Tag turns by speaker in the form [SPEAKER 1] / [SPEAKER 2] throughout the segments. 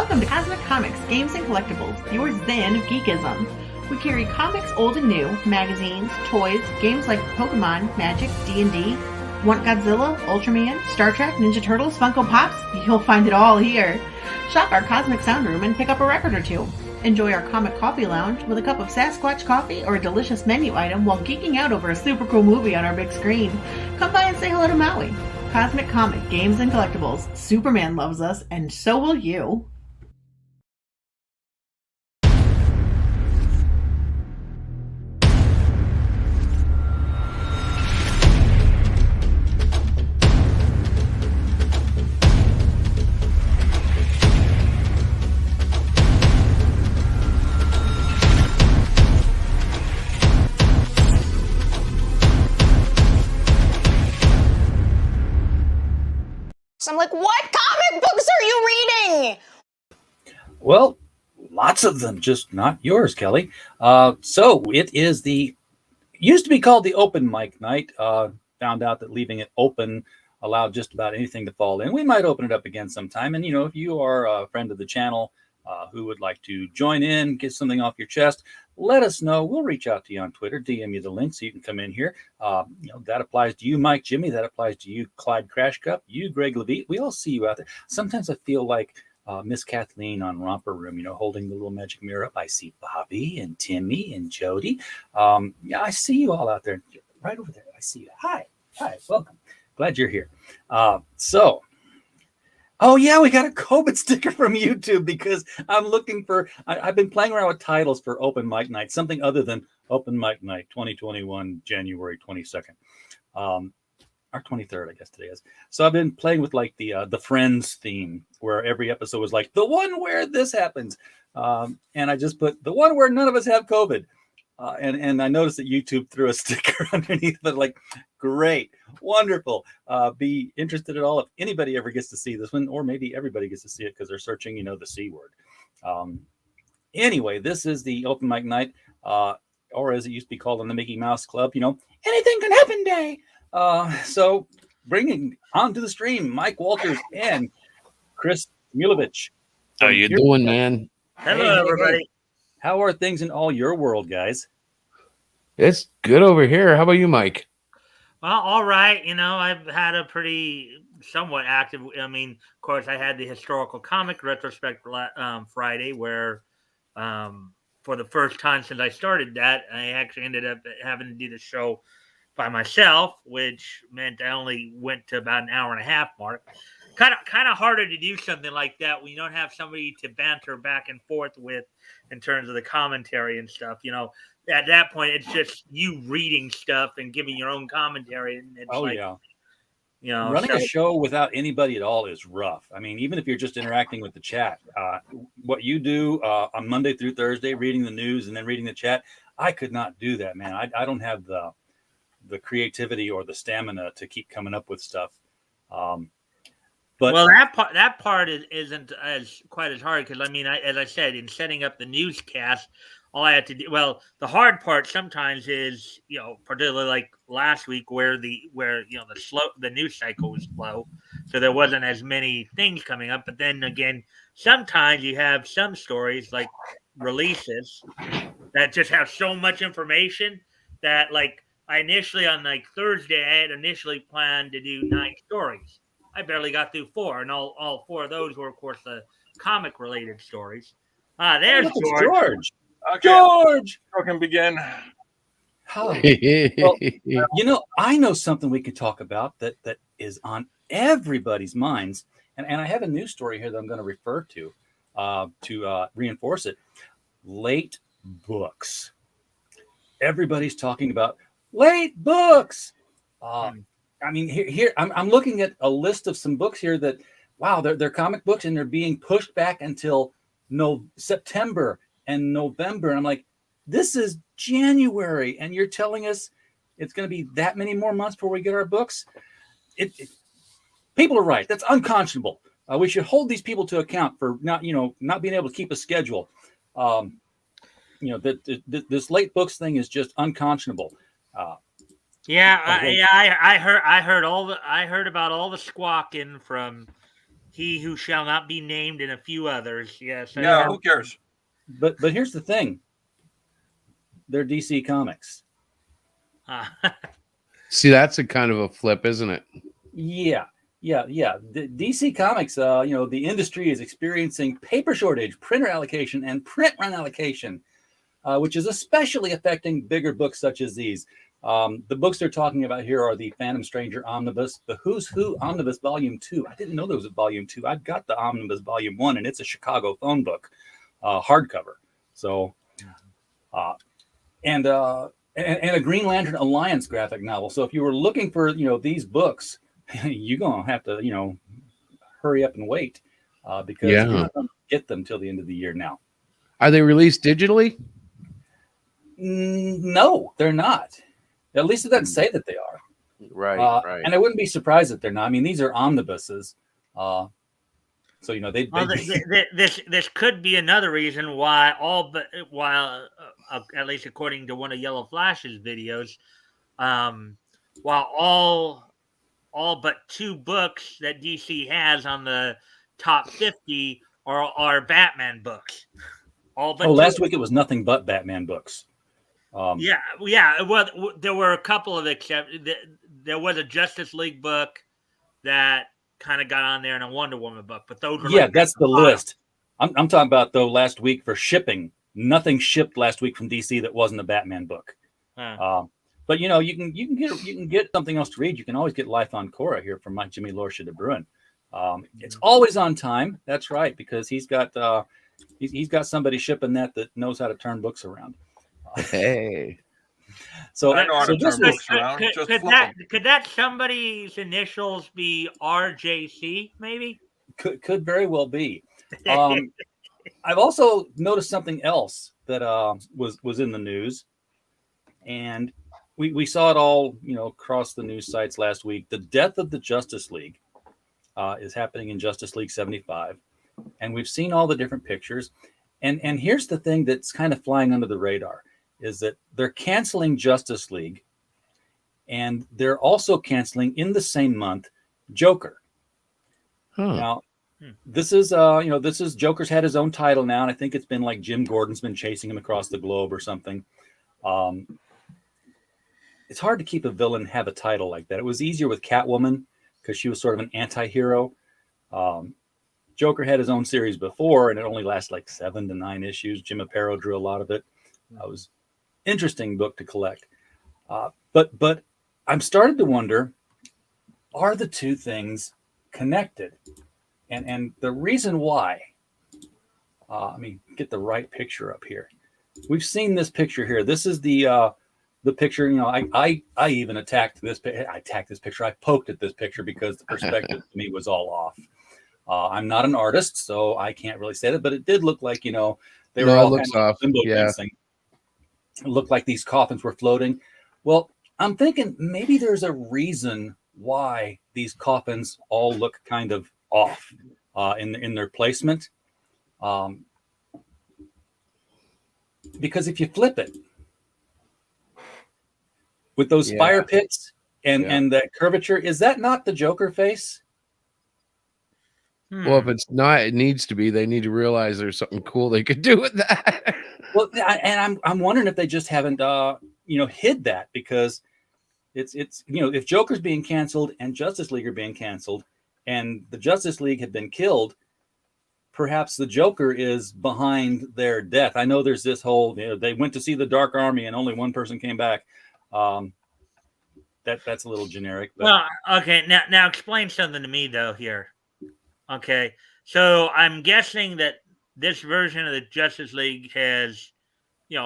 [SPEAKER 1] Welcome to Cosmic Comics, Games and Collectibles, your zen of geekism. We carry comics old and new, magazines, toys, games like Pokemon, Magic, D&D. Want Godzilla, Ultraman, Star Trek, Ninja Turtles, Funko Pops? You'll find it all here. Shop our Cosmic Sound Room and pick up a record or two. Enjoy our Comic Coffee Lounge with a cup of Sasquatch coffee or a delicious menu item while geeking out over a super cool movie on our big screen. Come by and say hello to Maui. Cosmic Comic, Games and Collectibles. Superman loves us, and so will you.
[SPEAKER 2] So I'm like, what comic books are you reading?
[SPEAKER 3] Well, lots of them, just not yours, Kelly. So it is used to be called the open mic night. Found out that leaving it open allowed just about anything to fall in. We might open it up again sometime. And, if you are a friend of the channel who would like to join in, get something off your chest, let us know. We'll reach out to you on Twitter, DM you the link so you can come in here. That applies to you, Mike Jimmy. That applies to you, Clyde Crash Cup, you, Greg Levite. We all see you out there. Sometimes I feel like Miss Kathleen on Romper Room, holding the little magic mirror up. I see Bobby and Timmy and Jody. I see you all out there. Right over there. I see you. Hi, welcome. Glad you're here. Oh, yeah, we got a COVID sticker from YouTube because I'm looking for, I've been playing around with titles for Open Mic Night, something other than Open Mic Night 2021, January 22nd. Or 23rd, I guess today is. So I've been playing with like the Friends theme, where every episode was like, the one where this happens. And I just put the one where none of us have COVID. And I noticed that YouTube threw a sticker underneath of it, like, great, wonderful. Be interested at all if anybody ever gets to see this one, or maybe everybody gets to see it because they're searching, the C word. Anyway, this is the Open Mic Night, or as it used to be called on the Mickey Mouse Club, anything can happen day. So bringing onto the stream, Mike Walters and Chris Mulovich.
[SPEAKER 4] How you doing, man?
[SPEAKER 5] Hello, everybody.
[SPEAKER 3] How are things in all your world, guys?
[SPEAKER 4] It's good over here. How about you, Mike?
[SPEAKER 5] Well, all right. I've had a pretty somewhat active. Of course, I had the historical comic retrospect Friday, where for the first time since I started that, I actually ended up having to do the show by myself, which meant I only went to about an hour and a half mark. Kind of harder to do something like that when you don't have somebody to banter back and forth with in terms of the commentary and stuff. At that point, it's just you reading stuff and giving your own commentary. And it's
[SPEAKER 3] running a show without anybody at all is rough. Even if you're just interacting with the chat, what you do on Monday through Thursday, reading the news and then reading the chat, I could not do that, man. I don't have the creativity or the stamina to keep coming up with stuff. But
[SPEAKER 5] that part isn't quite as hard because as I said, in setting up the newscast, all I had to do. Well, the hard part sometimes is particularly like last week where the news cycle was slow, so there wasn't as many things coming up. But then again, sometimes you have some stories like releases that just have so much information that I initially on Thursday I had initially planned to do 9 stories. I barely got through 4, and all 4 of those were, of course, the comic-related stories. There's George.
[SPEAKER 6] Okay. George can begin.
[SPEAKER 3] Well, I know something we could talk about that is on everybody's minds, and I have a news story here that I'm going to refer to reinforce it. Late books. Everybody's talking about late books. Here I'm looking at a list of some books here that, wow, they're comic books and they're being pushed back until September and November. And I'm like, this is January, and you're telling us it's going to be that many more months before we get our books. People are right. That's unconscionable. We should hold these people to account for not being able to keep a schedule. This late books thing is just unconscionable.
[SPEAKER 5] I heard about all the squawking from He who shall not be named and a few others. Yes.
[SPEAKER 6] Yeah, who cares?
[SPEAKER 3] But here's the thing. They're DC Comics.
[SPEAKER 4] See, that's a kind of a flip, isn't it?
[SPEAKER 3] Yeah. The DC Comics, the industry is experiencing paper shortage, printer allocation, and print run allocation, which is especially affecting bigger books such as these. The books they're talking about here are the Phantom Stranger Omnibus, the Who's Who Omnibus Volume 2. I didn't know there was a Volume 2. I've got the Omnibus Volume 1, and it's a Chicago phone book, hardcover. So, and a Green Lantern Alliance graphic novel. So if you were looking for, these books, you're going to have to, hurry up and wait because you're not going to get them till the end of the year now.
[SPEAKER 4] Are they released digitally?
[SPEAKER 3] No, they're not. At least it doesn't say that they are.
[SPEAKER 4] Right.
[SPEAKER 3] And I wouldn't be surprised that they're not. I mean, these are omnibuses. So,
[SPEAKER 5] this could be another reason why at least according to one of Yellow Flash's videos, while all but 2 books that DC has on the top 50 are Batman books. All but
[SPEAKER 3] last week it was nothing but Batman books.
[SPEAKER 5] Yeah. Well, there were a couple of exceptions. There was a Justice League book that kind of got on there and a Wonder Woman book, but those were
[SPEAKER 3] that's the list. I'm talking about though last week for shipping. Nothing shipped last week from DC that wasn't a Batman book. But you can get something else to read. You can always get Life on Korra here from Jimmy Lorsha de Bruin. It's always on time. That's right, because he's got somebody shipping that knows how to turn books around.
[SPEAKER 4] Hey.
[SPEAKER 3] So
[SPEAKER 6] I know how to turn books around.
[SPEAKER 5] Could that somebody's initials be RJC? Maybe
[SPEAKER 3] could very well be. I've also noticed something else that was in the news, and we saw it all across the news sites last week. The death of the Justice League is happening in Justice League 75, and we've seen all the different pictures. And here's the thing that's kind of flying under the radar is that they're canceling Justice League, and they're also canceling in the same month Joker. Now, this is Joker's had his own title now, and I think it's been like Jim Gordon's been chasing him across the globe or something. It's hard to keep a villain have a title like that. It was easier with Catwoman because she was sort of an anti-hero. Joker had his own series before, and it only lasted like 7 to 9 issues. Jim Aparo drew a lot of it. It was an interesting book to collect. But I'm starting to wonder, are the two things connected? And the reason why, let me get the right picture up here. We've seen this picture here. This is the picture. I even attacked this. I attacked this picture. I poked at this picture because the perspective to me was all off. I'm not an artist, so I can't really say that. But it did look like they were all kind of limbo dancing. It looked like these coffins were floating. Well, I'm thinking maybe there's a reason why these coffins all look kind of off in their placement. Because if you flip it with those fire pits and that curvature, is that not the Joker face?
[SPEAKER 4] Well, if it's not, it needs to be. They need to realize there's something cool they could do with that.
[SPEAKER 3] Well, and I'm wondering if they just haven't hid that, because it's if Joker's being canceled and Justice League are being canceled and the Justice League had been killed, perhaps the Joker is behind their death. I know there's this whole they went to see the Dark Army and only one person came back. That's a little generic. But...
[SPEAKER 5] Well, okay, now explain something to me though here. Okay, so I'm guessing that this version of the Justice League has,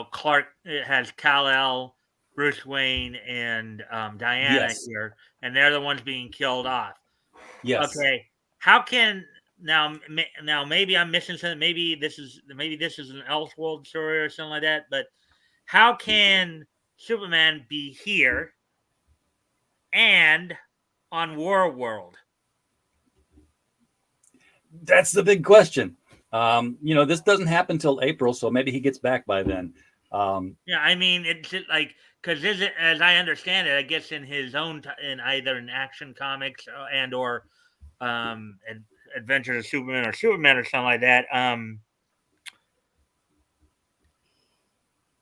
[SPEAKER 5] Clark, it has Kal-El, Bruce Wayne, and Diana here, and they're the ones being killed off.
[SPEAKER 3] Yes.
[SPEAKER 5] Okay, how can now maybe I'm missing something. Maybe this is an Elseworld story or something like that. But how can Superman be here and on War World?
[SPEAKER 3] That's the big question. This doesn't happen till April, so maybe he gets back by then.
[SPEAKER 5] Yeah, I mean, it's like, because as I understand it, I guess in his own in either in Action Comics and Adventures of Superman or Superman or something like that.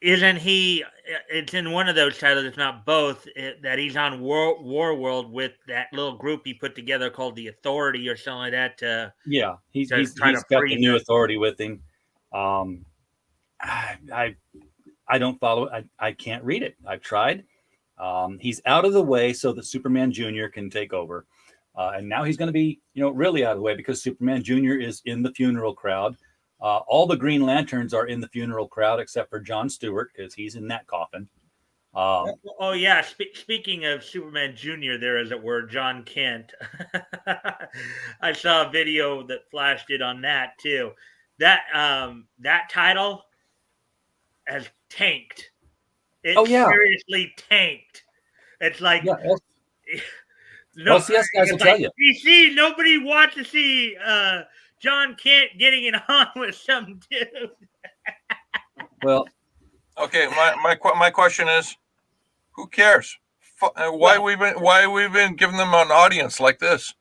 [SPEAKER 5] Isn't he? It's in one of those titles, if not both, that he's on War World with that little group he put together called the Authority or something like that.
[SPEAKER 3] Yeah, he's
[SPEAKER 5] try to
[SPEAKER 3] got
[SPEAKER 5] free
[SPEAKER 3] the new
[SPEAKER 5] the-
[SPEAKER 3] Authority with him. I don't follow it. I can't read it. I've tried. He's out of the way so that Superman Jr. can take over. And now he's going to be, really out of the way because Superman Jr. is in the funeral crowd. All the Green Lanterns are in the funeral crowd except for John Stewart because he's in that coffin.
[SPEAKER 5] Oh yeah. Speaking of Superman Jr., there, as it were, John Kent. I saw a video that flashed it on that too. That title has tanked. It seriously tanked. It's like
[SPEAKER 3] LCS guys will tell you.
[SPEAKER 5] DC, nobody wants to see John Kent getting it on with some dude.
[SPEAKER 3] Well,
[SPEAKER 6] okay. My question is, who cares? Why we been giving them an audience like this?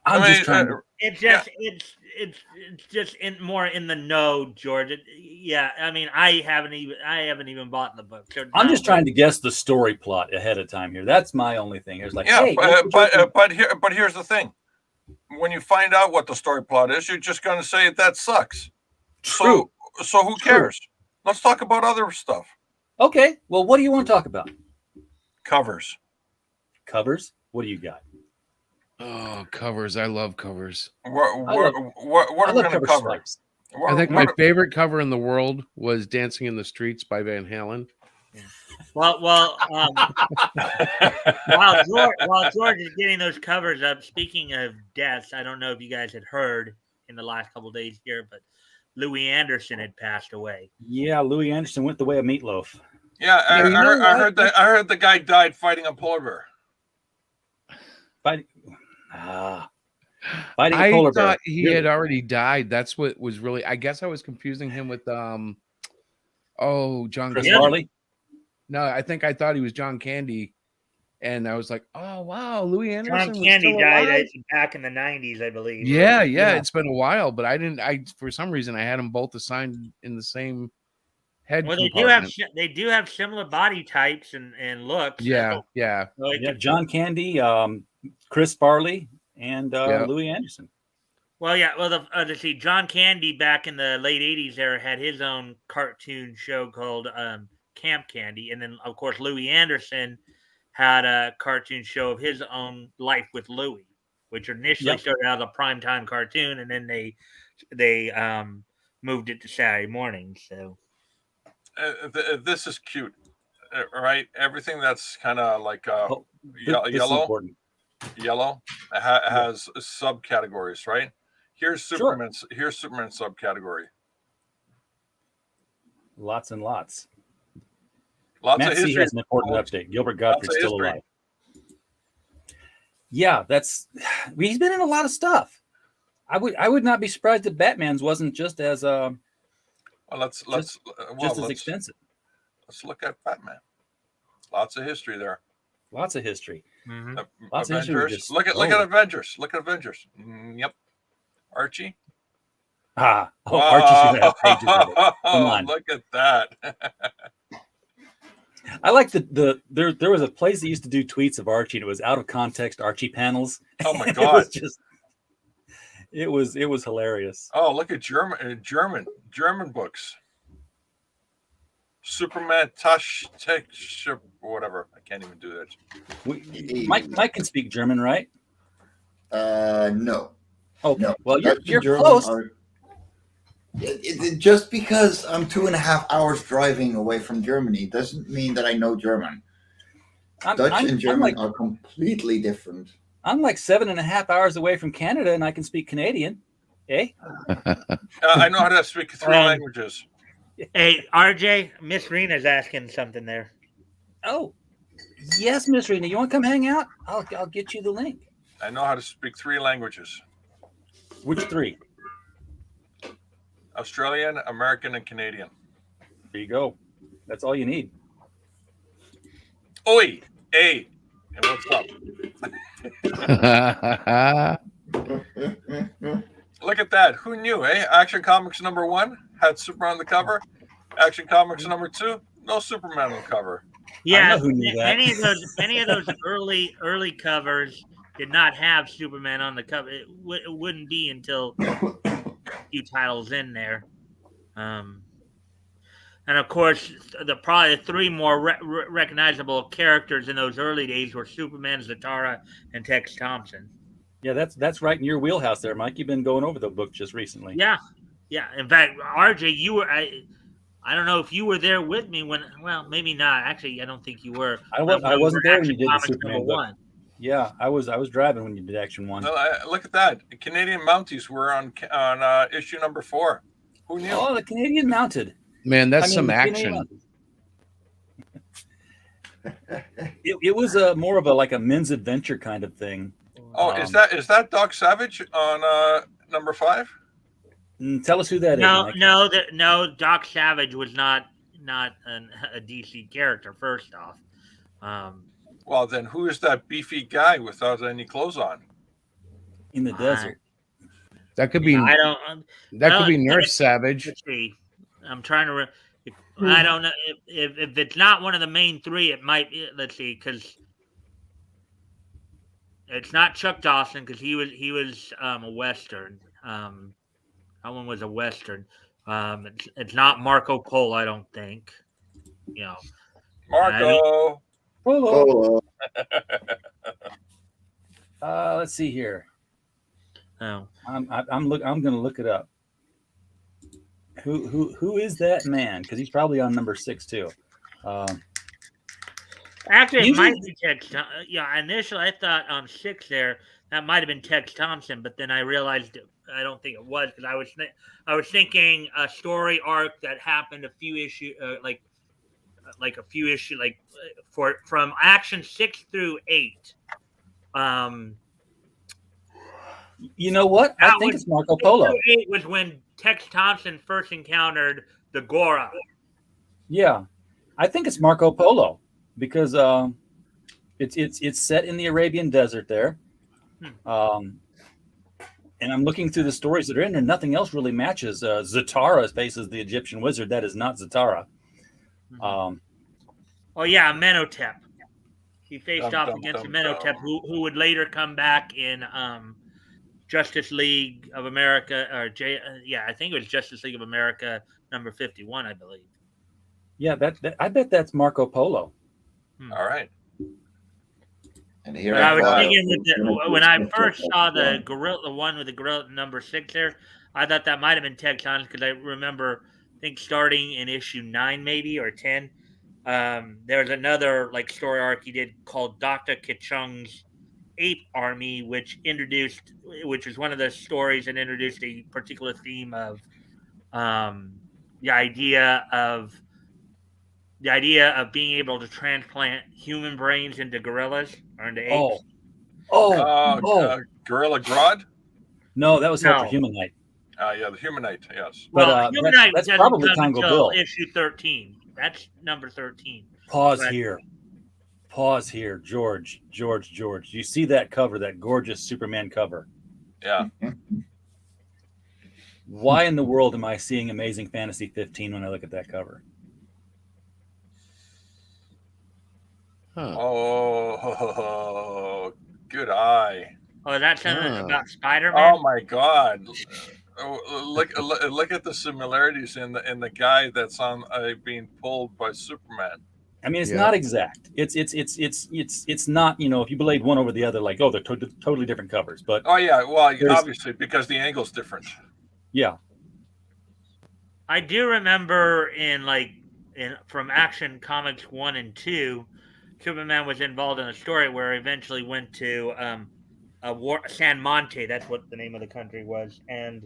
[SPEAKER 3] Just trying to.
[SPEAKER 5] It's just more in the know, George. I mean, I haven't even bought the book. So
[SPEAKER 3] I'm just trying to guess the story plot ahead of time here. That's my only thing. It's like,
[SPEAKER 6] but here's the thing: when you find out what the story plot is, you're just going to say that sucks.
[SPEAKER 3] True.
[SPEAKER 6] So who cares? Let's talk about other stuff.
[SPEAKER 3] Okay. Well, what do you want to talk about?
[SPEAKER 6] Covers.
[SPEAKER 3] Covers? What do you got?
[SPEAKER 4] Oh, covers. I love covers.
[SPEAKER 6] What are we going to cover?
[SPEAKER 4] I think my favorite cover in the world was Dancing in the Streets by Van Halen.
[SPEAKER 5] Well, while George is getting those covers up, speaking of deaths, I don't know if you guys had heard in the last couple of days here, but Louis Anderson had passed away.
[SPEAKER 3] Yeah, Louis Anderson went the way of Meatloaf.
[SPEAKER 6] Yeah, I heard the guy died fighting a polar bear.
[SPEAKER 3] Fighting
[SPEAKER 4] I
[SPEAKER 3] a polar bear.
[SPEAKER 4] thought he had already died. That's what was really. I guess I was confusing him with John
[SPEAKER 3] Chris
[SPEAKER 4] Candy.
[SPEAKER 3] Farley.
[SPEAKER 4] No, I thought he was John Candy, and I was like, oh wow, Louis Anderson.
[SPEAKER 5] John Candy died back in the 90s, I believe.
[SPEAKER 4] Yeah, it's been a while, but I didn't. For some reason I had them both assigned in the same head.
[SPEAKER 5] Well, they do have similar body types and looks.
[SPEAKER 4] Yeah.
[SPEAKER 3] John Candy, Chris Farley, and Louis Anderson.
[SPEAKER 5] Well, yeah. Well, let's see. John Candy back in the late 80s there had his own cartoon show called Camp Candy. And then, of course, Louis Anderson had a cartoon show of his own Life with Louis, which initially started out as a primetime cartoon, and then they moved it to Saturday morning. So
[SPEAKER 6] this is cute, right? Everything that's kind of like yellow has subcategories, right? Here's Superman's subcategory.
[SPEAKER 3] Lots and lots.
[SPEAKER 6] Lots
[SPEAKER 3] Matt
[SPEAKER 6] of
[SPEAKER 3] C
[SPEAKER 6] history.
[SPEAKER 3] has an important update. Gilbert Gottfried's still alive. Yeah, he's been in a lot of stuff. I would not be surprised if Batman's wasn't just as
[SPEAKER 6] let's
[SPEAKER 3] extensive.
[SPEAKER 6] Let's look at Batman. Lots of history there.
[SPEAKER 3] Lots of history.
[SPEAKER 5] Mm-hmm.
[SPEAKER 3] Lots
[SPEAKER 6] Avengers.
[SPEAKER 3] of history.
[SPEAKER 6] Look at Avengers. Look at Avengers. Yep. Archie.
[SPEAKER 3] Archie should have pages of it. Come on.
[SPEAKER 6] Look at that.
[SPEAKER 3] I like there was a place that used to do tweets of Archie, and it was out of context Archie panels.
[SPEAKER 6] Oh my god!
[SPEAKER 3] it was hilarious.
[SPEAKER 6] Oh, look at German books. Superman Tech or whatever. I can't even do that.
[SPEAKER 3] Mike can speak German, right?
[SPEAKER 7] No.
[SPEAKER 3] Oh
[SPEAKER 7] no.
[SPEAKER 3] Well, you're close.
[SPEAKER 7] Just because I'm 2.5 hours driving away from Germany doesn't mean that I know German. Dutch and German are completely different.
[SPEAKER 3] I'm like 7.5 hours away from Canada, and I can speak Canadian. Eh?
[SPEAKER 6] I know how to speak 3 languages.
[SPEAKER 5] Hey, RJ, Miss Rena's asking something there.
[SPEAKER 3] Oh, yes, Miss Rena. You want to come hang out? I'll get you the link.
[SPEAKER 6] I know how to speak 3 languages.
[SPEAKER 3] Which 3?
[SPEAKER 6] Australian, American, and Canadian.
[SPEAKER 3] There you go. That's all you need.
[SPEAKER 6] Oi, hey, and what's up? at that. Who knew, eh? Action Comics #1 had Superman on the cover. Action Comics #2, no Superman on the cover.
[SPEAKER 5] Yeah,
[SPEAKER 3] who knew that.
[SPEAKER 5] many of those early covers did not have Superman on the cover. It wouldn't be until a few titles in there. And of course, probably the three more recognizable characters in those early days were Superman, Zatara, and Tex Thompson.
[SPEAKER 3] Yeah, that's right in your wheelhouse there, Mike. You've been going over the book just recently.
[SPEAKER 5] Yeah. In fact, RJ, you were. I don't know if you were there with me when. Well, maybe not. Actually, I don't think you were.
[SPEAKER 3] I wasn't there when you did the Superman book.
[SPEAKER 5] #1.
[SPEAKER 3] Yeah, I was driving when you did Action 1.
[SPEAKER 6] Look at that. The Canadian Mounties were on issue #4. Who knew?
[SPEAKER 3] Oh, the Canadian Mounted.
[SPEAKER 4] Man, that's some action.
[SPEAKER 3] It was more of a men's adventure kind of thing.
[SPEAKER 6] Oh, is that Doc Savage on #5?
[SPEAKER 3] Tell us who that is.
[SPEAKER 5] No. Doc Savage was not a DC character. First off,
[SPEAKER 6] well, then who is that beefy guy without any clothes on
[SPEAKER 3] in the desert?
[SPEAKER 4] That could be. That could be Nurse Savage.
[SPEAKER 5] Let's see. I'm trying to. I don't know if it's not one of the main three. It might. Let's see, because it's not Chuck Dawson because he was a Western. That one was a Western. It's not Marco Polo, I don't think.
[SPEAKER 6] Marco
[SPEAKER 7] Polo.
[SPEAKER 3] Let's see here.
[SPEAKER 5] Oh,
[SPEAKER 3] I'm going to look it up. Who is that man? Because he's probably on #6 too.
[SPEAKER 5] Actually, it might be Tex. Initially I thought on 6 there that might have been Tex Thompson, but then I realized I don't think it was because I was thinking a story arc that happened a few issues from Action 6 through 8.
[SPEAKER 3] You know what? I think it's Marco Polo.
[SPEAKER 5] 8 was when Tex Thompson first encountered the Gora.
[SPEAKER 3] Yeah, I think it's Marco Polo because it's set in the Arabian desert there, and I'm looking through the stories that are in there. Nothing else really matches. Zatara faces the Egyptian wizard. That is not Zatara.
[SPEAKER 5] Amenhotep. He faced off against Amenhotep, who would later come back in Justice League of America, I think it was Justice League of America #51, I believe.
[SPEAKER 3] Yeah, I bet that's Marco Polo.
[SPEAKER 6] All right.
[SPEAKER 7] And here
[SPEAKER 5] I was thinking when I first saw the one with the gorilla #6 there, I thought that might have been Tex Thompson because I remember, I think starting in issue 9 maybe or 10, there was another story arc he did called Dr. Kichung's Ape Army, which was one of the stories that introduced a particular theme of the idea of being able to transplant human brains into gorillas or into apes.
[SPEAKER 6] Gorilla Grodd?
[SPEAKER 3] No, that was for Humanite.
[SPEAKER 6] The Humanite, yes.
[SPEAKER 3] But
[SPEAKER 5] Humanite
[SPEAKER 3] that's probably Congo Bill.
[SPEAKER 5] Issue 13. That's #13.
[SPEAKER 3] Pause here, George. You see that cover, that gorgeous Superman cover?
[SPEAKER 6] Yeah.
[SPEAKER 3] Why in the world am I seeing Amazing Fantasy 15 when I look at that cover?
[SPEAKER 4] Huh.
[SPEAKER 6] Oh, good eye.
[SPEAKER 5] Oh, that's something about Spider-Man?
[SPEAKER 6] Oh my God! Look at the similarities in the guy that's on being pulled by Superman.
[SPEAKER 3] I mean, it's not exact. It's not, if you blade one over the other, they're totally different covers. But
[SPEAKER 6] obviously because the angle's different.
[SPEAKER 3] Yeah.
[SPEAKER 5] I do remember from Action Comics 1 and 2, Superman was involved in a story where he eventually went to San Monte. That's what the name of the country was, and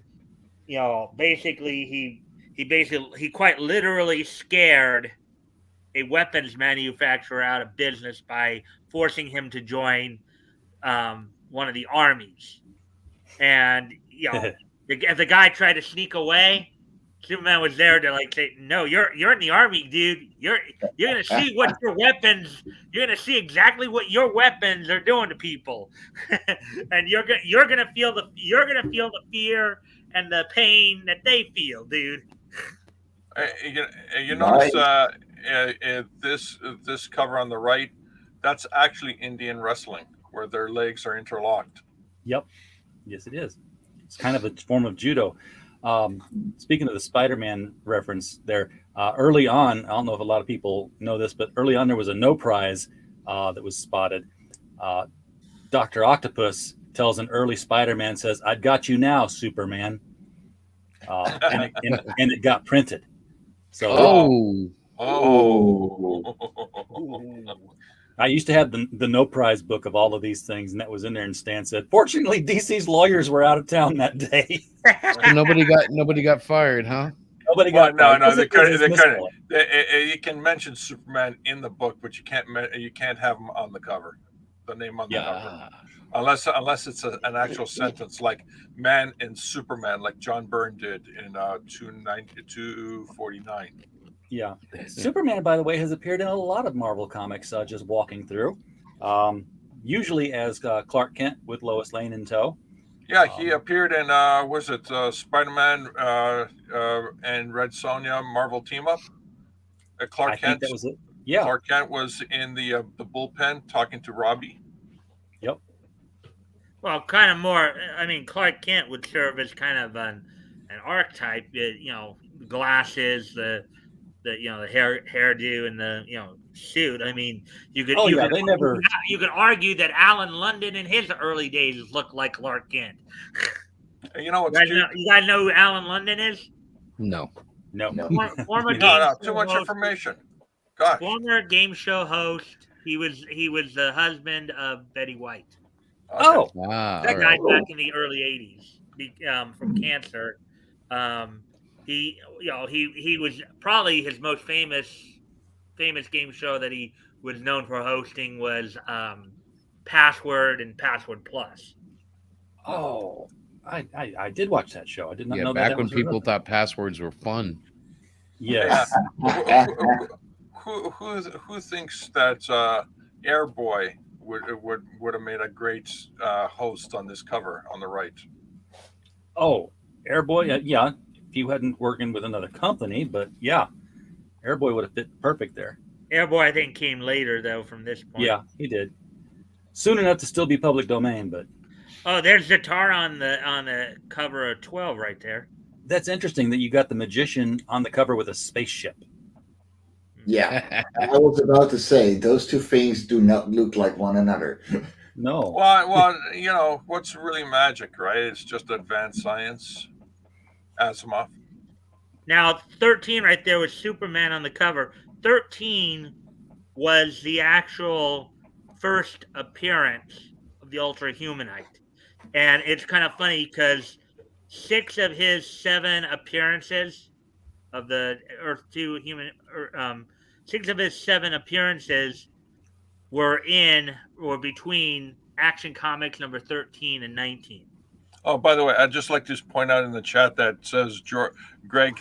[SPEAKER 5] basically he quite literally scared a weapons manufacturer out of business by forcing him to join one of the armies. And if the guy tried to sneak away, Superman was there to say, "No, you're in the army, dude. You're gonna see what your weapons. You're gonna see exactly what your weapons are doing to people, and you're gonna feel the fear and the pain that they feel, dude.
[SPEAKER 6] You notice this cover on the right, that's actually Indian wrestling, where their legs are interlocked.
[SPEAKER 3] Yep. Yes, it is. It's kind of a form of judo. Speaking of the Spider-Man reference there, early on, I don't know if a lot of people know this, but early on there was a no prize that was spotted. Dr. Octopus tells an early Spider-Man, says, "I've got you now, Superman." And it got printed. So I used to have the no prize book of all of these things, and that was in there. And Stan said, "Fortunately, DC's lawyers were out of town that day."
[SPEAKER 4] So nobody got fired, huh?
[SPEAKER 3] Nobody got fired.
[SPEAKER 6] No. They couldn't. You can mention Superman in the book, but you can't have him on the cover, the name on the cover, unless it's an actual sentence like "Man and Superman," like John Byrne did in 249.
[SPEAKER 3] Yeah. Superman, by the way, has appeared in a lot of Marvel comics, just walking through, usually as Clark Kent with Lois Lane in tow.
[SPEAKER 6] Yeah, he appeared in, Spider-Man and Red Sonja Marvel Team Up? Clark Kent.
[SPEAKER 3] That was it. Yeah.
[SPEAKER 6] Clark Kent was in the bullpen talking to Robbie.
[SPEAKER 3] Yep.
[SPEAKER 5] Well, kind of more. I mean, Clark Kent would serve as kind of an archetype. Glasses, the hairdo, and the suit. I mean, you could argue that Alan London in his early days looked like Clark Kent.
[SPEAKER 6] You know what's
[SPEAKER 5] you guys know who Alan London is?
[SPEAKER 4] No.
[SPEAKER 5] Former
[SPEAKER 6] too much information. Gosh.
[SPEAKER 5] Former game show host. He was the husband of Betty White.
[SPEAKER 3] Okay. Oh,
[SPEAKER 5] that died back in the early '80s from cancer. He was probably his most famous game show that he was known for hosting was Password and Password Plus.
[SPEAKER 3] Oh, I did watch that show. I did not know that.
[SPEAKER 4] Back when people thought passwords were fun.
[SPEAKER 3] Yes.
[SPEAKER 6] Who thinks that Airboy would have made a great host on this cover on the right?
[SPEAKER 3] Oh, Airboy, yeah. If you hadn't working with another company, but yeah, Airboy would have fit perfect there.
[SPEAKER 5] Airboy, I think, came later though from this point.
[SPEAKER 3] Yeah, he did. Soon enough to still be public domain, but
[SPEAKER 5] there's Zatar on the cover of 12 right there.
[SPEAKER 3] That's interesting that you got the magician on the cover with a spaceship.
[SPEAKER 7] Yeah, I was about to say those two things do not look like one another.
[SPEAKER 3] No.
[SPEAKER 6] Well, what's really magic, right? It's just advanced science. Asimov.
[SPEAKER 5] Now, 13 right there was Superman on the cover. 13 was the actual first appearance of the Ultra Humanite. And it's kind of funny because 6 of his 7 appearances of the Earth 2 human, 6 of his 7 appearances were between Action Comics number 13 and 19.
[SPEAKER 6] Oh, by the way, I'd just like to point out in the chat that says Greg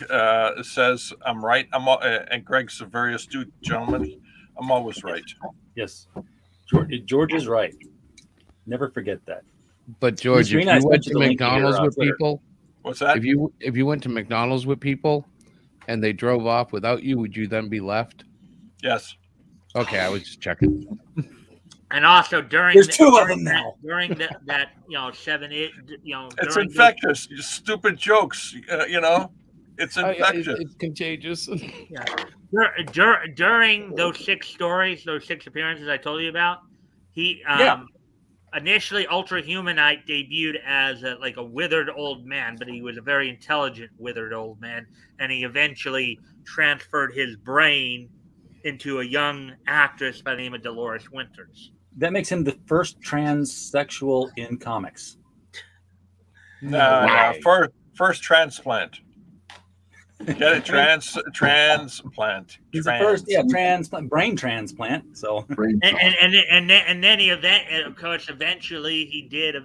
[SPEAKER 6] says I'm right. And Greg's a very astute gentleman. I'm always right.
[SPEAKER 3] Yes, George is right. Never forget that.
[SPEAKER 4] But George, if you went to McDonald's with people,
[SPEAKER 6] what's that?
[SPEAKER 4] If you went to McDonald's with people, and they drove off without you, would you then be left?
[SPEAKER 6] Yes.
[SPEAKER 4] Okay, I was just checking.
[SPEAKER 5] And also during
[SPEAKER 3] there's 2 of them now.
[SPEAKER 5] During that 7, 8,
[SPEAKER 6] it's infectious. Stupid jokes. It's infectious.
[SPEAKER 4] It's contagious.
[SPEAKER 5] Yeah. During those 6 stories, those 6 appearances I told you about, he initially Ultra Humanite debuted as a withered old man, but he was a very intelligent withered old man, and he eventually transferred his brain into a young actress by the name of Dolores Winters.
[SPEAKER 3] That makes him the first transsexual in comics.
[SPEAKER 6] No, first transplant. Get it? Transplant.
[SPEAKER 3] He's the first, transplant, brain transplant. So,
[SPEAKER 5] and then he of course, eventually he did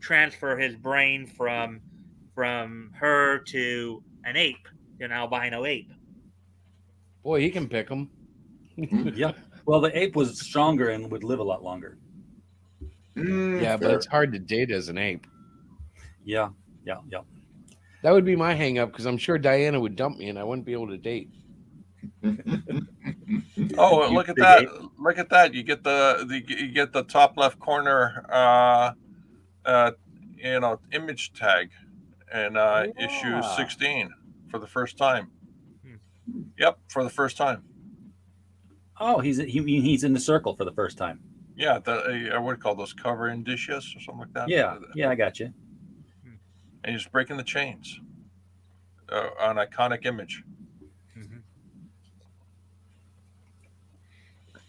[SPEAKER 5] transfer his brain from her to an ape, an albino ape.
[SPEAKER 4] Boy, he can pick them.
[SPEAKER 3] Yeah. Well, the ape was stronger and would live a lot longer.
[SPEAKER 4] Yeah, but it's hard to date as an ape.
[SPEAKER 3] Yeah. Yeah.
[SPEAKER 4] That would be my hang up because I'm sure Diana would dump me and I wouldn't be able to date.
[SPEAKER 6] Oh, look at that! Look at that! You get the top left corner, image tag, and issue 16 for the first time. Yep, for the first time.
[SPEAKER 3] Oh, he's in the circle for the first time.
[SPEAKER 6] Yeah, what do you call those, cover indicias or something like that?
[SPEAKER 3] Yeah, I got you.
[SPEAKER 6] And he's breaking the chains. An iconic image.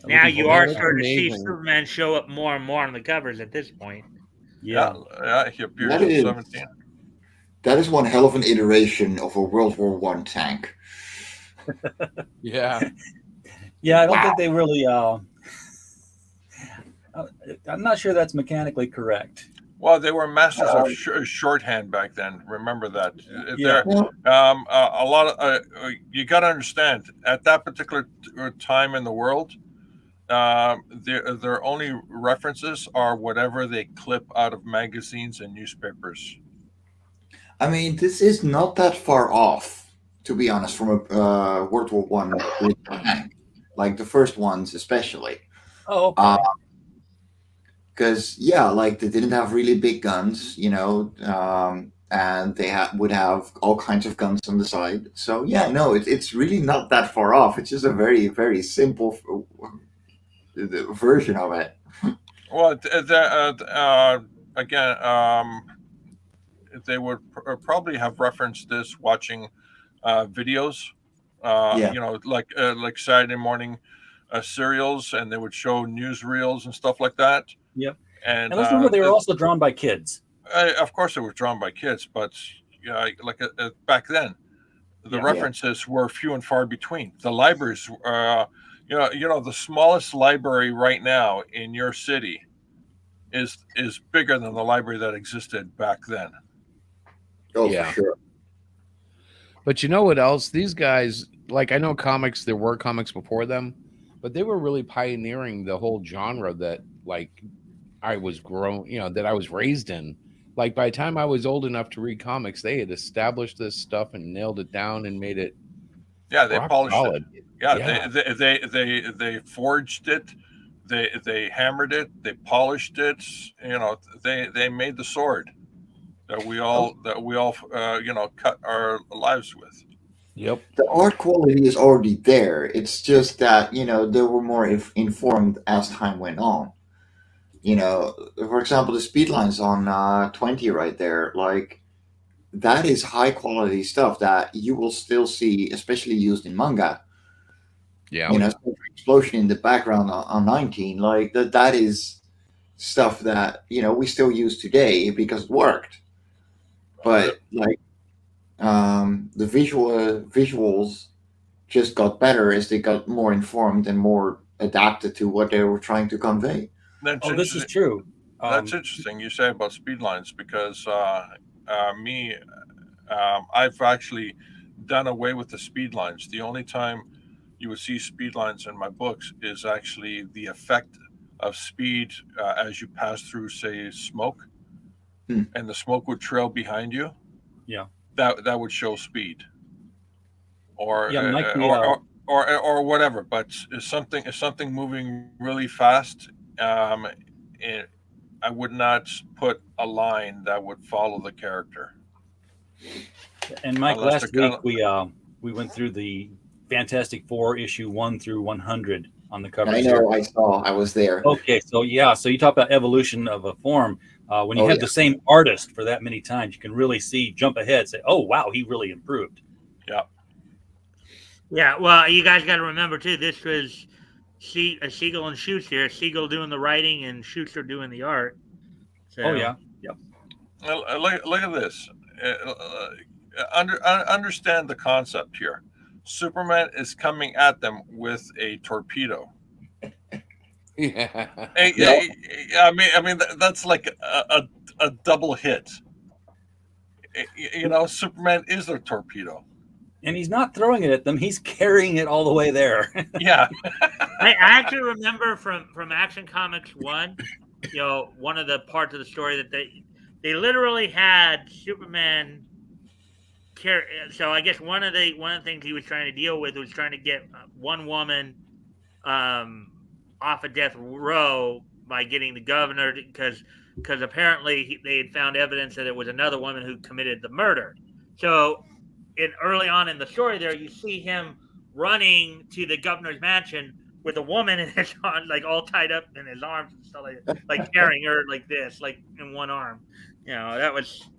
[SPEAKER 5] Now you are starting to see Superman show up more and more on the covers at this point.
[SPEAKER 6] Yeah, he appears in 17.
[SPEAKER 7] That is one hell of an iteration of a World War I tank.
[SPEAKER 4] Yeah.
[SPEAKER 3] Yeah, I don't think they really. I'm not sure that's mechanically correct.
[SPEAKER 6] Well, they were masters of shorthand back then. Remember that.
[SPEAKER 3] Yeah.
[SPEAKER 6] A lot of you got to understand at that particular time in the world, their only references are whatever they clip out of magazines and newspapers.
[SPEAKER 7] I mean, this is not that far off, to be honest, from a World War I tank, like the first ones especially.
[SPEAKER 3] Oh, okay.
[SPEAKER 7] Because like they didn't have really big guns, and they would have all kinds of guns on the side. So it's really not that far off. It's just a very, very simple version of it.
[SPEAKER 6] Well, again, they would probably have referenced this watching videos, like Saturday morning serials, and they would show newsreels and stuff like that.
[SPEAKER 3] Yep.
[SPEAKER 6] And
[SPEAKER 3] let's remember they were also drawn by kids.
[SPEAKER 6] Of course, they were drawn by kids, but back then, the references were few and far between. The libraries, the smallest library right now in your city is bigger than the library that existed back then.
[SPEAKER 7] Oh, yeah, for sure.
[SPEAKER 4] But you know what else? These guys, like, I know comics, there were comics before them, but they were really pioneering the whole genre that, like, I was that I was raised in. Like, by the time I was old enough to read comics, they had established this stuff and nailed it down and made it.
[SPEAKER 6] Yeah, they polished it. Yeah. They forged it. They hammered it. They polished it. They made the sword that we all cut our lives with.
[SPEAKER 4] Yep.
[SPEAKER 7] The art quality is already there. It's just that they were more informed as time went on. For example, the speed lines on 20 right there, like, that is high quality stuff that you will still see, especially used in manga.
[SPEAKER 4] Yeah.
[SPEAKER 7] Explosion in the background on 19, like that is stuff that we still use today because it worked. But like the visuals just got better as they got more informed and more adapted to what they were trying to convey.
[SPEAKER 3] This is true.
[SPEAKER 6] That's interesting you say about speed lines because I've actually done away with the speed lines. The only time you would see speed lines in my books is actually the effect of speed as you pass through, say, smoke, and the smoke would trail behind you.
[SPEAKER 3] Yeah,
[SPEAKER 6] that would show speed, or whatever. But if something moving really fast, I would not put a line that would follow the character.
[SPEAKER 3] And Mike, last week we went through the Fantastic Four issue 1 through 100 on the cover.
[SPEAKER 7] I know, I was there.
[SPEAKER 3] Okay, so you talk about evolution of a form. When you have the same artist for that many times, you can really jump ahead, say, "Oh wow, he really improved."
[SPEAKER 6] Yeah.
[SPEAKER 5] Yeah. Well, you guys got to remember too. This was Siegel and Schuster. Siegel doing the writing and Schuster doing the art. So.
[SPEAKER 3] Oh yeah. Yep.
[SPEAKER 6] Look at this. Understand the concept here. Superman is coming at them with a torpedo.
[SPEAKER 4] Yeah.
[SPEAKER 6] I mean that's like a double hit. Superman is a torpedo.
[SPEAKER 3] And he's not throwing it at them; he's carrying it all the way there.
[SPEAKER 6] Yeah.
[SPEAKER 5] I actually remember from Action Comics 1, one of the parts of the story that they literally had Superman. So I guess one of the things he was trying to deal with was trying to get one woman off of death row by getting the governor, because apparently they had found evidence that it was another woman who committed the murder. So early on in the story there, you see him running to the governor's mansion with a woman in his arms, like all tied up in his arms and stuff, like carrying her like this, like in one arm. That was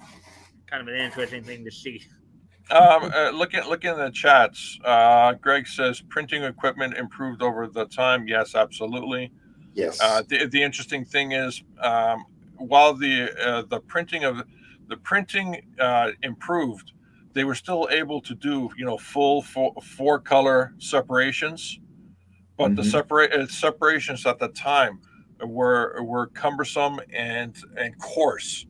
[SPEAKER 5] kind of an interesting thing to see.
[SPEAKER 6] Looking in the chats, Greg says printing equipment improved over the time. Yes, absolutely.
[SPEAKER 7] Yes.
[SPEAKER 6] The interesting thing is, while the printing improved, they were still able to do full four color separations, but the separations at the time were cumbersome and coarse.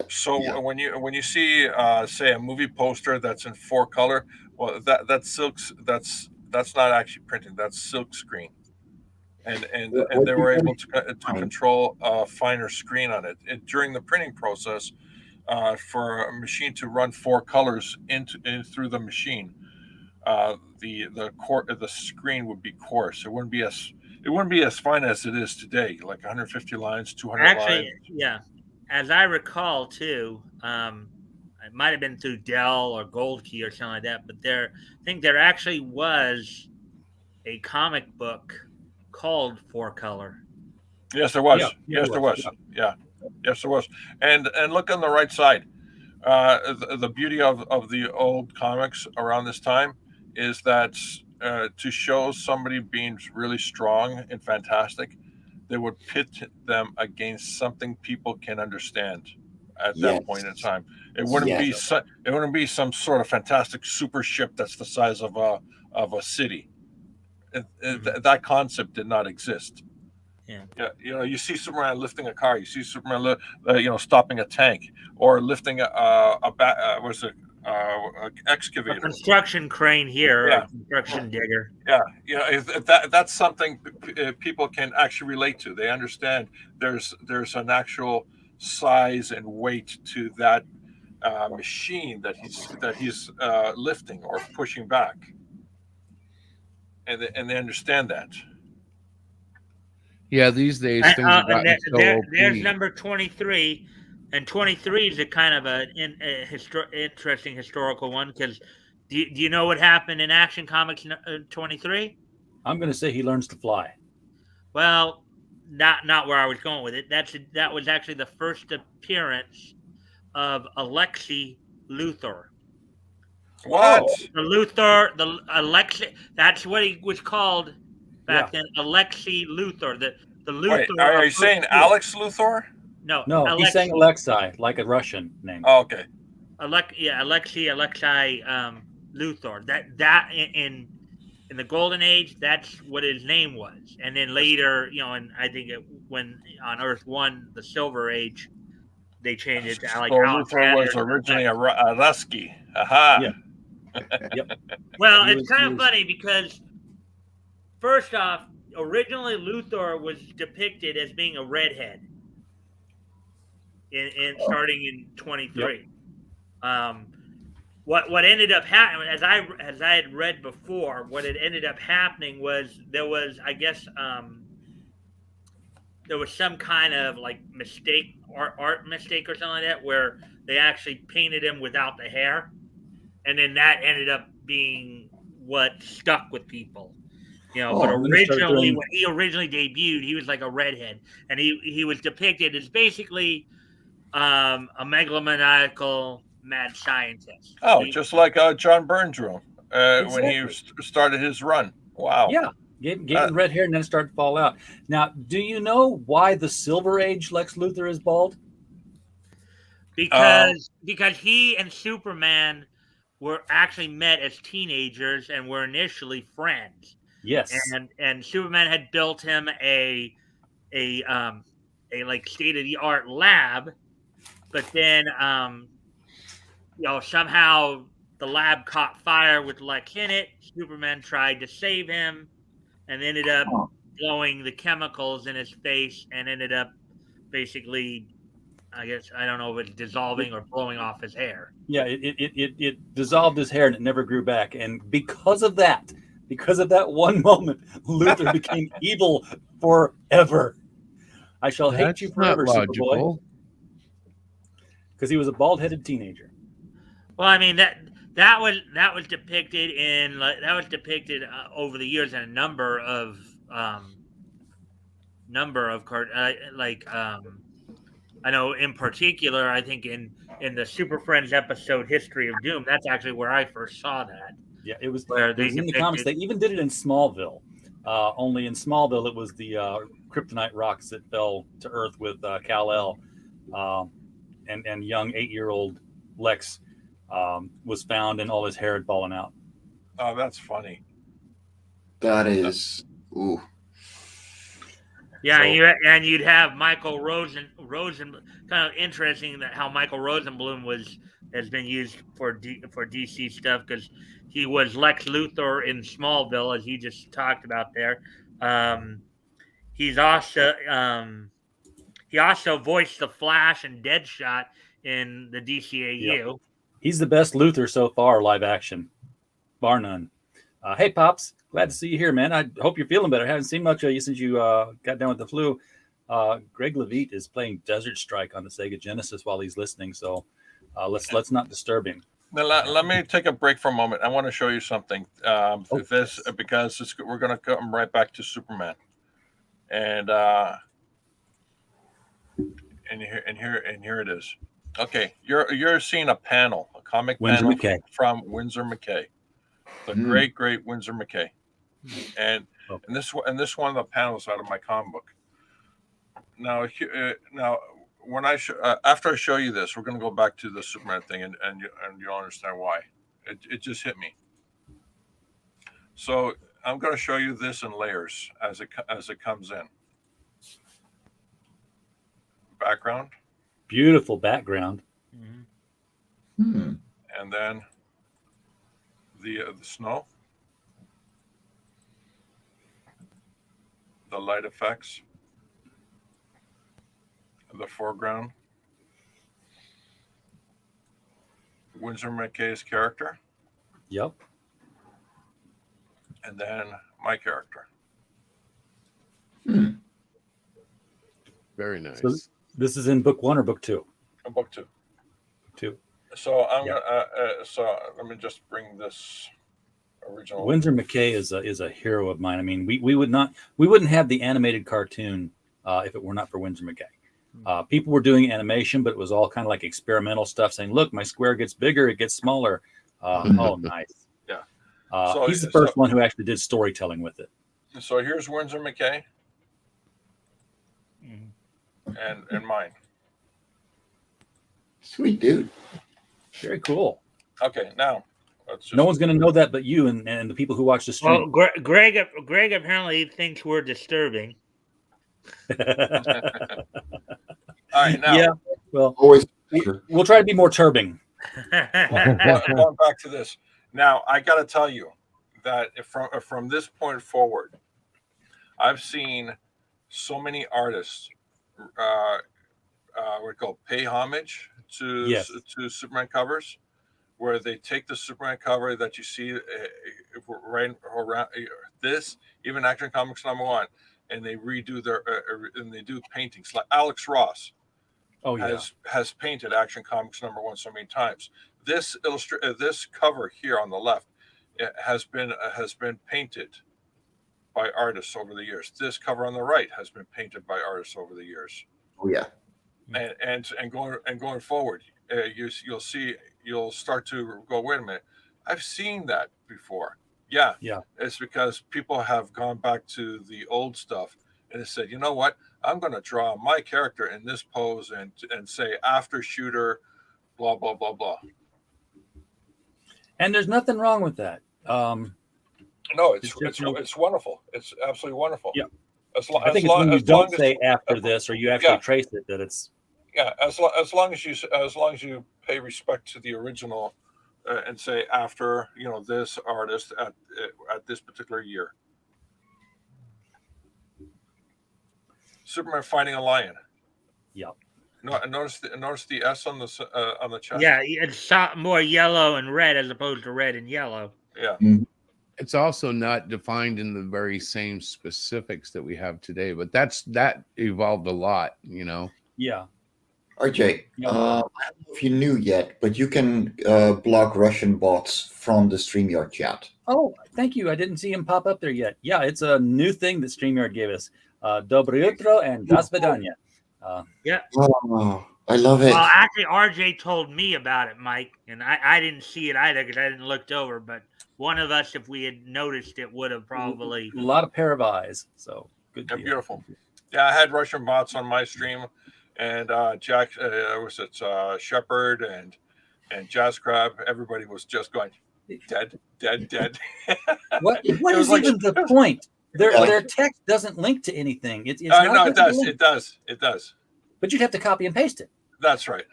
[SPEAKER 6] So when you see say a movie poster that's in four color, well that's not actually printing, that's silk screen, and they were able to control a finer screen on it. During the printing process, for a machine to run four colors through the machine, the screen would be coarse. It wouldn't be as fine as it is today, like 150 lines, 200
[SPEAKER 5] Actually,
[SPEAKER 6] lines.
[SPEAKER 5] yeah. As I recall, too, it might have been through Dell or Gold Key or something like that, but I think there actually was a comic book called Four Color.
[SPEAKER 6] Yes, there was.
[SPEAKER 3] Yeah,
[SPEAKER 6] yes, there was.
[SPEAKER 3] Yeah.
[SPEAKER 6] Yes, there was. And look on the right side. The beauty of the old comics around this time is that to show somebody being really strong and fantastic, they would pit them against something people can understand at that point in time. It wouldn't be some sort of fantastic super ship that's the size of a city. That concept did not exist. Yeah, you see Superman lifting a car. You see Superman, stopping a tank or lifting excavator,
[SPEAKER 5] a construction crane here, or a construction digger.
[SPEAKER 6] That's something people can actually relate to. They understand there's an actual size and weight to that machine that he's lifting or pushing back, and they understand that.
[SPEAKER 4] Yeah, these days things have gotten so OP.
[SPEAKER 5] There's number 23, and 23 is a kind of an interesting historical one, because do you know what happened in Action Comics 23?
[SPEAKER 3] I'm going to say he learns to fly.
[SPEAKER 5] Well, not where I was going with it. That was actually the first appearance of Alexi Luthor.
[SPEAKER 6] What?
[SPEAKER 5] The Alexi, that's what he was called back then, Alexi Luthor. The Luthor.
[SPEAKER 6] Wait, are you saying Alex Luthor?
[SPEAKER 5] No,
[SPEAKER 3] he's saying Alexei, like a Russian name.
[SPEAKER 6] Oh, okay.
[SPEAKER 5] Alexi Luthor. That in the Golden Age, that's what his name was. And then later, and I think when on Earth 1, the Silver Age, they changed it to like
[SPEAKER 6] Luthor was originally a Rusky. Aha.
[SPEAKER 3] Yeah. Yep.
[SPEAKER 5] Well, it's kind of funny because, first off, originally Luthor was depicted as being a redhead in starting in 23. Yep. What ended up happening, as I had read before, what had ended up happening was there was, I guess, there was some kind of like mistake, art mistake or something like that, where they actually painted him without the hair, and then that ended up being what stuck with people. But originally, when he originally debuted, he was like a redhead, and he was depicted as basically a megalomaniacal mad scientist.
[SPEAKER 6] Just like John Byrne's room when he started his run. Wow.
[SPEAKER 3] Yeah, getting red hair and then start to fall out. Now, do you know why the Silver Age Lex Luthor is bald?
[SPEAKER 5] Because he and Superman were actually met as teenagers and were initially friends.
[SPEAKER 3] Yes.
[SPEAKER 5] And Superman had built him a like state-of-the-art lab, but then somehow the lab caught fire with Lex in it. Superman tried to save him and ended up blowing the chemicals in his face and ended up basically I guess I don't know if it's dissolving or blowing off his hair.
[SPEAKER 3] Yeah, it dissolved his hair and it never grew back. And because of that one moment, Luthor became evil forever. I shall hate you
[SPEAKER 4] That's not
[SPEAKER 3] forever, Superboy,
[SPEAKER 4] logical.
[SPEAKER 3] because he was a bald-headed teenager.
[SPEAKER 5] Well, I mean that was depicted over the years in a number of card I know in particular, I think in the Super Friends episode History of Doom, that's actually where I first saw that.
[SPEAKER 3] Yeah, it was
[SPEAKER 5] Where they
[SPEAKER 3] in the comics. They even did it in Smallville. Only in Smallville, it was the kryptonite rocks that fell to Earth with Kal-El, and young 8-year-old Lex was found, and all his hair had fallen out.
[SPEAKER 6] Oh, that's funny.
[SPEAKER 7] That is, ooh.
[SPEAKER 5] Yeah,
[SPEAKER 3] So-
[SPEAKER 5] and you'd have Michael Rosen. Kind of interesting that how Michael Rosenblum has been used for DC stuff, because he was Lex Luthor in Smallville, as you just talked about there. He's also he also voiced the Flash and Deadshot in the DCAU.
[SPEAKER 3] Yep. He's the best Luthor so far, live action, bar none. Hey, Pops, glad to see you here, man. I hope you're feeling better. I haven't seen much of you since you got down with the flu. Greg Levitt is playing Desert Strike on the Sega Genesis while he's listening, so let's not disturb him.
[SPEAKER 6] Now, let me take a break for a moment. I want to show you something. Because we're going to come right back to Superman, and here it is. Okay, you're seeing a panel, a comic
[SPEAKER 3] Winsor
[SPEAKER 6] panel
[SPEAKER 3] McKay.
[SPEAKER 6] from Winsor McKay, the great Winsor McKay, and this one of the panels out of my comic book. Now, when after I show you this, we're going to go back to the Superman thing, and you'll understand why. It just hit me. So I'm going to show you this in layers as it comes in. Background.
[SPEAKER 3] Beautiful background.
[SPEAKER 7] Hmm.
[SPEAKER 6] And then the snow, the light effects, the foreground, Winsor McKay's character,
[SPEAKER 3] Yep.
[SPEAKER 6] and then my character.
[SPEAKER 4] Very nice.
[SPEAKER 3] So this is in book 1 or book 2?
[SPEAKER 6] Book 2.
[SPEAKER 3] 2.
[SPEAKER 6] So so let me just bring this original.
[SPEAKER 3] Winsor McKay is a hero of mine. I mean, we wouldn't have the animated cartoon if it were not for Winsor McKay. People were doing animation, but it was all kind of like experimental stuff, saying, "Look, my square gets bigger, it gets smaller." Oh, nice.
[SPEAKER 6] Yeah.
[SPEAKER 3] He's the first one who actually did storytelling with it.
[SPEAKER 6] So here's Winsor McKay, and mine.
[SPEAKER 7] Sweet dude.
[SPEAKER 3] Very cool.
[SPEAKER 6] Okay, now
[SPEAKER 3] no one's going to know that but you and the people who watch the stream.
[SPEAKER 5] Well, Greg apparently thinks we're disturbing.
[SPEAKER 6] All right, now.
[SPEAKER 3] Yeah. Well,
[SPEAKER 7] Always.
[SPEAKER 3] we'll try to be more turbing.
[SPEAKER 6] Going back to this. Now, I got to tell you that from this point forward, I've seen so many artists what we call pay homage to Superman covers, where they take the Superman cover that you see right around this, even Action Comics #1, and they redo and they do paintings. Like Alex Ross has painted Action Comics #1 so many times. This this cover here on the left has been painted by artists over the years. This cover on the right has been painted by artists over the years.
[SPEAKER 7] Oh yeah.
[SPEAKER 6] And going forward, you'll start to go, wait a minute, I've seen that before. Yeah. It's because people have gone back to the old stuff and they said, you know what, I'm going to draw my character in this pose and say after shooter, blah blah blah blah.
[SPEAKER 3] And there's nothing wrong with that.
[SPEAKER 6] No, it's wonderful. It's absolutely wonderful.
[SPEAKER 3] Yeah. I think it's when you don't say after this, or you actually trace it, that it's.
[SPEAKER 6] Yeah, as long as you pay respect to the original, and say after this artist at this particular year. Superman fighting a lion.
[SPEAKER 3] Yep.
[SPEAKER 6] No, notice the S on the chest.
[SPEAKER 5] Yeah, it's more yellow and red as opposed to red and yellow.
[SPEAKER 6] Yeah.
[SPEAKER 4] It's also not defined in the very same specifics that we have today, but that evolved a lot, you know.
[SPEAKER 3] Yeah.
[SPEAKER 7] RJ,
[SPEAKER 3] Yeah.
[SPEAKER 7] I don't know if you knew yet, but you can block Russian bots from the StreamYard chat.
[SPEAKER 3] Oh, thank you. I didn't see him pop up there yet. Yeah, it's a new thing that StreamYard gave us. Доброе утро and до свидания.
[SPEAKER 5] Yeah.
[SPEAKER 7] Oh, I love it.
[SPEAKER 5] Well, actually, RJ told me about it, Mike, and I didn't see it either because I didn't looked over. But one of us, if we had noticed it, would have probably
[SPEAKER 3] A lot of pair of eyes. So good.
[SPEAKER 6] Yeah,
[SPEAKER 3] deal.
[SPEAKER 6] beautiful. Yeah, I had Russian bots on my stream, and Jack Shepard and Jazz Crab. Everybody was just going dead.
[SPEAKER 3] What is
[SPEAKER 6] like-
[SPEAKER 3] even the point? Their text doesn't link to anything. It's not
[SPEAKER 6] No,
[SPEAKER 3] a
[SPEAKER 6] it does.
[SPEAKER 3] link.
[SPEAKER 6] It does.
[SPEAKER 3] But you'd have to copy and paste it.
[SPEAKER 6] That's right.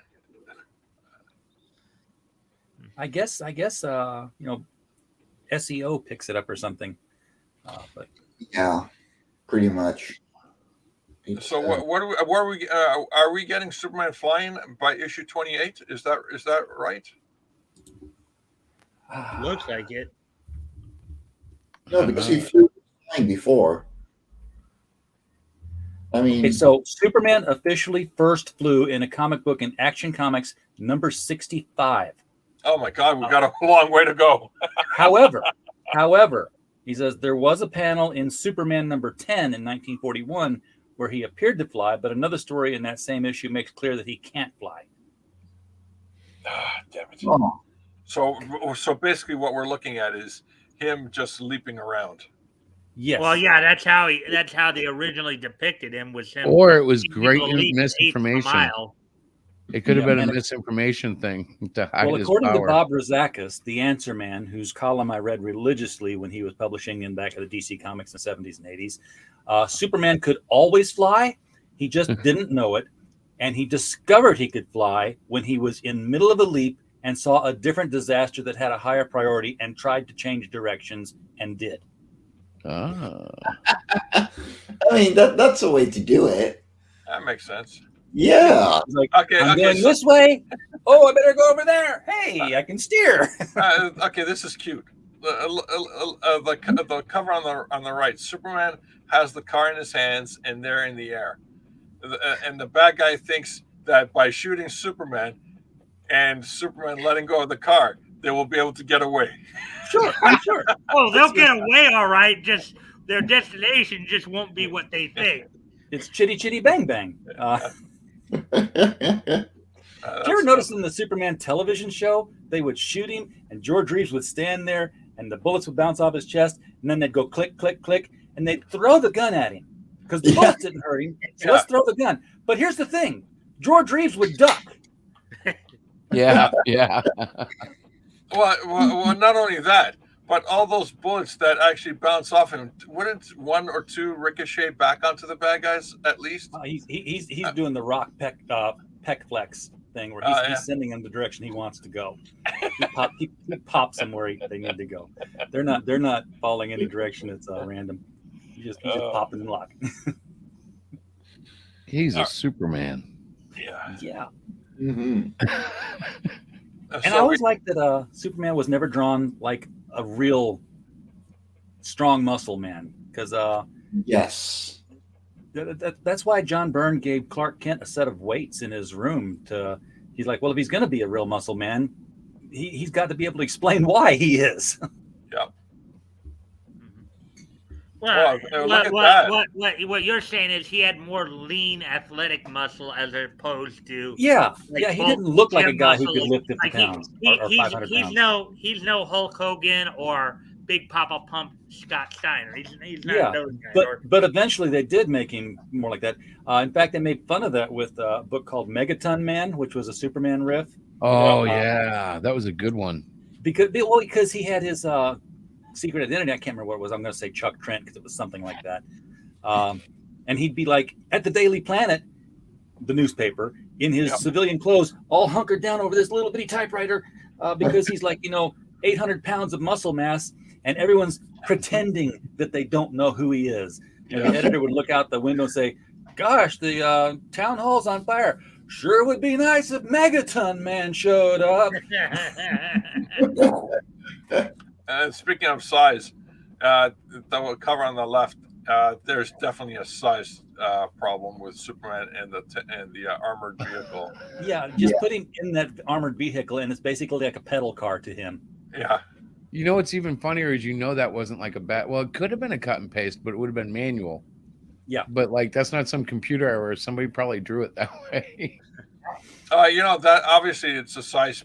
[SPEAKER 3] I guess SEO picks it up or something. But
[SPEAKER 7] Yeah, pretty much.
[SPEAKER 6] So are we getting Superman flying by issue 28? Is that right?
[SPEAKER 5] looks like it.
[SPEAKER 7] No, because he flew flying before. I mean,
[SPEAKER 3] okay, so Superman officially first flew in a comic book in Action Comics number 65.
[SPEAKER 6] Oh my God, we've got a long way to go.
[SPEAKER 3] However, he says there was a panel in Superman number 10 in 1941 where he appeared to fly, but another story in that same issue makes clear that he can't fly.
[SPEAKER 6] Damn it.
[SPEAKER 7] oh,
[SPEAKER 6] So basically what we're looking at is him just leaping around.
[SPEAKER 3] Yes.
[SPEAKER 5] Well, yeah, that's how they originally depicted him, was him.
[SPEAKER 4] Or it was
[SPEAKER 5] being
[SPEAKER 4] great
[SPEAKER 5] able to leap 1/8 of a
[SPEAKER 4] misinformation.
[SPEAKER 5] mile.
[SPEAKER 4] It could have
[SPEAKER 3] Yeah,
[SPEAKER 4] been a
[SPEAKER 3] and-
[SPEAKER 4] misinformation thing to hide
[SPEAKER 3] Well,
[SPEAKER 4] his
[SPEAKER 3] according to
[SPEAKER 4] power.
[SPEAKER 3] Bob Rozakis, the Answer Man, whose column I read religiously when he was publishing in back of the DC Comics in the 70s and 80s, Superman could always fly. He just didn't know it. And he discovered he could fly when he was in middle of a leap and saw a different disaster that had a higher priority and tried to change directions and did.
[SPEAKER 4] Ah.
[SPEAKER 7] I mean that's a way to do it.
[SPEAKER 6] That makes sense.
[SPEAKER 7] Yeah.
[SPEAKER 3] He's like,
[SPEAKER 6] Okay,
[SPEAKER 3] I'm
[SPEAKER 6] okay,
[SPEAKER 3] going
[SPEAKER 6] so-
[SPEAKER 3] this way. Oh, I better go over there. Hey, I can steer.
[SPEAKER 6] Okay, this is cute. The cover on the right. Superman has the car in his hands and they're in the air, and the bad guy thinks that by shooting Superman and Superman letting go of the car, they will be able to get away.
[SPEAKER 3] Sure, I'm sure.
[SPEAKER 5] Oh, they'll get away all right. Just their destination just won't be what they think.
[SPEAKER 3] It's chitty chitty bang bang. Did you ever notice in the Superman television show, they would shoot him and George Reeves would stand there and the bullets would bounce off his chest and then they'd go click, click, click, and they'd throw the gun at him because the bullets didn't hurt him. So let's throw the gun. But here's the thing. George Reeves would duck.
[SPEAKER 4] Yeah.
[SPEAKER 6] Well, not only that, but all those bullets that actually bounce off him, wouldn't one or two ricochet back onto the bad guys at least?
[SPEAKER 3] He's doing the rock peck flex thing where he's sending them the direction he wants to go. He pops them where they need to go. They're not following any direction. It's random. He's just popping and locking.
[SPEAKER 4] He's a Superman.
[SPEAKER 3] Yeah.
[SPEAKER 7] Mm-hmm.
[SPEAKER 3] And I always liked that Superman was never drawn like a real strong muscle man because
[SPEAKER 7] Yes.
[SPEAKER 3] that's why John Byrne gave Clark Kent a set of weights in his room. He's like, well, if he's going to be a real muscle man, he's got to be able to explain why he is.
[SPEAKER 6] Yeah.
[SPEAKER 5] Well,
[SPEAKER 6] look at that.
[SPEAKER 5] what you're saying is he had more lean athletic muscle as opposed to
[SPEAKER 3] Yeah,
[SPEAKER 5] like
[SPEAKER 3] he didn't look like a
[SPEAKER 5] gym
[SPEAKER 3] guy who
[SPEAKER 5] muscle.
[SPEAKER 3] could lift 50
[SPEAKER 5] Like
[SPEAKER 3] pounds or 500 pounds.
[SPEAKER 5] He's no Hulk Hogan or Big Papa Pump Scott Steiner. He's not those guys.
[SPEAKER 3] But eventually they did make him more like that. In fact, they made fun of that with a book called Megaton Man, which was a Superman riff.
[SPEAKER 4] Oh, yeah. That was a good one.
[SPEAKER 3] Because he had his secret identity. I can't remember what it was. I'm going to say Chuck Trent because it was something like that. And he'd be like at the Daily Planet, the newspaper, in his civilian clothes, all hunkered down over this little bitty typewriter because he's like, 800 pounds of muscle mass, and everyone's pretending that they don't know who he is. And the editor would look out the window and say, gosh, the town hall's on fire. Sure would be nice if Megaton Man showed up.
[SPEAKER 6] And speaking of size, the cover on the left, there's definitely a size problem with Superman and the armored vehicle.
[SPEAKER 3] Yeah, just put him in that armored vehicle, and it's basically like a pedal car to him.
[SPEAKER 6] Yeah.
[SPEAKER 4] You know what's even funnier is that wasn't like a bat. Well, it could have been a cut and paste, but it would have been manual.
[SPEAKER 3] Yeah,
[SPEAKER 4] but like that's not some computer error. Somebody probably drew it that way.
[SPEAKER 6] That obviously it's a size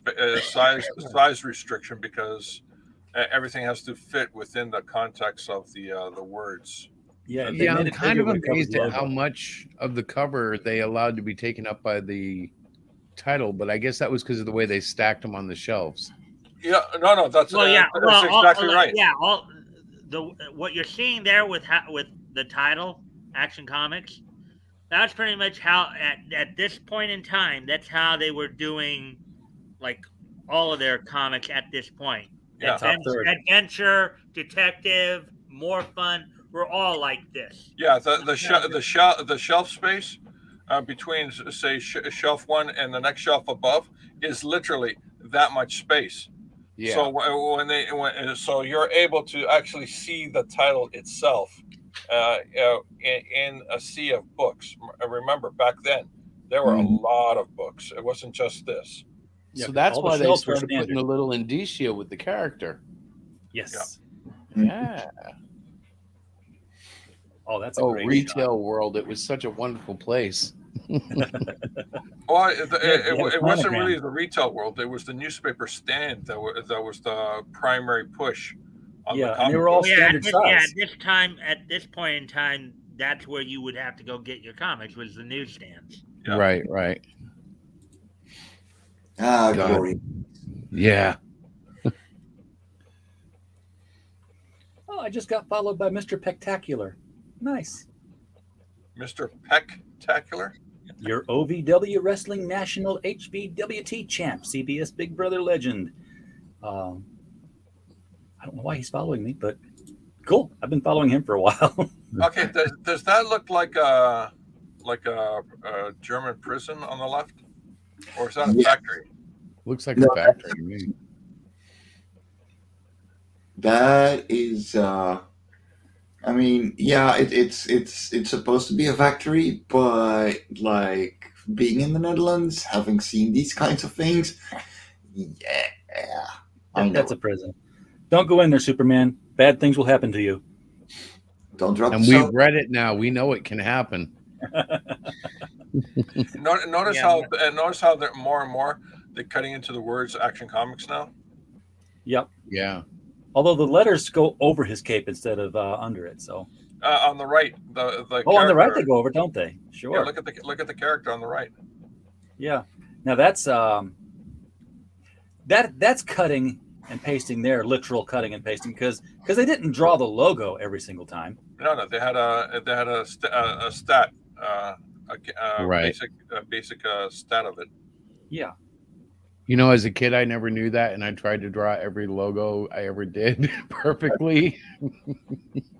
[SPEAKER 6] restriction because everything has to fit within the context of the words.
[SPEAKER 3] Yeah,
[SPEAKER 4] I'm kind of amazed at how much of the cover they allowed to be taken up by the title, but I guess that was because of the way they stacked them on the shelves.
[SPEAKER 6] Yeah, no, that's exactly right.
[SPEAKER 5] Yeah, what you're seeing there with the title, Action Comics, that's pretty much how at this point in time, that's how they were doing like all of their comics at this point.
[SPEAKER 6] Yeah,
[SPEAKER 5] adventure, detective, more fun. We're all like this.
[SPEAKER 6] Yeah, the shelf space between say shelf one and the next shelf above is literally that much space.
[SPEAKER 4] Yeah.
[SPEAKER 6] So so you're able to actually see the title itself in a sea of books. Remember, back then there were a lot of books. It wasn't just this.
[SPEAKER 4] Yeah, so that's why they started putting a little indicia with the character.
[SPEAKER 3] Yes.
[SPEAKER 4] Yeah.
[SPEAKER 3] Oh, that's a great
[SPEAKER 4] retail
[SPEAKER 3] shot.
[SPEAKER 4] world. It was such a wonderful place.
[SPEAKER 6] Well, it wasn't really the retail world. It was the newspaper stand that was the primary push. On the
[SPEAKER 3] and they were all standard size.
[SPEAKER 5] At this point in time, that's where you would have to go get your comics, was the newsstands.
[SPEAKER 6] Yeah.
[SPEAKER 4] Right.
[SPEAKER 7] Glory.
[SPEAKER 4] Yeah.
[SPEAKER 3] Oh, I just got followed by Mr. Pectacular. Nice.
[SPEAKER 6] Mr. Pectacular?
[SPEAKER 3] Your OVW Wrestling National HBWT champ, CBS Big Brother legend. I don't know why he's following me, but cool. I've been following him for a while.
[SPEAKER 6] Okay, does that look like a German prison on the left? Or is that a factory?
[SPEAKER 4] Looks like a factory to me.
[SPEAKER 7] That is it's supposed to be a factory, but like being in the Netherlands, having seen these kinds of things,
[SPEAKER 3] that's a prison. Don't go in there, Superman. Bad things will happen to you.
[SPEAKER 7] Don't drop.
[SPEAKER 4] And we've read it now. We know it can happen.
[SPEAKER 6] Notice how they're more and more they're cutting into the words Action Comics now.
[SPEAKER 3] Yep.
[SPEAKER 4] Yeah.
[SPEAKER 3] Although the letters go over his cape instead of under it, so.
[SPEAKER 6] On the right, the
[SPEAKER 3] on the right they go over, don't they? Sure.
[SPEAKER 6] Yeah, look at the character on the right.
[SPEAKER 3] Yeah. Now that's that's cutting and pasting there, literal cutting and pasting, because they didn't draw the logo every single time.
[SPEAKER 6] No, they had a stat,
[SPEAKER 4] right.
[SPEAKER 6] basic stat of it.
[SPEAKER 3] Yeah.
[SPEAKER 4] You know, as a kid, I never knew that, and I tried to draw every logo I ever did perfectly.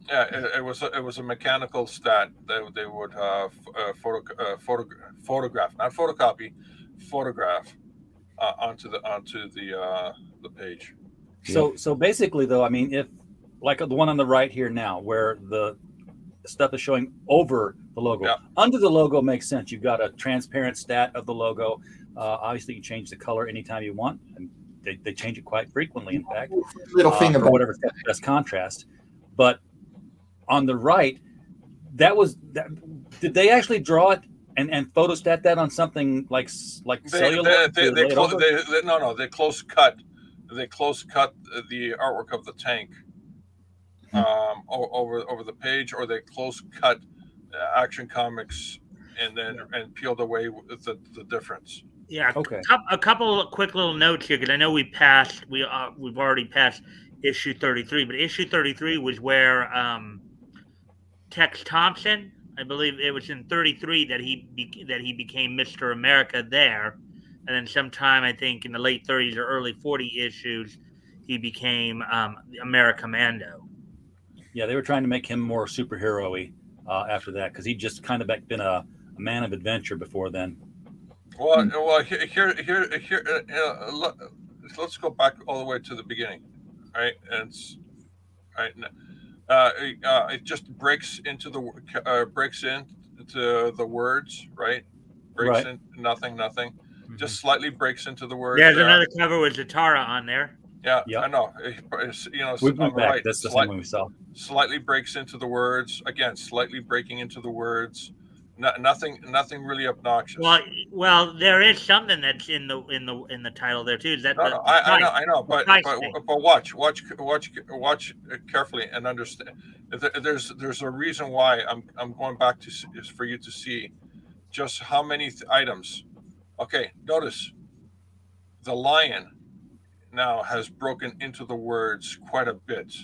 [SPEAKER 6] Yeah, it was a mechanical stat. They would photograph, not photocopy, photograph onto the page.
[SPEAKER 3] So basically, though, I mean, if like the one on the right here now, where the stuff is showing over the logo, under the logo makes sense. You've got a transparent stat of the logo. Obviously, you change the color anytime you want, and they change it quite frequently. In fact,
[SPEAKER 7] little thing about
[SPEAKER 3] whatever best contrast. But on the right, did they actually draw it and photostat that on something like cellular?
[SPEAKER 6] They close cut the artwork of the tank over the page, or they close cut Action Comics and peeled away with the difference.
[SPEAKER 5] Yeah.
[SPEAKER 3] Okay.
[SPEAKER 5] A couple of quick little notes here, because I know we've already passed issue 33, but issue 33 was where Tex Thompson, I believe it was in 33 that he became Mr. America there, and then sometime I think in the late 30s or early 40 issues he became America Mando.
[SPEAKER 3] Yeah, they were trying to make him more superhero-y after that, because he'd just kind of been a man of adventure before then.
[SPEAKER 6] Well, let's go back all the way to the beginning, right? And right, it just breaks into the words, right? Breaks
[SPEAKER 3] Right.
[SPEAKER 6] in nothing,
[SPEAKER 5] Mhm.
[SPEAKER 6] just slightly breaks into the words.
[SPEAKER 5] There's
[SPEAKER 6] there.
[SPEAKER 5] another cover with Zatara on there.
[SPEAKER 6] Yeah,
[SPEAKER 3] Yep.
[SPEAKER 6] I know.
[SPEAKER 3] We
[SPEAKER 6] On
[SPEAKER 3] went
[SPEAKER 6] the
[SPEAKER 3] back.
[SPEAKER 6] right,
[SPEAKER 3] That's the same one we saw.
[SPEAKER 6] slightly breaks into the words again. Slightly breaking into the words. Nothing really obnoxious.
[SPEAKER 5] Well, there is something that's in the title there too. Is that
[SPEAKER 6] No, I know, but watch carefully and understand. There's a reason why I'm going back to is for you to see just how many items. Okay, notice the lion now has broken into the words quite a bit.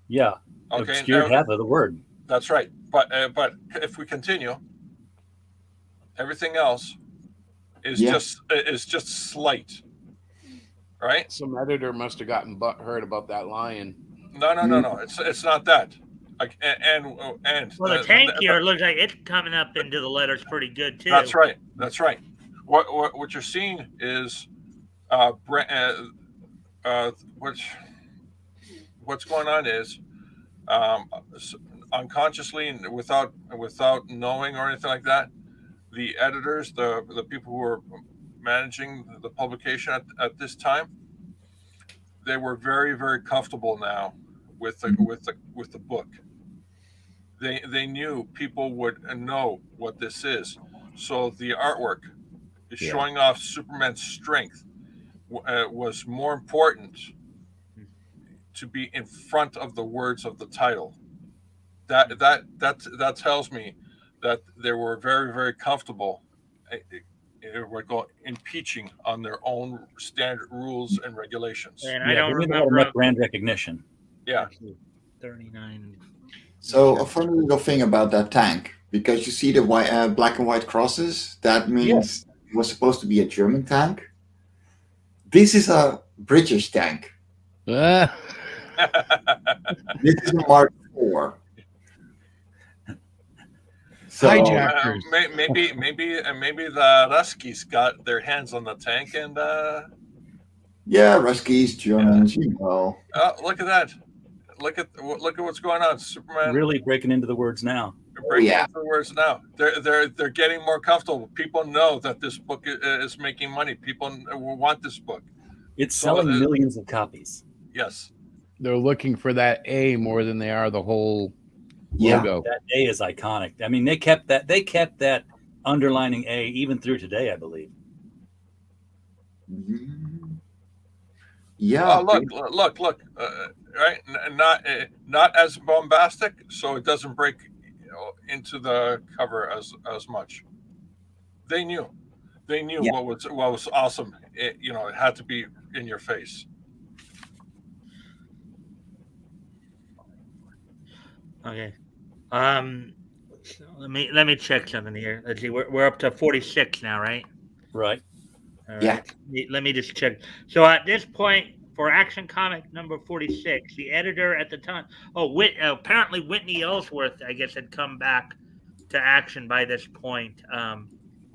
[SPEAKER 3] Yeah.
[SPEAKER 6] Okay,
[SPEAKER 3] Obscured half of the word.
[SPEAKER 6] That's right. But if we continue, everything else is just slight. Right?
[SPEAKER 4] Some editor must have gotten hurt about that lion.
[SPEAKER 6] No. It's not that. And
[SPEAKER 5] the tank here looks like it's coming up into the letters pretty good too.
[SPEAKER 6] That's right. What you're seeing is what's going on is unconsciously and without knowing or anything like that, the editors, the people who were managing the publication at this time, they were very, very comfortable now with the book. They knew people would know what this is, so the artwork is showing off Superman's strength was more important to be in front of the words of the title. That tells me that they were very, very comfortable impeaching on their own standard rules and regulations.
[SPEAKER 5] And I don't remember
[SPEAKER 3] much brand recognition.
[SPEAKER 6] Yeah.
[SPEAKER 5] 39.
[SPEAKER 7] So a funny little thing about that tank, because you see the black and white crosses, that means it was supposed to be a German tank. This is a British tank. This is a Mark IV.
[SPEAKER 4] So, hijackers.
[SPEAKER 6] Maybe the Ruskies got their hands on the tank and.
[SPEAKER 7] Yeah, Ruskies, Germans, you know.
[SPEAKER 6] Look at that! Look at what's going on. Superman
[SPEAKER 3] really breaking into the words now.
[SPEAKER 6] Into the words now. They're getting more comfortable. People know that this book is making money. People want this book.
[SPEAKER 3] It's selling millions of copies.
[SPEAKER 6] Yes.
[SPEAKER 4] They're looking for that A more than they are the whole logo.
[SPEAKER 3] That A is iconic. I mean, they kept that underlining A even through today, I believe.
[SPEAKER 7] Yeah.
[SPEAKER 6] Look. Right, not as bombastic, so it doesn't break into the cover as much. They knew what was awesome. It had to be in your face.
[SPEAKER 5] Okay, let me check something here. Let's see, we're up to 46 now, right?
[SPEAKER 3] Right.
[SPEAKER 5] All right. Yeah. Let me just check. So at this point, for Action Comic number 46, the editor at the time, apparently Whitney Ellsworth, I guess, had come back to Action by this point.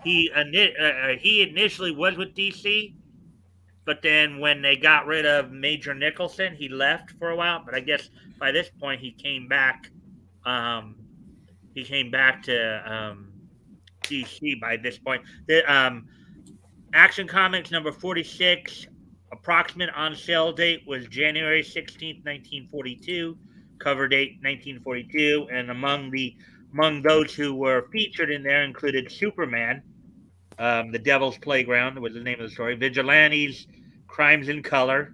[SPEAKER 5] He initially was with DC, but then when they got rid of Major Nicholson, he left for a while. But I guess by this point he came back. He came back to DC by this point. Action Comics number 46. Approximate on sale date was January 16th, 1942. Cover date 1942, and among those who were featured in there included Superman, The Devil's Playground was the name of the story, Vigilantes, Crimes in Color,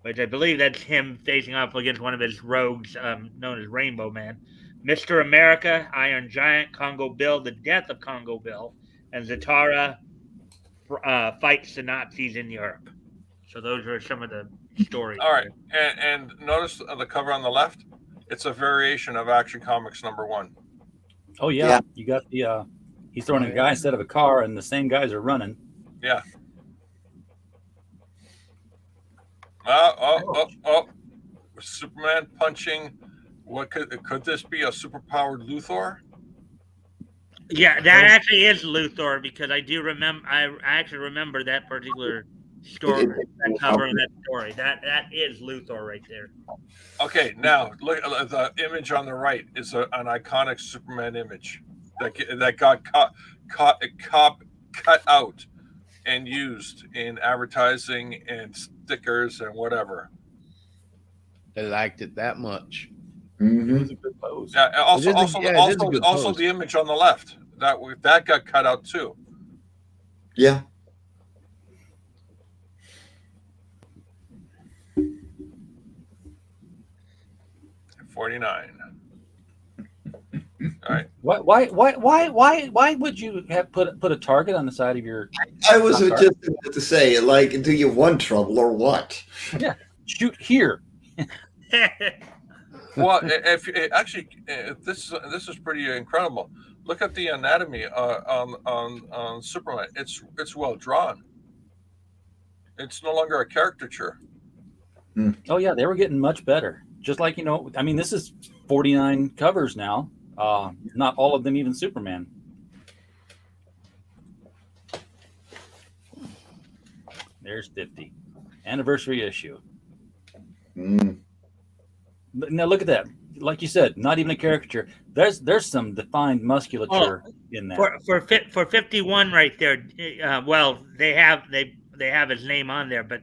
[SPEAKER 5] which I believe that's him facing off against one of his rogues known as Rainbow Man, Mr. America, Iron Giant, Congo Bill, The Death of Congo Bill, and Zatara fights the Nazis in Europe. So those are some of the stories.
[SPEAKER 6] All right, and notice the cover on the left. It's a variation of Action Comics number 1.
[SPEAKER 3] Oh yeah. You got the he's throwing a guy instead of a car, and the same guys are running.
[SPEAKER 6] Yeah. Superman punching. What could this be? A superpowered Luthor?
[SPEAKER 5] Yeah, that actually is Luthor because I do remember. I actually remember that particular story, that cover and that story. That is Luthor right there.
[SPEAKER 6] Okay, now look. The image on the right is an iconic Superman image that got cut out and used in advertising and stickers and whatever.
[SPEAKER 4] They liked it that much.
[SPEAKER 3] It was a good pose.
[SPEAKER 6] Yeah. Also,
[SPEAKER 4] It is a good pose.
[SPEAKER 6] the image on the left that got cut out too.
[SPEAKER 7] Yeah.
[SPEAKER 6] $49. All right.
[SPEAKER 3] Why would you have put a target on the side of your?
[SPEAKER 7] I was just about to say, like, do you want trouble or what?
[SPEAKER 3] Yeah, shoot here.
[SPEAKER 6] Well, if actually, this is pretty incredible. Look at the anatomy on Superman. It's well drawn. It's no longer a caricature.
[SPEAKER 3] Oh yeah, they were getting much better. Just like I mean, this is 49 covers now. Not all of them even Superman. There's 50 anniversary issue. Now look at that. Like you said, not even a caricature. There's some defined musculature in that.
[SPEAKER 5] For 51 right there. Well, they have his name on there, but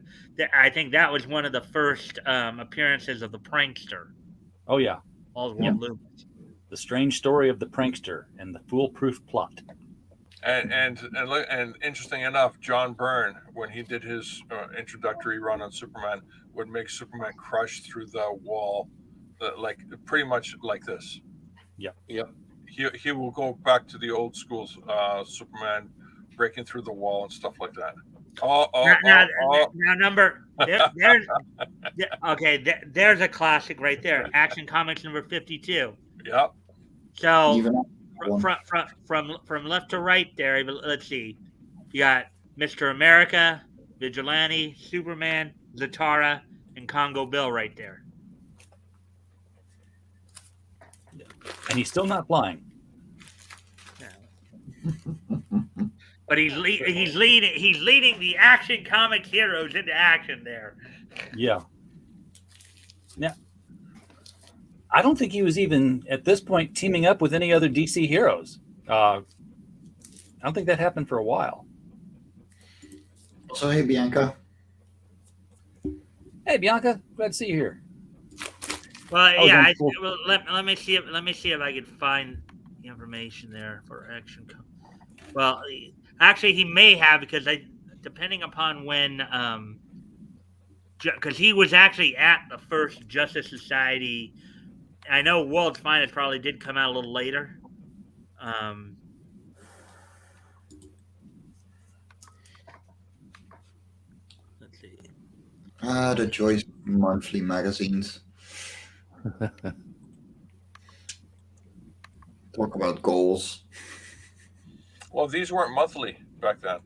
[SPEAKER 5] I think that was one of the first appearances of the prankster.
[SPEAKER 3] Oh yeah,
[SPEAKER 5] Oswald Loomis.
[SPEAKER 3] The strange story of the prankster and the foolproof plot.
[SPEAKER 6] And interesting enough, John Byrne, when he did his introductory run on Superman, would make Superman crush through the wall, like pretty much like this.
[SPEAKER 3] Yep.
[SPEAKER 6] He will go back to the old school Superman breaking through the wall and stuff like that.
[SPEAKER 5] Now number there's a classic right there. Action Comics number 52.
[SPEAKER 6] Yep.
[SPEAKER 5] So from left to right there, let's see. You got Mr. America, Vigilante, Superman, Zatara, and Congo Bill right there.
[SPEAKER 3] And he's still not flying.
[SPEAKER 5] But he's leading the Action Comics heroes into action there.
[SPEAKER 3] Yeah. Now, I don't think he was even at this point teaming up with any other DC heroes. I don't think that happened for a while.
[SPEAKER 7] So hey, Bianca.
[SPEAKER 3] Hey, Bianca, glad to see you here.
[SPEAKER 5] Well, yeah. Let me see if I can find the information there for Action. Well, actually, he may have because depending upon when, because he was actually at the first Justice Society. I know World's Finest probably did come out a little later. Let's see.
[SPEAKER 7] The Joyce monthly magazines. Talk about goals.
[SPEAKER 6] Well, these weren't monthly back then.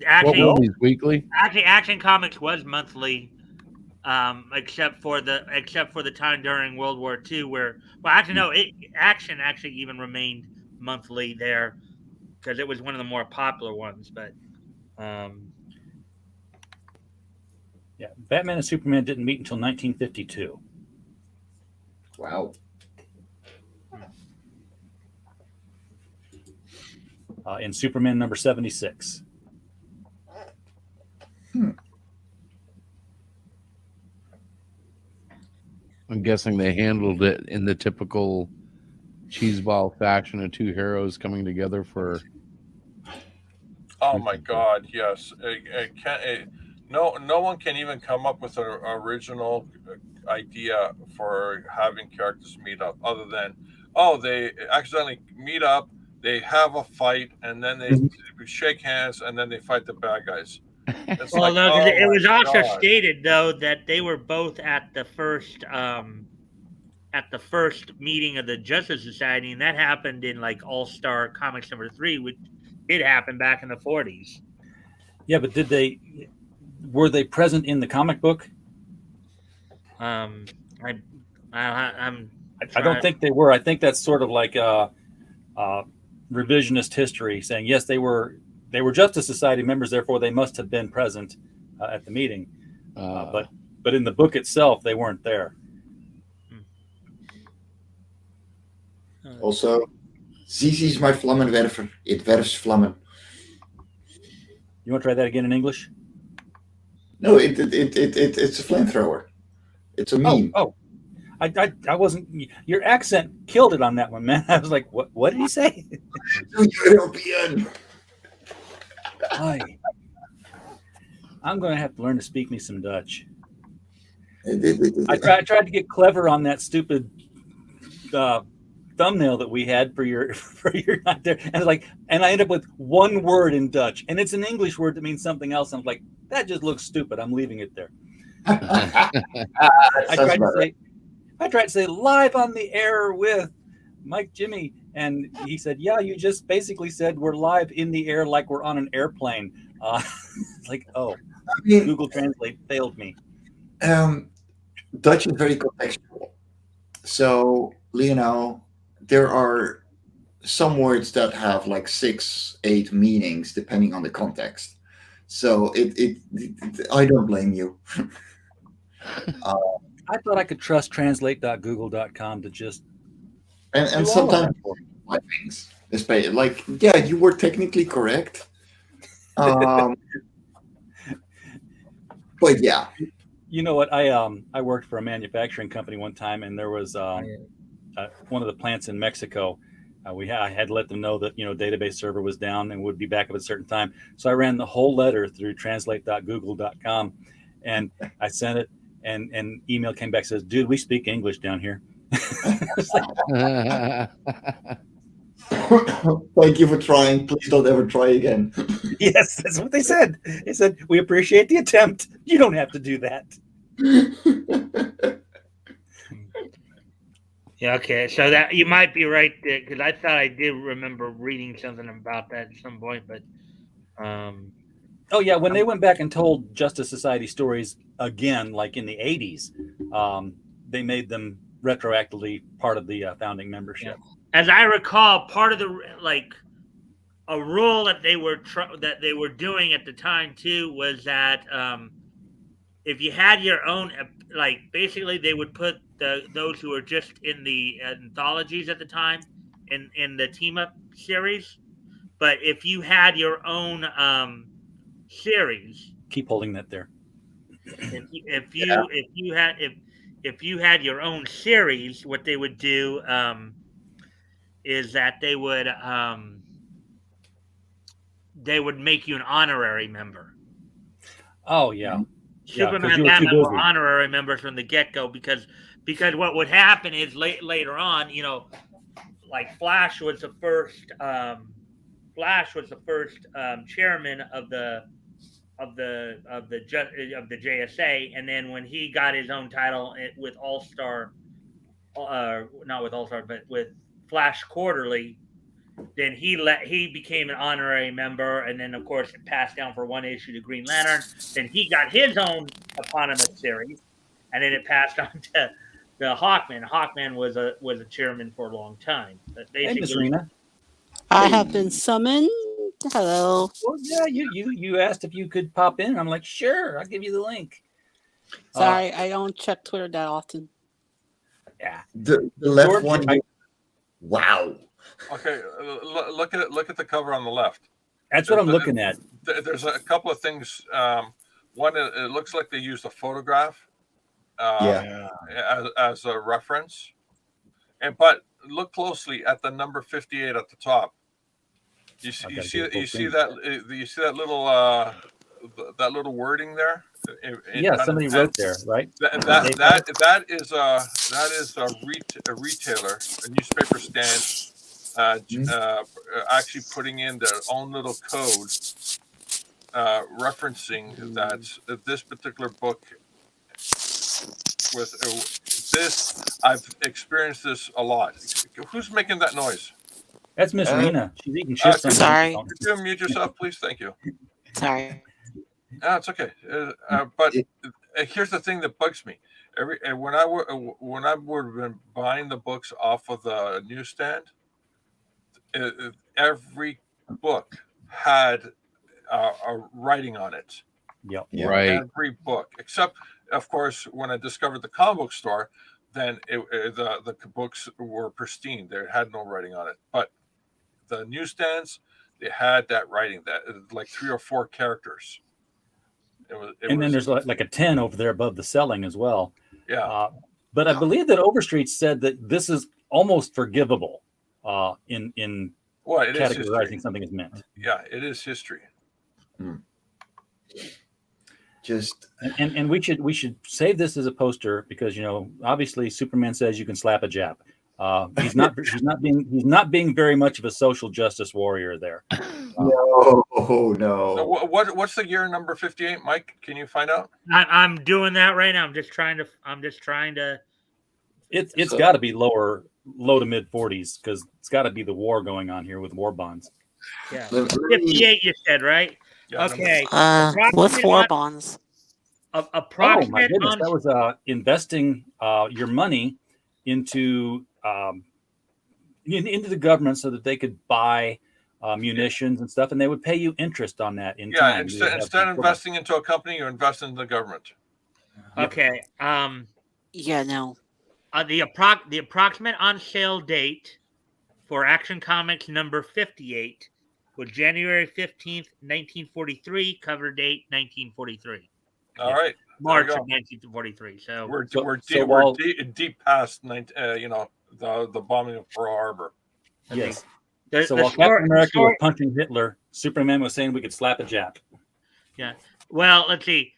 [SPEAKER 5] Actually,
[SPEAKER 4] what were these, weekly?
[SPEAKER 5] Actually, Action Comics was monthly. Except for the time during World War II, where Action actually even remained monthly there because it was one of the more popular ones. But
[SPEAKER 3] Batman and Superman didn't meet until 1952.
[SPEAKER 7] Wow.
[SPEAKER 3] In Superman number 76.
[SPEAKER 4] I'm guessing they handled it in the typical cheeseball fashion of two heroes coming together for.
[SPEAKER 6] Oh my God! Yes, no one can even come up with an original idea for having characters meet up, other than they accidentally meet up, they have a fight, and then they shake hands, and then they fight the bad guys. It's
[SPEAKER 5] it was also stated though that they were both at the first meeting of the Justice Society, and that happened in like All-Star Comics number 3, which did happen back in the 40s.
[SPEAKER 3] Yeah, but were they present in the comic book?
[SPEAKER 5] I don't
[SPEAKER 3] think they were. I think that's sort of like revisionist history, saying yes, they were Justice Society members, therefore they must have been present at the meeting. But in the book itself, they weren't there.
[SPEAKER 7] Also, Zizi is my vlammenwerver. It werfs vlammen.
[SPEAKER 3] You want to try that again in English?
[SPEAKER 7] No, it's a flamethrower. It's a meme.
[SPEAKER 3] Oh, I wasn't. Your accent killed it on that one, man. I was like, what did he say?
[SPEAKER 7] European.
[SPEAKER 3] Hi. I'm going to have to learn to speak me some Dutch. I tried to get clever on that stupid thumbnail that we had for your not there, and I end up with one word in Dutch, and it's an English word that means something else. I'm like, that just looks stupid. I'm leaving it there. I tried to say live on the air with Mike Jimmy, and he said, yeah, you just basically said we're live in the air like we're on an airplane. Like, oh, I mean, Google Translate failed me.
[SPEAKER 7] Dutch is very contextual. So, there are some words that have like 6-8 meanings depending on the context. So I don't blame you.
[SPEAKER 3] I thought I could trust translate.google.com to just
[SPEAKER 7] and sometimes like things. Like, yeah, you were technically correct. But yeah.
[SPEAKER 3] You know what? I worked for a manufacturing company one time, and there was one of the plants in Mexico. I had let them know that database server was down and would be back at a certain time. So I ran the whole letter through translate.google.com, and I sent it, and email came back, says, "Dude, we speak English down here."
[SPEAKER 7] Thank you for trying. Please don't ever try again.
[SPEAKER 3] Yes, that's what they said. They said, we appreciate the attempt. You don't have to do that.
[SPEAKER 5] Yeah, okay. So that you might be right there, because I thought I did remember reading something about that at some point, but
[SPEAKER 3] oh yeah, when they went back and told Justice Society stories again, like in the 80s, they made them retroactively part of the founding membership.
[SPEAKER 5] Yeah. As I recall, part of the a rule that they were doing at the time too was that if you had your own, basically they would put those who were just in the anthologies at the time in the team up series, but if you had your own series,
[SPEAKER 3] keep holding that there.
[SPEAKER 5] If you had your own series, what they would do is that they would make you an honorary member.
[SPEAKER 3] Oh yeah.
[SPEAKER 5] Superman and Batman were honorary members from the get-go because what would happen is later on, like Flash was the first chairman of the JSA, and then when he got his own title with All-Star, not with All-Star, but with Flash Quarterly, then he became an honorary member, and then of course it passed down for one issue to Green Lantern. Then he got his own eponymous series, and then it passed on to the Hawkman. Hawkman was a chairman for a long time. But
[SPEAKER 3] hey, Miss Rena.
[SPEAKER 8] I have been summoned. Hello.
[SPEAKER 3] Well, yeah, you asked if you could pop in. I'm like, sure, I'll give you the link.
[SPEAKER 8] Sorry, I don't check Twitter that often.
[SPEAKER 3] Yeah.
[SPEAKER 7] The left one. Wow.
[SPEAKER 6] Okay, look at the cover on the left.
[SPEAKER 3] That's what I'm looking at.
[SPEAKER 6] There's a couple of things. One, it looks like they used a photograph as a reference. But look closely at the number 58 at the top. You see that little wording there?
[SPEAKER 3] Somebody wrote there, right?
[SPEAKER 6] That is a retailer, a newspaper stand. Actually putting in their own little code referencing that this particular book with this, I've experienced this a lot. Who's making that noise?
[SPEAKER 3] That's Miss Rena. She's eating chips.
[SPEAKER 8] Sorry.
[SPEAKER 6] Could you mute yourself, please? Thank you.
[SPEAKER 8] Sorry.
[SPEAKER 6] No, it's okay. But here's the thing that bugs me. When I would have been buying the books off of the newsstand, every book had a writing on it.
[SPEAKER 3] Yep.
[SPEAKER 7] Yeah.
[SPEAKER 4] Right.
[SPEAKER 6] Every book, except, of course, when I discovered the comic book store, then the books were pristine. They had no writing on it. But the newsstands, they had that writing, that like 3 or 4 characters.
[SPEAKER 3] Then there's like a 10 over there above the selling as well.
[SPEAKER 6] Yeah.
[SPEAKER 3] But I believe that Overstreet said that this is almost forgivable in
[SPEAKER 6] Well, it is
[SPEAKER 3] categorizing
[SPEAKER 6] history.
[SPEAKER 3] something as meant.
[SPEAKER 6] Yeah, it is history.
[SPEAKER 7] Just
[SPEAKER 3] And we should save this as a poster because obviously Superman says you can slap a Jap. He's not being very much of a social justice warrior there.
[SPEAKER 7] no.
[SPEAKER 6] So what's the year number 58, Mike? Can you find out?
[SPEAKER 5] I'm doing that right now. I'm just trying to.
[SPEAKER 3] It's got to be low to mid 40s because it's got to be the war going on here with war bonds.
[SPEAKER 5] Yeah,
[SPEAKER 7] Let me-
[SPEAKER 5] 58. You said right?
[SPEAKER 6] Yeah,
[SPEAKER 5] Okay.
[SPEAKER 8] With war bonds.
[SPEAKER 3] Oh my
[SPEAKER 5] Approximate
[SPEAKER 3] goodness,
[SPEAKER 5] on
[SPEAKER 3] that was investing your money into the government so that they could buy munitions and stuff, and they would pay you interest on that in time.
[SPEAKER 6] Instead of investing into a company, you invest in the government.
[SPEAKER 5] Okay.
[SPEAKER 8] Yeah, no.
[SPEAKER 5] The approximate on sale date for Action Comics number 58 was January 15th, 1943. Cover date 1943.
[SPEAKER 6] All right,
[SPEAKER 5] March of 1943. So
[SPEAKER 6] we're deep past the bombing of Pearl Harbor.
[SPEAKER 3] Yes.
[SPEAKER 5] the
[SPEAKER 3] While
[SPEAKER 5] story-
[SPEAKER 3] Captain America
[SPEAKER 5] story-
[SPEAKER 3] was punching Hitler, Superman was saying we could slap a Jap.
[SPEAKER 5] Yeah. Well, let's see.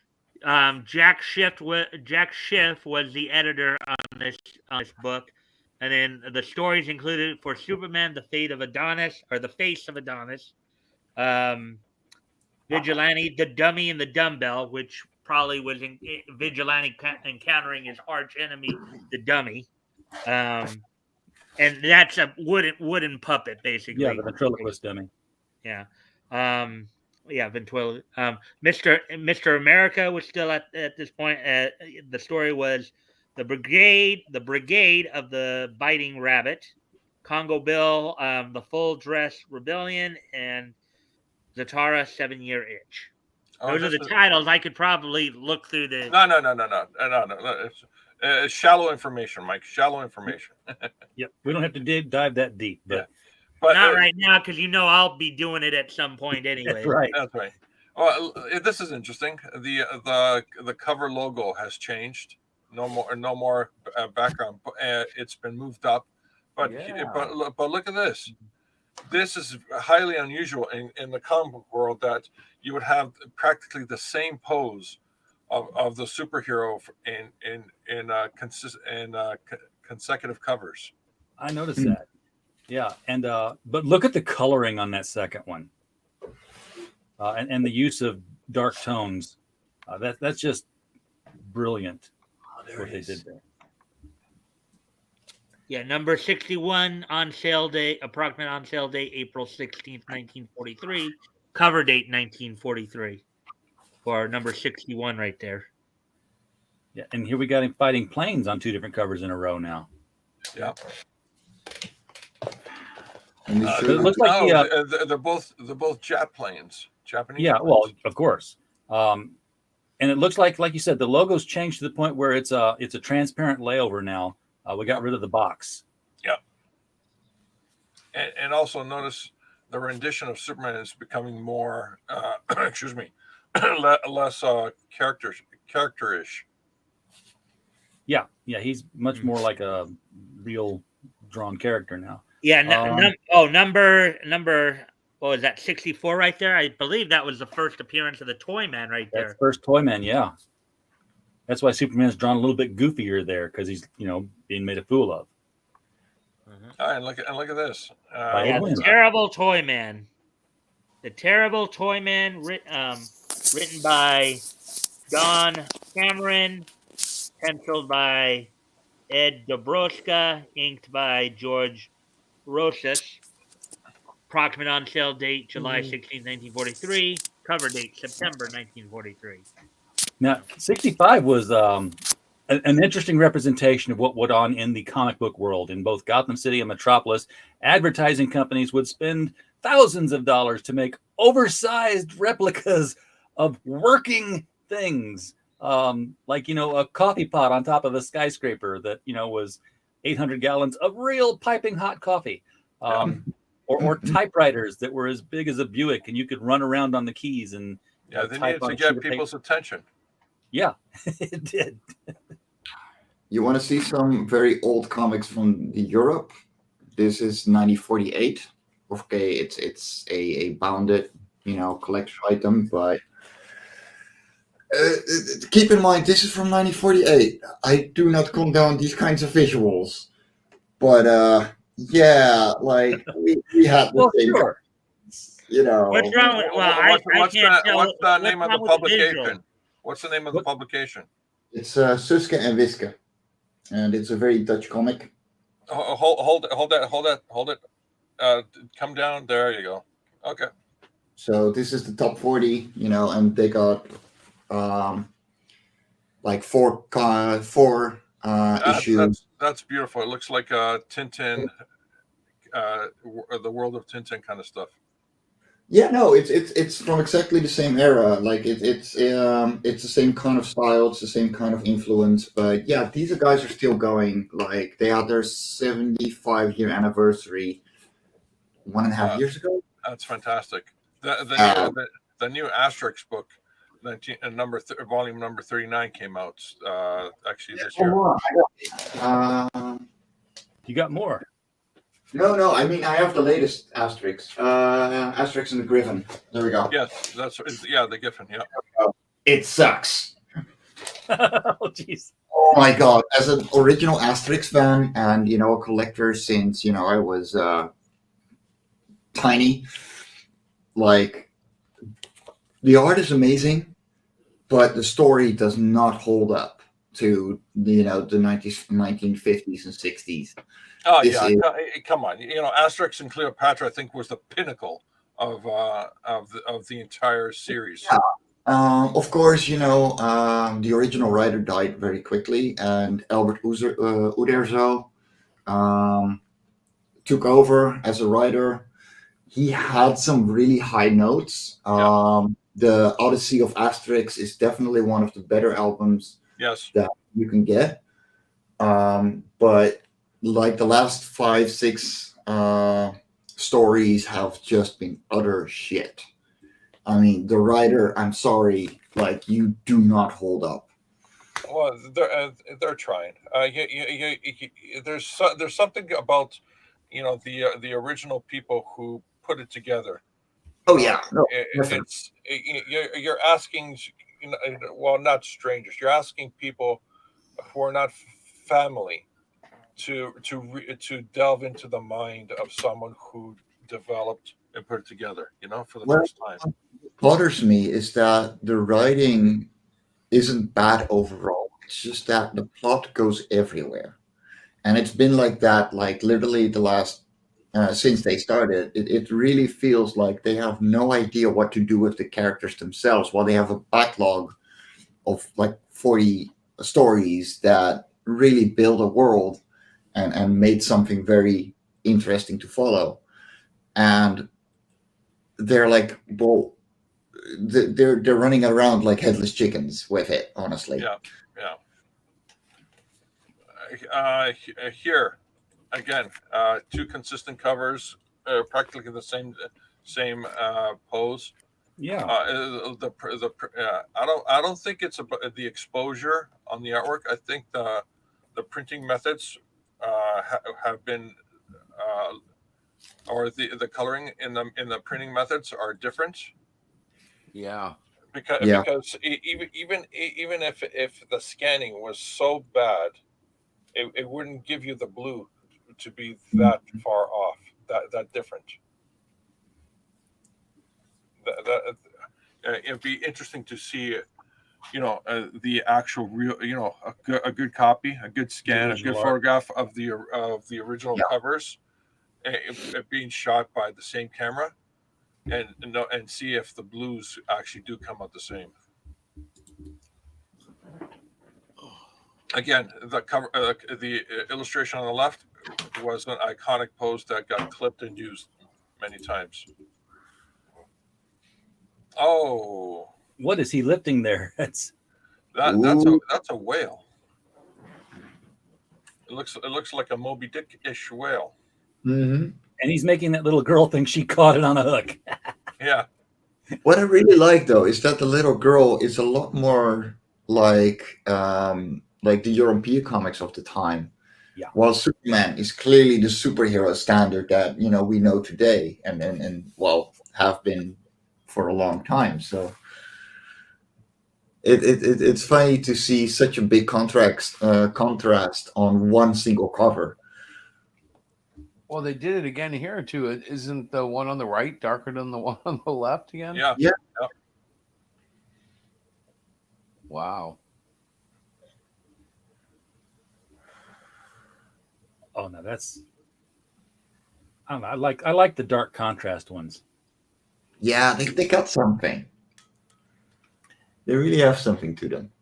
[SPEAKER 5] Jack Schiff was the editor on this book, and then the stories included for Superman, the Fate of Adonis, or the Face of Adonis, Vigilante, the Dummy, and the Dumbbell, which probably was Vigilante encountering his arch enemy, the Dummy, and that's a wooden puppet basically.
[SPEAKER 3] Yeah, the ventriloquist dummy.
[SPEAKER 5] Yeah. Ventrilo. Mr. America was still at this point. The story was the brigade of the biting rabbit, Congo Bill, the full dress rebellion, and Zatara 7-year itch. Those are the titles. I could probably look through the.
[SPEAKER 6] No. It's shallow information, Mike. Shallow information.
[SPEAKER 3] Yep, we don't have to dive that deep, but.
[SPEAKER 6] Yeah. But
[SPEAKER 5] Not right now, because I'll be doing it at some point anyway.
[SPEAKER 3] Right.
[SPEAKER 6] That's right. Well, this is interesting. The cover logo has changed. No more background. It's been moved up. But look at this. This is highly unusual in the comic book world that you would have practically the same pose of the superhero in consecutive covers.
[SPEAKER 3] I noticed that. Yeah, and but look at the coloring on that second one, and the use of dark tones. That's just brilliant. What they did there.
[SPEAKER 5] Yeah, number 61 on sale date, approximate on sale date, April 16th, 1943. Cover date 1943 for number 61 right there.
[SPEAKER 3] Yeah, and here we got him fighting planes on 2 different covers in a row now.
[SPEAKER 6] Yeah.
[SPEAKER 3] It looks like
[SPEAKER 6] they're both jet planes, Japanese.
[SPEAKER 3] Yeah,
[SPEAKER 6] planes.
[SPEAKER 3] well, of course. And it looks like you said, the logo's changed to the point where it's a transparent layover now. We got rid of the box.
[SPEAKER 6] Yeah. And also notice the rendition of Superman is becoming more, less character-ish.
[SPEAKER 3] Yeah, he's much more like a real drawn character now.
[SPEAKER 5] Yeah, number what was that, 64 right there? I believe that was the first appearance of the Toyman right there.
[SPEAKER 3] That's first Toyman, yeah. That's why Superman's drawn a little bit goofier there, because he's being made a fool of.
[SPEAKER 6] And look at this.
[SPEAKER 5] The Terrible Toyman. The Terrible Toyman, written by Don Cameron, penciled by Ed Dobroska, inked by George Rosas. Approximate on sale date July 16, 1943. Cover date September 1943.
[SPEAKER 3] Now, 65 was an interesting representation of what went on in the comic book world. In both Gotham City and Metropolis, advertising companies would spend thousands of dollars to make oversized replicas of working things, like a coffee pot on top of a skyscraper that was 800 gallons of real piping hot coffee, or typewriters that were as big as a Buick, and you could run around on the keys and
[SPEAKER 6] they
[SPEAKER 3] type
[SPEAKER 6] needed to get people's attention.
[SPEAKER 3] Yeah, it did.
[SPEAKER 7] You want to see some very old comics from Europe? This is 1948. Okay, it's a bounded, collector item, but keep in mind this is from 1948. I do not condone these kinds of visuals, but yeah, like we had the same.
[SPEAKER 3] Sure.
[SPEAKER 5] What's wrong with? Well,
[SPEAKER 6] what's the name of the publication?
[SPEAKER 5] visual?
[SPEAKER 6] What's the name of the publication?
[SPEAKER 7] It's Suske and Wiske, and it's a very Dutch comic.
[SPEAKER 6] Hold it. Come down. There you go. Okay.
[SPEAKER 7] So this is the top 40, and they got like four issues.
[SPEAKER 6] That's beautiful. It looks like Tintin, the world of Tintin kind of stuff.
[SPEAKER 7] Yeah, no, it's from exactly the same era. Like it's the same kind of style, it's the same kind of influence. But yeah, these guys are still going. Like they had their 75-year anniversary 1.5 years ago.
[SPEAKER 6] That's fantastic. The new Asterix book, volume number 39 came out actually this year.
[SPEAKER 3] You got more?
[SPEAKER 7] No. I mean, I have the latest Asterix. Asterix and the Griffin. There we go.
[SPEAKER 6] Yes, the Griffin. Yeah.
[SPEAKER 7] It sucks.
[SPEAKER 3] Oh, jeez.
[SPEAKER 7] Oh my god! As an original Asterix fan and a collector since I was tiny, like the art is amazing, but the story does not hold up to the 1950s and 60s.
[SPEAKER 6] Oh yeah, come on. Asterix and Cleopatra, I think, was the pinnacle of the entire series.
[SPEAKER 7] Yeah. Of course, the original writer died very quickly, and Albert Uderzo took over as a writer. He had some really high notes. The Odyssey of Asterix is definitely one of the better albums that you can get. But like the last 5-6 stories have just been utter shit. I mean, the writer, I'm sorry, like you do not hold up.
[SPEAKER 6] Well, they're trying. There's something about the original people who put it together.
[SPEAKER 7] Oh yeah, no,
[SPEAKER 6] you're asking, well, not strangers. You're asking people who are not family to delve into the mind of someone who developed and put it together. For the first time.
[SPEAKER 7] What bothers me is that the writing isn't bad overall. It's just that the plot goes everywhere, and it's been like that, like literally the last. Since they started, it really feels like they have no idea what to do with the characters themselves, while they have a backlog of like 40 stories that really build a world and made something very interesting to follow. And they're like, well, they're running around like headless chickens with it, honestly.
[SPEAKER 6] Yeah. Here. Again, two consistent covers, practically the same pose.
[SPEAKER 3] Yeah.
[SPEAKER 6] I don't think it's about the exposure on the artwork. I think the printing methods have been, or the coloring in the printing methods are different.
[SPEAKER 4] Yeah.
[SPEAKER 6] Because even if the scanning was so bad, it wouldn't give you the blue to be that far off, that different. It'd be interesting to see, the actual real, a good copy, a good scan, a good photograph of the original covers, it being shot by the same camera, and see if the blues actually do come out the same. Again, the cover, the illustration on the left was an iconic pose that got clipped and used many times. Oh,
[SPEAKER 3] What is he lifting there? That's
[SPEAKER 6] that's a whale. It looks like a Moby Dick-ish whale.
[SPEAKER 7] Mm-hmm.
[SPEAKER 3] and he's making that little girl think she caught it on a hook.
[SPEAKER 6] Yeah.
[SPEAKER 7] What I really like though is that the little girl is a lot more like the European comics of the time.
[SPEAKER 3] Yeah.
[SPEAKER 7] While Superman is clearly the superhero standard that we know today and well have been for a long time. So it's funny to see such a big contrast on one single cover.
[SPEAKER 4] Well, they did it again here too. Isn't the one on the right darker than the one on the left again?
[SPEAKER 6] Yeah.
[SPEAKER 7] Yeah.
[SPEAKER 4] Wow.
[SPEAKER 3] Oh no, that's I don't know. I like the dark contrast ones.
[SPEAKER 7] Yeah, they got something. They really have something to them.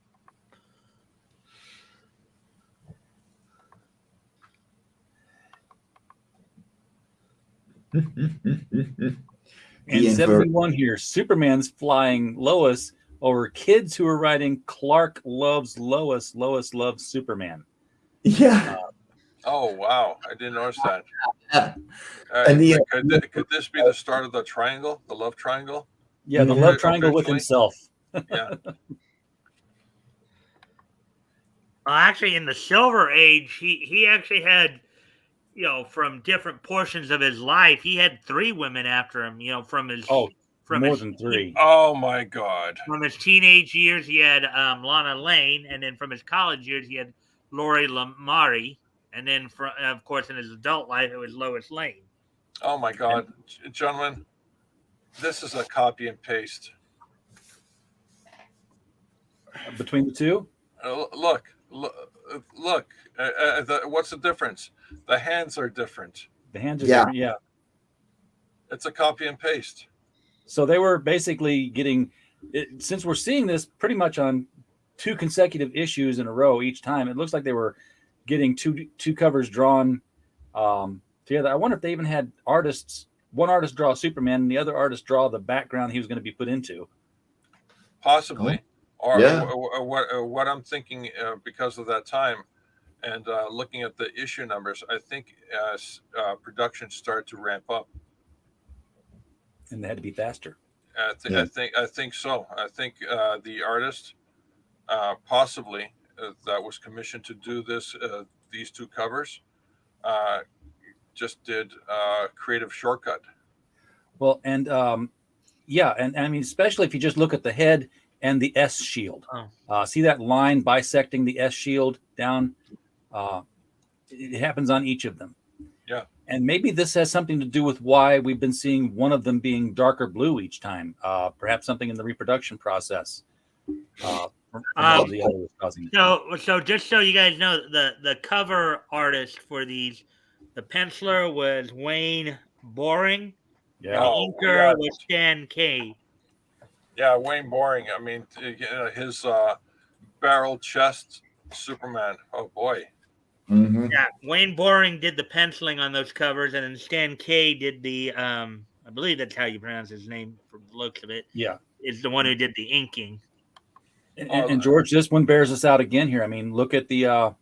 [SPEAKER 3] And 71 here, Superman's flying Lois over kids who are writing Clark loves Lois, Lois loves Superman.
[SPEAKER 7] Yeah.
[SPEAKER 6] Oh wow, I didn't notice that.
[SPEAKER 7] And
[SPEAKER 6] could this be the start of the triangle, the love triangle?
[SPEAKER 3] Yeah, the love triangle with himself.
[SPEAKER 6] Yeah.
[SPEAKER 5] Well, actually, in the Silver Age, he actually had, from different portions of his life, he had 3 women after him. From his
[SPEAKER 3] more than 3.
[SPEAKER 6] Oh my God!
[SPEAKER 5] From his teenage years, he had Lana Lane, and then from his college years, he had Lori Lamari, and then of course in his adult life, it was Lois Lane.
[SPEAKER 6] Oh my God, gentlemen, this is a copy and paste
[SPEAKER 3] between the two.
[SPEAKER 6] Look. What's the difference? The hands are different.
[SPEAKER 3] The hands are different. Yeah.
[SPEAKER 6] It's a copy and paste.
[SPEAKER 3] So they were basically getting, since we're seeing this pretty much on 2 consecutive issues in a row each time, it looks like they were getting two covers drawn together. I wonder if they even had one artist draw Superman and the other artist draw the background he was going to be put into.
[SPEAKER 6] Possibly. Or
[SPEAKER 7] Yeah.
[SPEAKER 6] what I'm thinking, because of that time and looking at the issue numbers, I think as production started to ramp up,
[SPEAKER 3] and they had to be faster.
[SPEAKER 6] I think so. I think the artist possibly that was commissioned to do these 2 covers just did creative shortcut.
[SPEAKER 3] Well, and yeah, and I mean, especially if you just look at the head and the S shield. See that line bisecting the S shield down? It happens on each of them.
[SPEAKER 6] Yeah.
[SPEAKER 3] And maybe this has something to do with why we've been seeing one of them being darker blue each time. Perhaps something in the reproduction process. The other was causing it.
[SPEAKER 5] So just so you guys know, the cover artist for these, the penciler was Wayne Boring.
[SPEAKER 3] Yeah.
[SPEAKER 5] And the inker was Stan K.
[SPEAKER 6] Yeah, Wayne Boring. I mean, his barrel chest Superman. Oh boy.
[SPEAKER 7] Mm-hmm.
[SPEAKER 5] Yeah, Wayne Boring did the penciling on those covers, and then Stan K did the I believe that's how you pronounce his name from the looks of it.
[SPEAKER 3] Yeah.
[SPEAKER 5] Is the one who did the inking.
[SPEAKER 3] And George, this one bears us out again here. I mean, look at the 2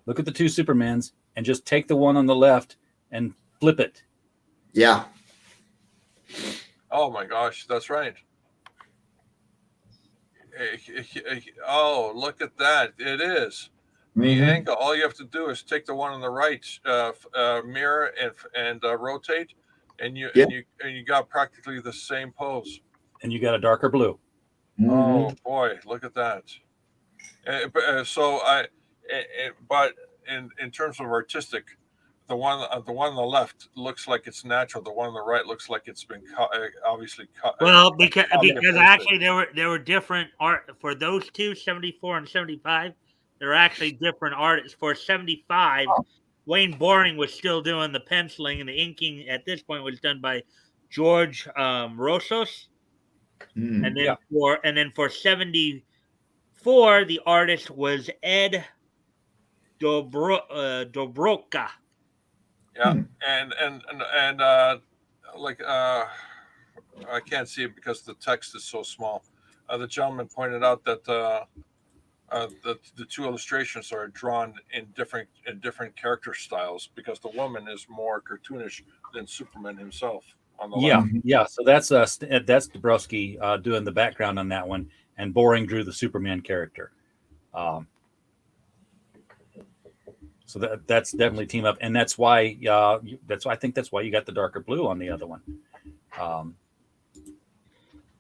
[SPEAKER 3] Supermans and just take the one on the left and flip it.
[SPEAKER 7] Yeah.
[SPEAKER 6] Oh my gosh, that's right. Oh, look at that. It is. The angle, all you have to do is take the one on the right, mirror and rotate, and you got practically the same pose.
[SPEAKER 3] And you got a darker blue.
[SPEAKER 6] Oh boy, look at that. But in terms of artistic, the one on the left looks like it's natural. The one on the right looks like it's been obviously cut.
[SPEAKER 5] Well, because actually there were different art for those 2, 74 and 75. There are actually different artists. For 75, Wayne Boring was still doing the penciling, and the inking at this point was done by George Rossos. And then for 74, the artist was Ed Dobroka.
[SPEAKER 6] Yeah, and I can't see it because the text is so small. The gentleman pointed out that the two illustrations are drawn in different character styles because the woman is more cartoonish than Superman himself on the
[SPEAKER 3] Yeah,
[SPEAKER 6] left.
[SPEAKER 3] yeah. So that's Dabrowski doing the background on that one, and Boring drew the Superman character. So that's definitely team up, and that's why I think that's why you got the darker blue on the other one.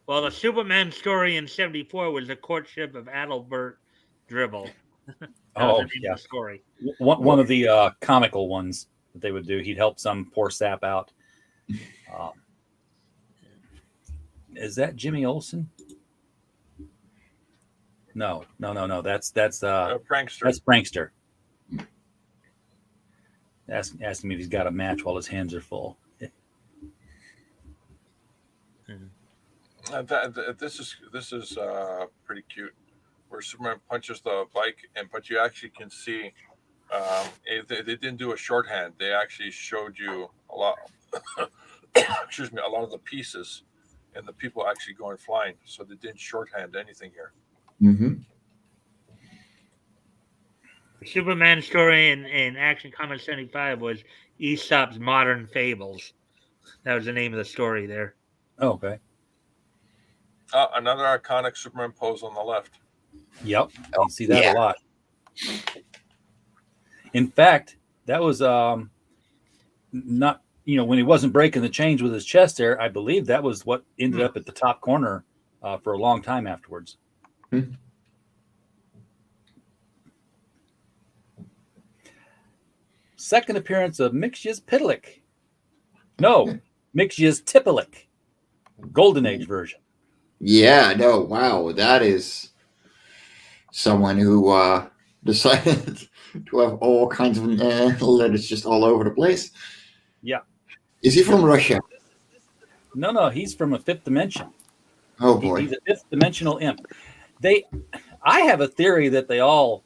[SPEAKER 5] Well, the Superman story in '74 was the courtship of Adalbert Dribble. That was the name of the story.
[SPEAKER 3] One of the comical ones that they would do. He'd help some poor sap out. Is that Jimmy Olsen? No. That's
[SPEAKER 6] Prankster.
[SPEAKER 3] That's Prankster. Asking me if he's got a match while his hands are full.
[SPEAKER 6] This is pretty cute, where Superman punches the bike, but you actually can see they didn't do a shorthand. They actually showed you a lot. Excuse me, a lot of the pieces and the people actually going flying, so they didn't shorthand anything here.
[SPEAKER 7] Mm-hmm.
[SPEAKER 5] The Superman story in Action Comics 75 was Aesop's Modern Fables. That was the name of the story there.
[SPEAKER 3] Oh, okay.
[SPEAKER 6] Another iconic Superman pose on the left.
[SPEAKER 3] Yep, you see that a lot. In fact, that was not when he wasn't breaking the chains with his chest there. I believe that was what ended up at the top corner for a long time afterwards. Second appearance of Mixyz Tipilik, Golden Age version.
[SPEAKER 7] Yeah, no, wow, that is someone who decided to have all kinds of letters just all over the place.
[SPEAKER 3] Yeah.
[SPEAKER 7] Is he from Russia?
[SPEAKER 3] No, he's from a fifth dimension.
[SPEAKER 7] Oh boy.
[SPEAKER 3] He's a fifth dimensional imp. I have a theory that they all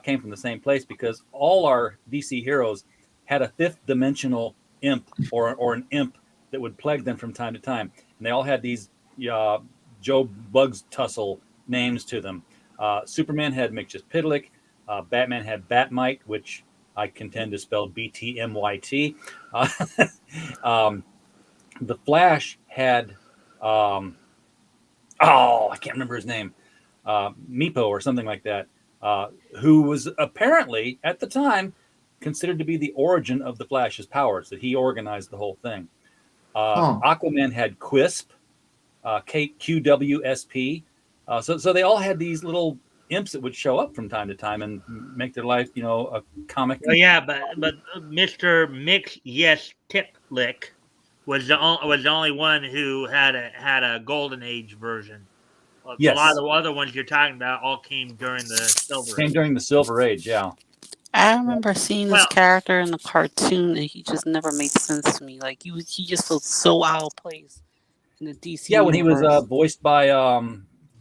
[SPEAKER 3] came from the same place because all our DC heroes had a fifth dimensional imp or an imp that would plague them from time to time. And they all had these Joe Bugs Tussle names to them. Superman had Mixyz. Batman had Batmite, which I contend is spelled BTMYT. The Flash had I can't remember his name, Meepo or something like that, who was apparently at the time considered to be the origin of the Flash's powers, that he organized the whole thing. Aquaman had Quisp, QWSP. So they all had these little imps that would show up from time to time and make their life, a comic.
[SPEAKER 5] Oh yeah, but Mr. Mixyz was the only one who had a Golden Age version.
[SPEAKER 3] Yes.
[SPEAKER 5] A lot of the other ones you're talking about all came during the Silver Age.
[SPEAKER 3] During the Silver Age, yeah.
[SPEAKER 8] I remember seeing this character in the cartoon, and he just never made sense to me. Like he just felt so out of place in the DC.
[SPEAKER 3] Yeah, when
[SPEAKER 8] universe.
[SPEAKER 3] he was voiced by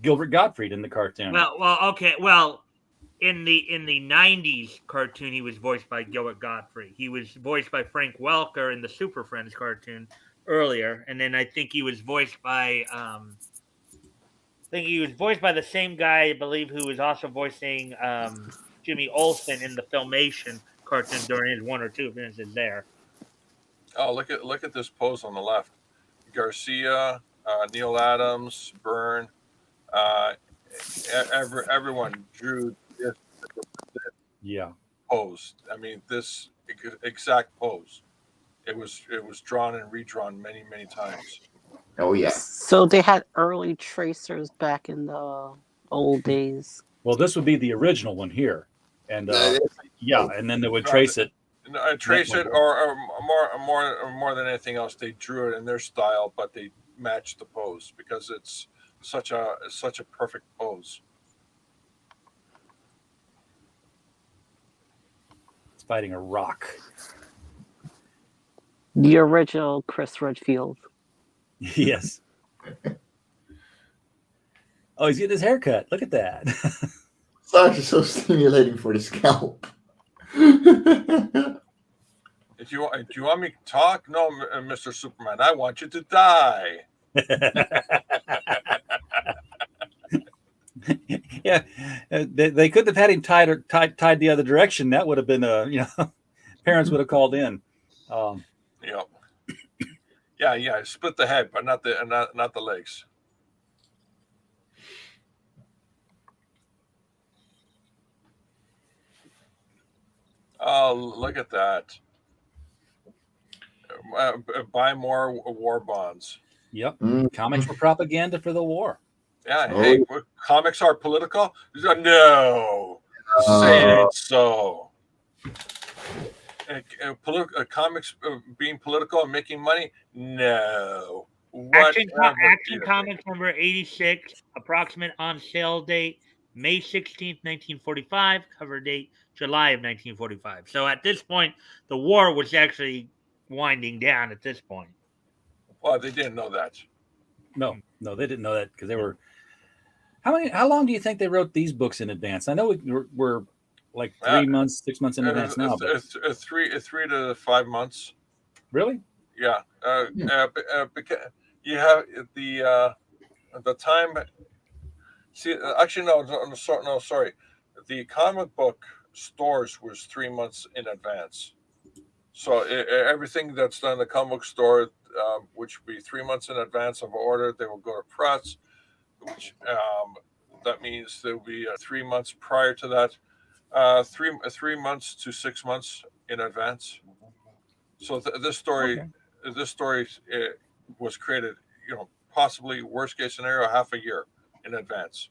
[SPEAKER 3] Gilbert Gottfried in the cartoon.
[SPEAKER 5] Okay. In the 90s cartoon, he was voiced by Gilbert Gottfried. He was voiced by Frank Welker in the Super Friends cartoon earlier, and then I think he was voiced by the same guy, I believe, who was also voicing Jimmy Olsen in the Filmation cartoon during his one or two appearances there.
[SPEAKER 6] Oh, look at this pose on the left. Garcia, Neil Adams, Byrne, everyone drew this pose. I mean, this exact pose. It was drawn and redrawn many, many times.
[SPEAKER 7] Oh yeah.
[SPEAKER 8] So they had early tracers back in the old days.
[SPEAKER 3] Well, this would be the original one here, and and then they would trace it.
[SPEAKER 6] Trace it, or more than anything else, they drew it in their style, but they matched the pose because it's such a perfect pose.
[SPEAKER 3] It's fighting a rock.
[SPEAKER 8] The original Chris Redfield.
[SPEAKER 3] Yes. Oh, he's getting his hair cut. Look at that.
[SPEAKER 7] It's actually so stimulating for the scalp.
[SPEAKER 6] Do you want me to talk? No, Mr. Superman. I want you to die.
[SPEAKER 3] Yeah, they could have had him tied the other direction. That would have been parents would have called in.
[SPEAKER 6] Yep. Yeah. Split the head, but not the legs. Oh, look at that. Buy more war bonds.
[SPEAKER 3] Yep. Comics were propaganda for the war.
[SPEAKER 6] Yeah. Hey, comics are political? No. Say it ain't so. Comics being political and making money? No.
[SPEAKER 5] Action Comics number 86, approximate on sale date May 16th, 1945, cover date July of 1945. So at this point, the war was actually winding down at this point.
[SPEAKER 6] Well, they didn't know that.
[SPEAKER 3] No, they didn't know that because they were. How long do you think they wrote these books in advance? I know we're like 3 months, 6 months in advance now. But...
[SPEAKER 6] 3 to 5 months.
[SPEAKER 3] Really?
[SPEAKER 6] Yeah. Because you have the time. See, actually, no. Sorry. The comic book stores was 3 months in advance. So everything that's done in the comic book store, which would be 3 months in advance of order, they will go to press. Which that means there will be 3 months prior to that. 3 months to 6 months in advance. So this story was created, possibly worst case scenario, half a year in advance.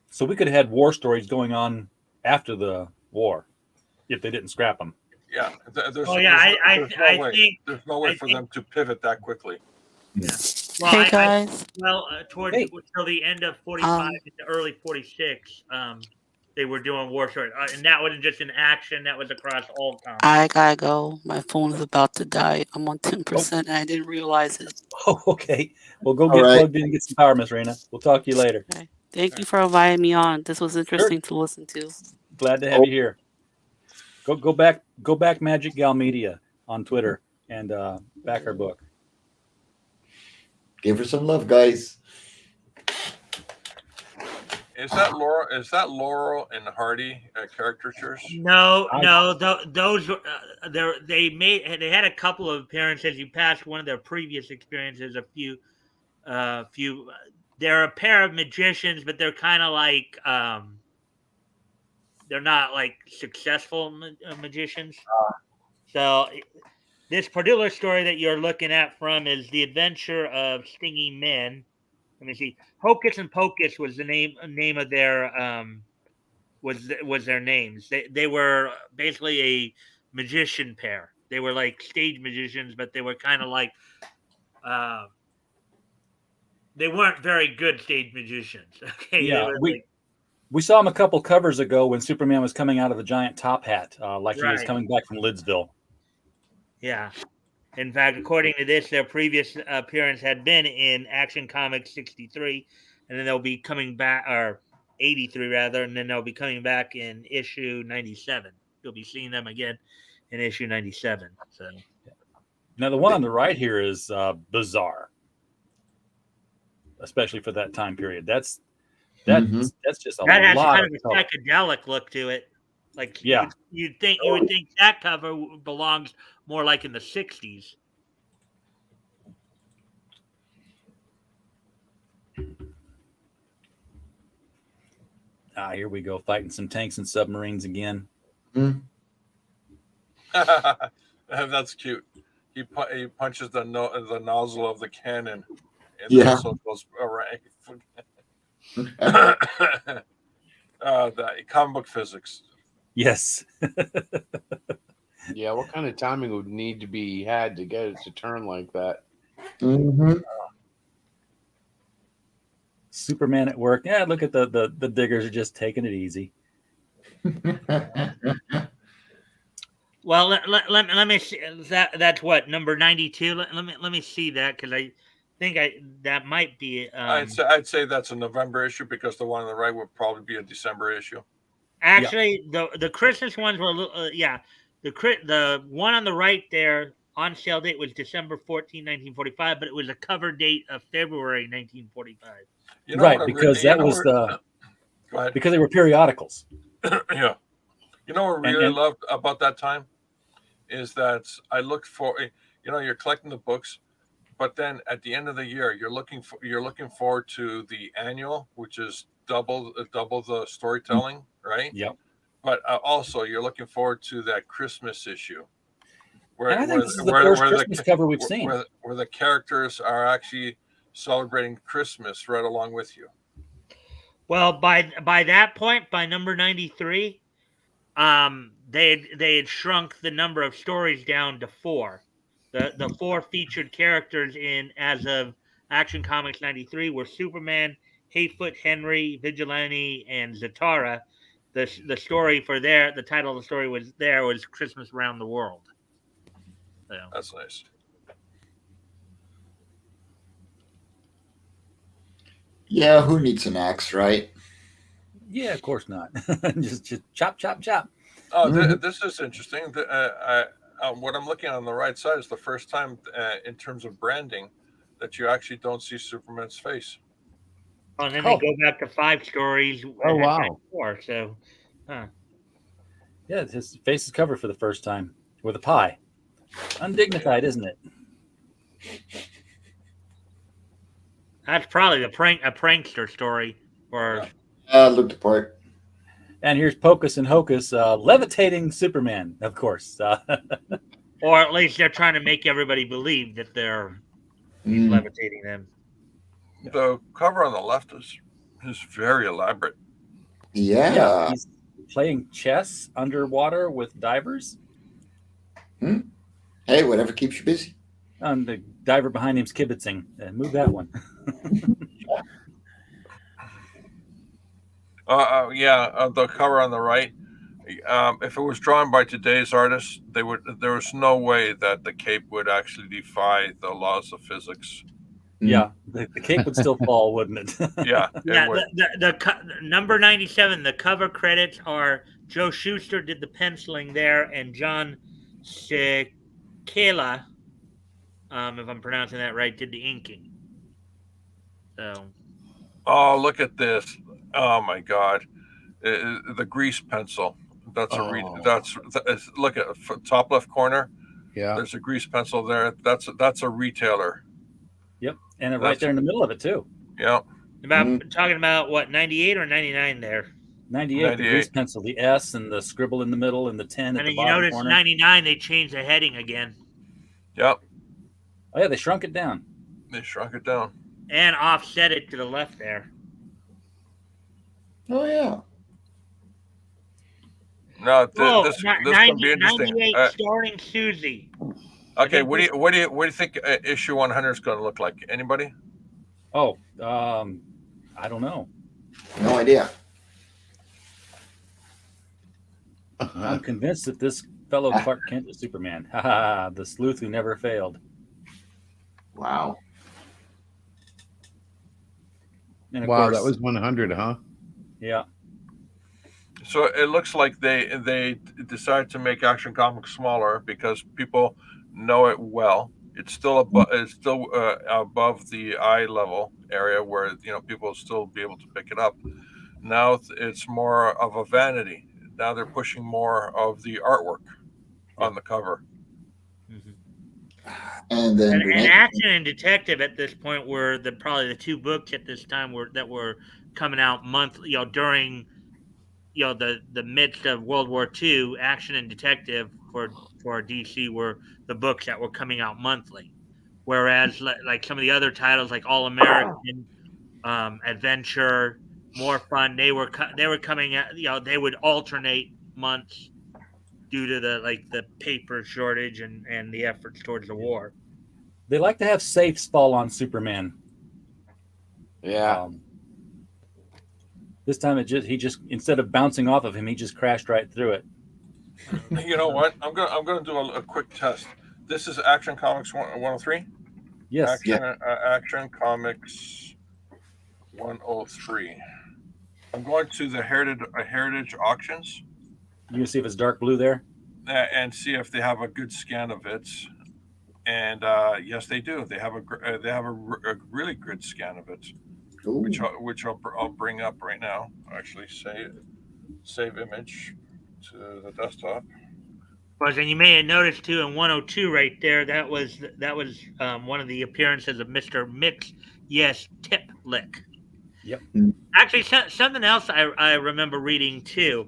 [SPEAKER 3] So we could have had war stories going on after the war if they didn't scrap them.
[SPEAKER 6] Yeah. There's no way for them to pivot that quickly.
[SPEAKER 3] Yeah.
[SPEAKER 5] Well,
[SPEAKER 8] hey guys.
[SPEAKER 5] Till the end of 45 into early 46, they were doing war stories, and that wasn't just in action; that was across all comics.
[SPEAKER 8] I gotta go. My phone is about to die. I'm on 10%, and I didn't realize it.
[SPEAKER 3] Oh, okay. Well, go get plugged in and get some power, Miss Raina. We'll talk to you later.
[SPEAKER 8] Okay. Thank you for inviting me on. This was interesting to listen to.
[SPEAKER 3] Glad to have you here. Go back, Magic Gal Media on Twitter and back our book.
[SPEAKER 7] Give her some love, guys.
[SPEAKER 6] Is that Laurel and Hardy caricatures?
[SPEAKER 5] No. Those were they had a couple of appearances. You passed one of their previous experiences. A few. They're a pair of magicians, but they're kind of like they're not like successful magicians. So this particular story that you're looking at from is The Adventure of Stinging Men. Let me see. Hocus and Pocus was the name of their was their names. They were basically a magician pair. They were like stage magicians, but they were kind of like they weren't very good stage magicians. Okay.
[SPEAKER 3] Yeah, we saw him a couple covers ago when Superman was coming out of the giant top hat, like he was coming back from Lidsville.
[SPEAKER 5] Yeah. In fact, according to this, their previous appearance had been in Action Comics 63, and then they'll be coming back, or 83 rather, and then they'll be coming back in issue 97. You'll be seeing them again in issue 97. So
[SPEAKER 3] now the one on the right here is bizarre, especially for that time period. That's just a
[SPEAKER 5] that has
[SPEAKER 3] lot
[SPEAKER 5] kind of a psychedelic look to it. Like you would think that cover belongs more like in the 60s.
[SPEAKER 3] Here we go, fighting some tanks and submarines again.
[SPEAKER 6] That's cute. He punches the nozzle of the cannon, and so it goes around. The comic book physics.
[SPEAKER 3] Yes.
[SPEAKER 4] Yeah, what kind of timing would need to be had to get it to turn like that?
[SPEAKER 3] Superman at work. Yeah, look at the diggers are just taking it easy.
[SPEAKER 5] Well, let me see. That's what, number 92. Let me see that, because I think that might be.
[SPEAKER 6] I'd say that's a November issue, because the one on the right would probably be a December issue.
[SPEAKER 5] Actually, the Christmas ones were a little, the one on the right there on sale date was December 14, 1945, but it was a cover date of February 1945.
[SPEAKER 6] You know
[SPEAKER 3] Right,
[SPEAKER 6] what?
[SPEAKER 3] because that was
[SPEAKER 6] Go ahead.
[SPEAKER 3] because they were periodicals.
[SPEAKER 6] Yeah. You know what I really
[SPEAKER 3] And-
[SPEAKER 6] loved about that time is that I looked for, you're collecting the books, but then at the end of the year, you're looking forward to the annual, which is double the storytelling, right?
[SPEAKER 3] Yep.
[SPEAKER 6] But also you're looking forward to that Christmas issue, where
[SPEAKER 3] And I think this is the first Christmas cover we've seen.
[SPEAKER 6] where the characters are actually celebrating Christmas right along with you.
[SPEAKER 5] Well, by that point, by number 93, they had shrunk the number of stories down to 4. The 4 featured characters in as of Action Comics 93 were Superman, Hayfoot Henry, Vigilante, and Zatara. The story for the title of the story was Christmas Around the World. So.
[SPEAKER 6] That's nice.
[SPEAKER 7] Yeah, who needs an axe, right?
[SPEAKER 3] Yeah, of course not. just chop, chop, chop.
[SPEAKER 6] Oh, this is interesting. What I'm looking on the right side is the first time in terms of branding that you actually don't see Superman's face.
[SPEAKER 5] Oh, and then they go back to 5 stories.
[SPEAKER 4] Oh, wow.
[SPEAKER 5] 4, so,
[SPEAKER 3] Yeah, his face is covered for the first time with a pie. Undignified, isn't it?
[SPEAKER 5] that's probably a prankster story. Or
[SPEAKER 7] Looked apart.
[SPEAKER 3] And here's Pocus and Hocus, levitating Superman, of course.
[SPEAKER 5] or at least they're trying to make everybody believe that they're levitating them.
[SPEAKER 6] The cover on the left is very elaborate.
[SPEAKER 7] Yeah.
[SPEAKER 3] He's playing chess underwater with divers.
[SPEAKER 7] Hey, whatever keeps you busy.
[SPEAKER 3] And the diver behind him's kibitzing. Move that one.
[SPEAKER 6] The cover on the right. If it was drawn by today's artists, there was no way that the cape would actually defy the laws of physics.
[SPEAKER 3] Yeah, the cape would still fall, wouldn't it?
[SPEAKER 6] Yeah.
[SPEAKER 5] The number 97. The cover credits are Joe Shuster did the penciling there, and John Sekela, if I'm pronouncing that right, did the inking. So.
[SPEAKER 6] Oh, look at this! Oh my God, the grease pencil. Look at top left corner.
[SPEAKER 4] Yeah,
[SPEAKER 6] there's a grease pencil there. That's a retailer.
[SPEAKER 3] Yep, and right there in the middle of it too.
[SPEAKER 6] Yeah.
[SPEAKER 5] Talking about what, 98 or 99 there?
[SPEAKER 3] 98. The grease pencil, the S and the scribble in the middle and the 10 at the bottom corner. And then you notice
[SPEAKER 5] 99, they changed the heading again.
[SPEAKER 6] Yep.
[SPEAKER 3] Oh yeah, they shrunk it down.
[SPEAKER 5] And offset it to the left there.
[SPEAKER 7] Oh yeah.
[SPEAKER 6] No, this can be interesting.
[SPEAKER 5] 98 starring Susie.
[SPEAKER 6] Okay, what do you think issue 100 is going to look like? Anybody?
[SPEAKER 3] Oh, I don't know.
[SPEAKER 7] No idea.
[SPEAKER 3] I'm convinced that this fellow Clark Kent is Superman. Ha ha! The sleuth who never failed.
[SPEAKER 7] Wow.
[SPEAKER 3] And
[SPEAKER 4] wow, that was 100, huh?
[SPEAKER 3] Yeah.
[SPEAKER 6] So it looks like they decided to make Action Comics smaller because people know it well. It's still above the eye level area where people will still be able to pick it up. Now it's more of a vanity. Now they're pushing more of the artwork on the cover.
[SPEAKER 5] Mm-hmm.
[SPEAKER 7] And then
[SPEAKER 5] Action and Detective at this point were probably the 2 books at this time that were coming out monthly. During the midst of World War II, Action and Detective for DC were the books that were coming out monthly, whereas like some of the other titles like All American, Adventure, More Fun, they were coming out. They would alternate months due to the paper shortage and the efforts towards the war.
[SPEAKER 3] They like to have safes fall on Superman.
[SPEAKER 4] Yeah.
[SPEAKER 3] This time he just instead of bouncing off of him, he just crashed right through it.
[SPEAKER 6] You know what? I'm going to do a quick test. This is Action Comics 103.
[SPEAKER 3] Yes.
[SPEAKER 6] Action Comics 103. I'm going to the heritage auctions
[SPEAKER 3] You can see if it's dark blue there.
[SPEAKER 6] and see if they have a good scan of it. And yes, they do. They have a really good scan of it,
[SPEAKER 7] Ooh.
[SPEAKER 6] which I'll bring up right now. Actually, save image to the desktop.
[SPEAKER 5] Well, and you may have noticed too in 102 right there, that was one of the appearances of Mr. Mix Yes Tip Lick.
[SPEAKER 3] Yep.
[SPEAKER 5] Actually, something else I remember reading too.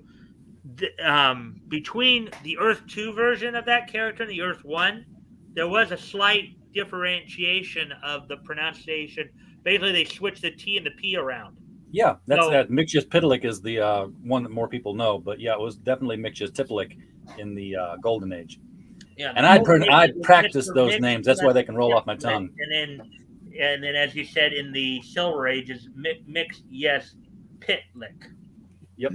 [SPEAKER 5] Between the Earth 2 version of that character and the Earth 1, there was a slight differentiation of the pronunciation. Basically, they switched the T and the P around.
[SPEAKER 3] Yeah, that's that. Mixius Pitalik is the one that more people know, but yeah, it was definitely Mixius Tipalik in the Golden Age.
[SPEAKER 5] Yeah,
[SPEAKER 3] and I'd practice those names. That's why they can roll off my tongue.
[SPEAKER 5] And then, as you said, in the Silver Age is Mix Yes Pitlik.
[SPEAKER 3] Yep.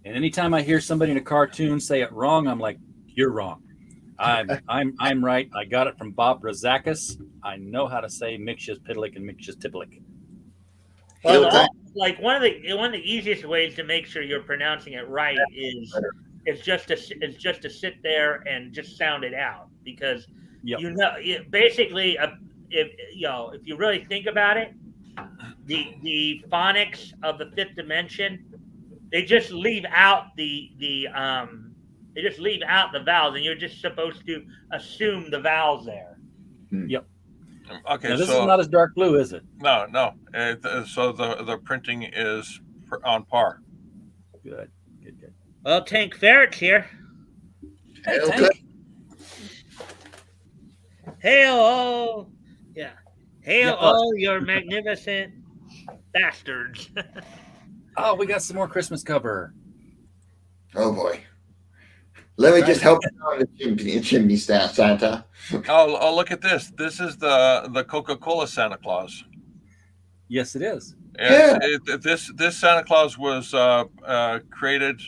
[SPEAKER 3] And anytime I hear somebody in a cartoon say it wrong, I'm like, you're wrong. I'm right. I got it from Bob Razakis. I know how to say Mixius Pitalik and Mixius Tiplik.
[SPEAKER 5] Well, like one of the easiest ways to make sure you're pronouncing it right is just to sit there and just sound it out, because basically if you really think about it, the phonics of the fifth dimension, they just leave out the vowels, and you're just supposed to assume the vowels there.
[SPEAKER 3] Yep.
[SPEAKER 6] Okay,
[SPEAKER 3] now, this is not as dark blue, is it?
[SPEAKER 6] No. So the printing is on par.
[SPEAKER 3] Good.
[SPEAKER 5] Well, Tank Ferret's here.
[SPEAKER 3] Hey, Tank.
[SPEAKER 5] Hail all, hail all your magnificent bastards.
[SPEAKER 3] Oh, we got some more Christmas cover.
[SPEAKER 7] Oh boy. Let me just help you out in the chimney Santa.
[SPEAKER 6] Oh, look at this. This is the Coca-Cola Santa Claus.
[SPEAKER 3] Yes, it is.
[SPEAKER 7] Yeah.
[SPEAKER 6] This Santa Claus was created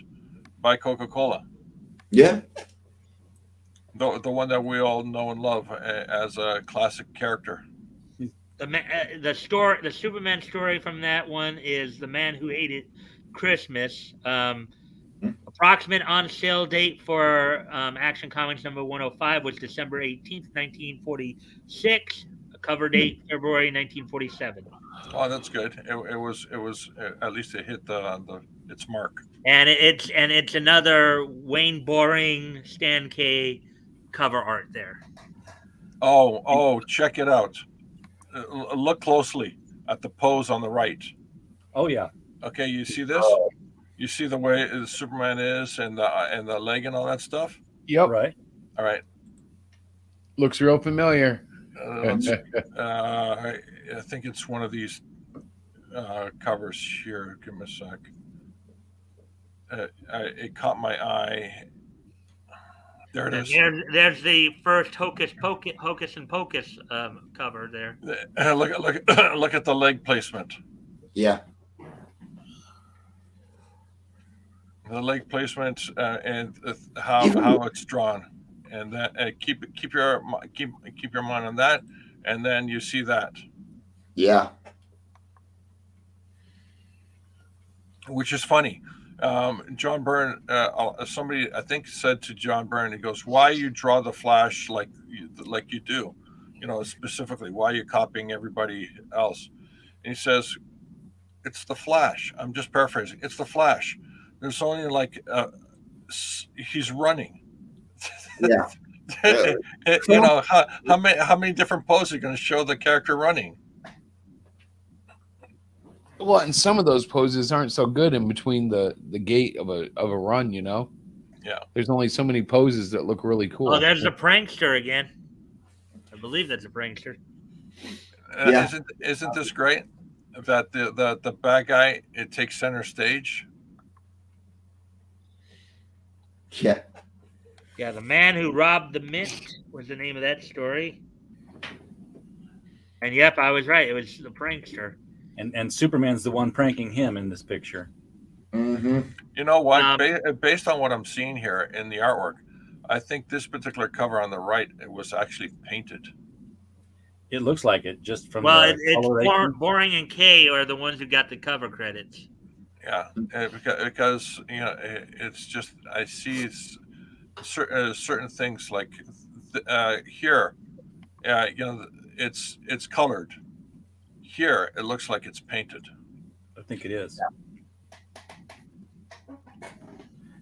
[SPEAKER 6] by Coca-Cola.
[SPEAKER 7] Yeah.
[SPEAKER 6] The one that we all know and love as a classic character.
[SPEAKER 5] The Superman story from that one is The Man Who Hated Christmas. Approximate on sale date for Action Comics number 105 was December 18th, 1946. A cover date February 1947.
[SPEAKER 6] Oh, that's good. It was at least it hit its mark.
[SPEAKER 5] And it's another Wayne Boring, Stan K cover art there.
[SPEAKER 6] Oh, check it out. Look closely at the pose on the right.
[SPEAKER 3] Oh yeah.
[SPEAKER 6] Okay, you see this? You see the way Superman is and the leg and all that stuff?
[SPEAKER 4] Yep.
[SPEAKER 3] Right.
[SPEAKER 6] All right.
[SPEAKER 4] Looks real familiar.
[SPEAKER 6] I think it's one of these covers here. Give me a sec. It caught my eye. There it is.
[SPEAKER 5] There's the first Hocus and Pocus cover there.
[SPEAKER 6] Look at the leg placement.
[SPEAKER 7] Yeah.
[SPEAKER 6] The leg placement and how it's drawn, and that keep your mind on that, and then you see that.
[SPEAKER 7] Yeah.
[SPEAKER 6] Which is funny. John Byrne, somebody I think said to John Byrne, he goes, "Why you draw the Flash like you do? You know, specifically, why are you copying everybody else?" And he says, "It's the Flash." I'm just paraphrasing. It's the Flash. There's only he's running.
[SPEAKER 7] Yeah.
[SPEAKER 6] You know, how many different poses are going to show the character running?
[SPEAKER 4] Well, and some of those poses aren't so good in between the gait of a run, you know?
[SPEAKER 6] Yeah.
[SPEAKER 4] There's only so many poses that look really cool.
[SPEAKER 5] Oh, there's the prankster again. I believe that's a prankster.
[SPEAKER 7] Yeah.
[SPEAKER 6] Isn't this great? That the bad guy, it takes center stage.
[SPEAKER 7] Yeah.
[SPEAKER 5] Yeah, The Man Who Robbed the Mint was the name of that story. And yep, I was right. It was the prankster.
[SPEAKER 3] And Superman's the one pranking him in this picture.
[SPEAKER 7] Mm-hmm.
[SPEAKER 6] You know what? Based on what I'm seeing here in the artwork, I think this particular cover on the right, it was actually painted.
[SPEAKER 3] It looks like it just from
[SPEAKER 5] Well,
[SPEAKER 3] the coloration.
[SPEAKER 5] Boring and Kay are the ones who got the cover credits.
[SPEAKER 6] Yeah, because it's just I see certain things like here, it's colored. Here, it looks like it's painted.
[SPEAKER 3] I think it is.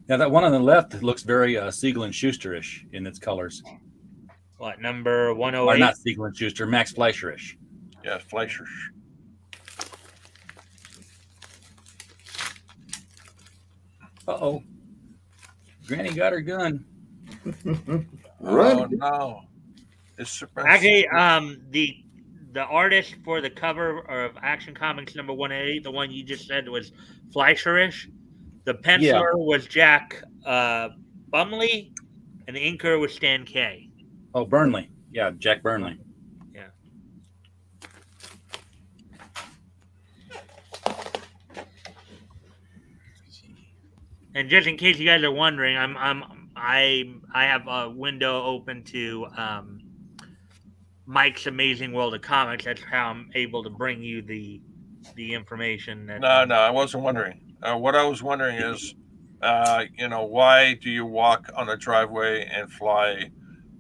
[SPEAKER 3] Now that one on the left looks very Siegel and Schuster-ish in its colors.
[SPEAKER 5] What, number
[SPEAKER 3] Or
[SPEAKER 5] 108?
[SPEAKER 3] not Siegel and Schuster, Max Fleischer-ish.
[SPEAKER 6] Yeah, Fleischer.
[SPEAKER 3] Uh-oh. Granny got her gun.
[SPEAKER 6] Oh no! It's Superman.
[SPEAKER 5] Actually, the artist for the cover of Action Comics number 108, the one you just said was Fleischerish. The penciler was Jack Bumley, and the inker was Stan Kay.
[SPEAKER 3] Oh, Burnley. Yeah, Jack Burnley.
[SPEAKER 5] Yeah. And just in case you guys are wondering, I have a window open to Mike's Amazing World of Comics. That's how I'm able to bring you the information. That,
[SPEAKER 6] No, I wasn't wondering. What I was wondering is, why do you walk on a driveway and fly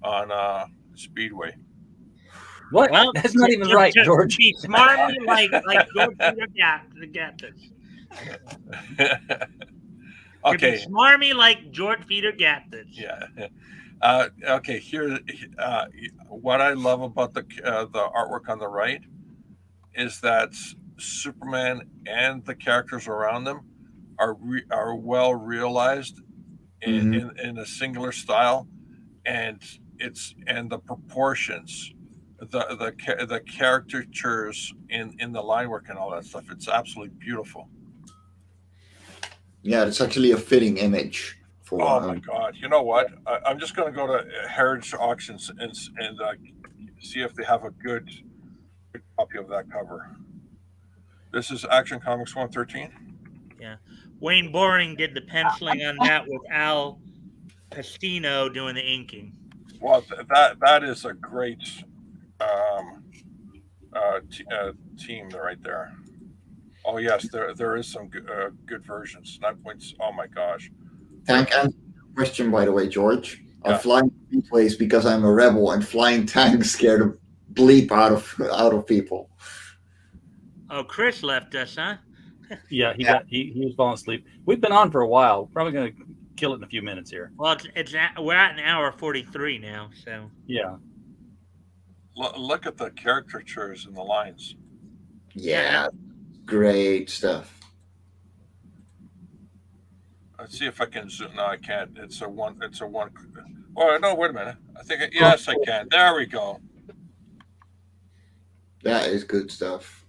[SPEAKER 6] on a speedway?
[SPEAKER 3] What? Well, that's not even right, George.
[SPEAKER 5] Be smart like George Peter Gaddis.
[SPEAKER 6] Okay.
[SPEAKER 5] Be smarmy like George Peter Gaddis.
[SPEAKER 6] Yeah. Okay. Here, what I love about the artwork on the right is that Superman and the characters around them are well realized in a singular style, and the proportions, the caricatures in the line work and all that stuff. It's absolutely beautiful.
[SPEAKER 7] Yeah, it's actually a fitting image.
[SPEAKER 6] Oh my God! You know what? I'm just going to go to Heritage Auctions and see if they have a good copy of that cover. This is Action Comics 113.
[SPEAKER 5] Yeah, Wayne Boring did the penciling on that with Al Pastino doing the inking.
[SPEAKER 6] Well, that is a great team right there. Oh yes, there is some good versions. 9 points. Oh my gosh.
[SPEAKER 7] Tank answer question, by the way, George. Yeah. I fly speedways because I'm a rebel, and flying tanks scare the bleep out of people.
[SPEAKER 5] Oh, Chris left us, huh?
[SPEAKER 3] Yeah, he was falling asleep. We've been on for a while. Probably going to kill it in a few minutes here.
[SPEAKER 5] Well, we're at an hour 43 now, so
[SPEAKER 3] yeah.
[SPEAKER 6] Look at the caricatures and the lines.
[SPEAKER 7] Yeah, great stuff.
[SPEAKER 6] Let's see if I can zoom. No, I can't. It's a one. Oh no! Wait a minute. I think yes, I can. There we go.
[SPEAKER 7] That is good stuff.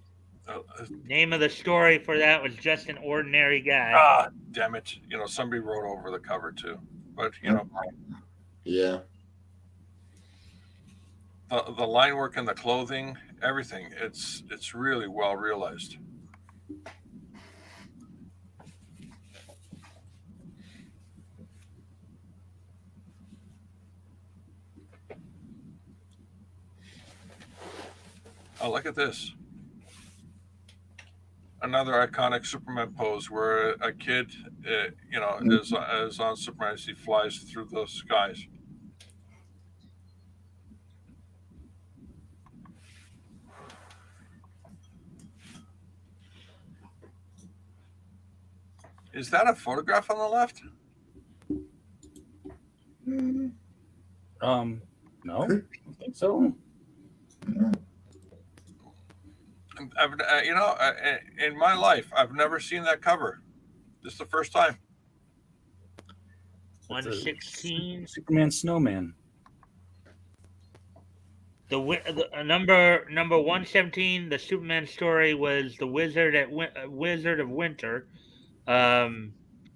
[SPEAKER 5] Name of the story for that was Just an Ordinary Guy.
[SPEAKER 6] Ah, damn it! Somebody wrote over the cover too, but
[SPEAKER 7] Yeah.
[SPEAKER 6] The line work and the clothing, everything. It's really well realized. Oh, look at this. Another iconic Superman pose where a kid, is on Superman as he flies through the skies. Is that a photograph on the left?
[SPEAKER 3] No, I don't think so.
[SPEAKER 6] In my life, I've never seen that cover. This is the first time.
[SPEAKER 5] 116.
[SPEAKER 3] Superman Snowman.
[SPEAKER 5] The number 117. The Superman story was the Wizard of Winter.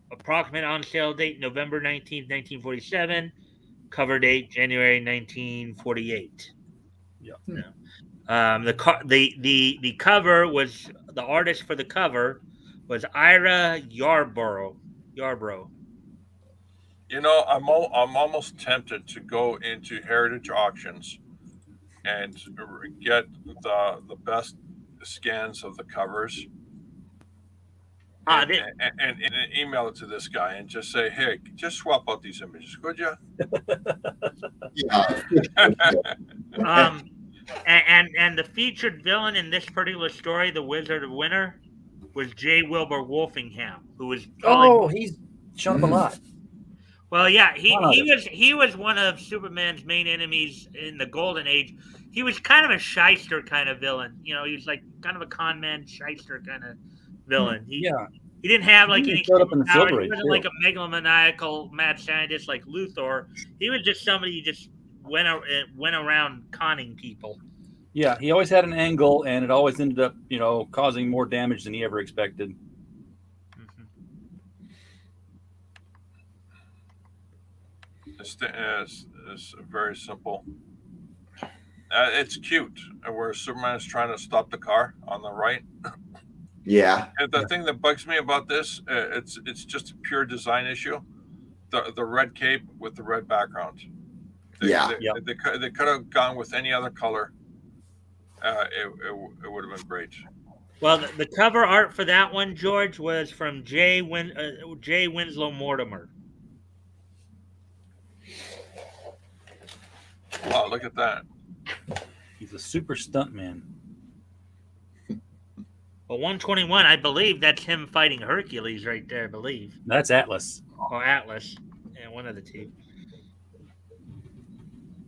[SPEAKER 5] Approximate on sale date November 19th, 1947. Cover date January 1948.
[SPEAKER 3] Yeah.
[SPEAKER 5] The cover was, the artist for the cover was Ira Yarborough.
[SPEAKER 6] I'm almost tempted to go into Heritage Auctions and get the best scans of the covers. And email it to this guy and just say, hey, just swap out these images, could you?
[SPEAKER 7] Yeah.
[SPEAKER 5] And the featured villain in this particular story, the Wizard of Winter, was J. Wilbur Wolfingham, who was probably
[SPEAKER 3] he's shown up a lot.
[SPEAKER 5] Well, yeah, he was one of Superman's main enemies in the Golden Age. He was kind of a shyster kind of villain. You know, he was like kind of a con man shyster kind of villain. He didn't have like any
[SPEAKER 3] showed up in the
[SPEAKER 5] power.
[SPEAKER 3] Silver
[SPEAKER 5] He
[SPEAKER 3] Age,
[SPEAKER 5] wasn't like a megalomaniacal mad scientist like Luthor. He was just somebody who just went around conning people.
[SPEAKER 3] Yeah, he always had an angle, and it always ended up, causing more damage than he ever expected.
[SPEAKER 6] It's very simple. It's cute, where Superman is trying to stop the car on the right.
[SPEAKER 7] Yeah.
[SPEAKER 6] And the thing that bugs me about this, it's just a pure design issue. The red cape with the red background. They could have gone with any other color. It would have been great.
[SPEAKER 5] Well, the cover art for that one, George, was from J. Winslow Mortimer.
[SPEAKER 6] Oh, look at that.
[SPEAKER 3] He's a super stuntman.
[SPEAKER 5] Well, 121, I believe that's him fighting Hercules right there, I believe.
[SPEAKER 3] That's Atlas.
[SPEAKER 5] Or Atlas. Yeah, one of the two.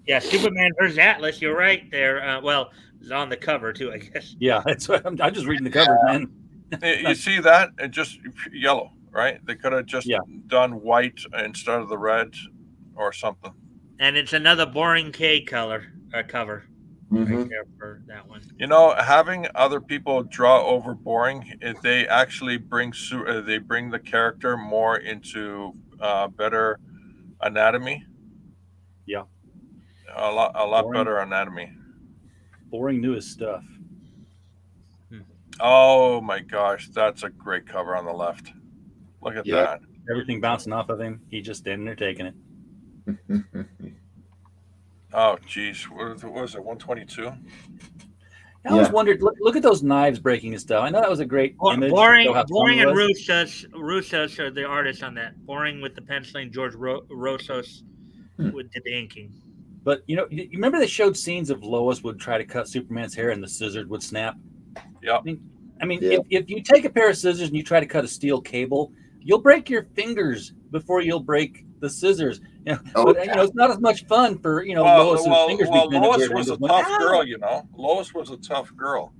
[SPEAKER 5] Yeah, Superman versus Atlas, you're right there. Well, it's on the cover, too, I guess.
[SPEAKER 3] Yeah, that's what I'm just reading the cover, man.
[SPEAKER 6] You see that? It just yellow, right? They could have just done white instead of the red or something.
[SPEAKER 5] And it's another boring K cover. Right there for that one.
[SPEAKER 6] Having other people draw over boring, they actually bring the character more into better anatomy.
[SPEAKER 3] Yeah,
[SPEAKER 6] a lot better anatomy.
[SPEAKER 3] Boring knew his stuff.
[SPEAKER 6] Oh my gosh, that's a great cover on the left. Look at that.
[SPEAKER 3] Everything bouncing off of him. He's just standing there taking it.
[SPEAKER 6] Oh, geez. What was it, 122?
[SPEAKER 3] I always wondered, look at those knives breaking and stuff. I know that was a great image.
[SPEAKER 5] Boring and Russos are the artists on that. Boring with the penciling, George Rossos with the inking.
[SPEAKER 3] But, you remember they showed scenes of Lois would try to cut Superman's hair and the scissors would snap?
[SPEAKER 6] Yep.
[SPEAKER 3] If you take a pair of scissors and you try to cut a steel cable, you'll break your fingers before you'll break the scissors. It's not as much fun for Lois' fingers.
[SPEAKER 6] Lois was a tough girl. Lois was a tough girl.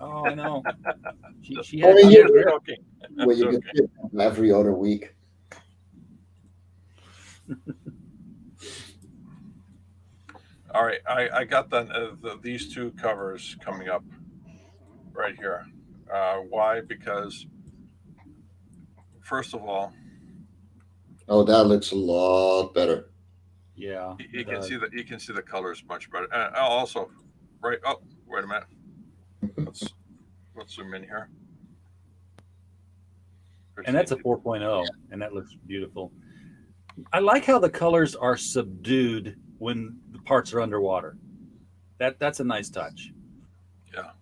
[SPEAKER 3] Oh, I know. She had. Joking.
[SPEAKER 7] Well, you get every other week.
[SPEAKER 6] All right, I got these two covers coming up right here. Why? Because first of all.
[SPEAKER 7] Oh, that looks a lot better.
[SPEAKER 3] Yeah,
[SPEAKER 6] you can see the colors much better. Also, right. Oh, wait a minute. Let's zoom in here.
[SPEAKER 3] And that's a 4.0, and that looks beautiful. I like how the colors are subdued when the parts are underwater. That's a nice touch.
[SPEAKER 6] Yeah.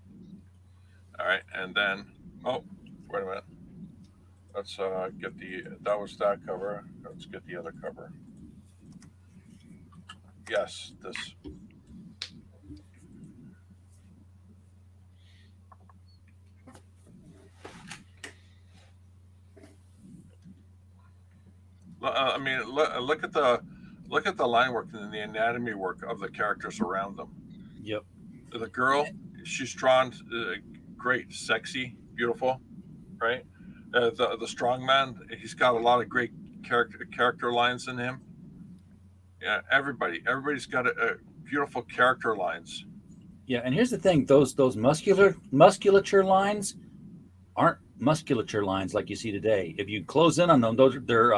[SPEAKER 6] All right, and then wait a minute. Let's get that was that cover. Let's get the other cover. Yes, this. Look at the line work and the anatomy work of the characters around them.
[SPEAKER 3] Yep.
[SPEAKER 6] The girl, she's drawn great, sexy, beautiful, right? The strong man, he's got a lot of great character lines in him. Yeah, everybody's got a beautiful character lines.
[SPEAKER 3] Yeah, and here's the thing: those musculature lines aren't musculature lines like you see today. If you close in on them, they're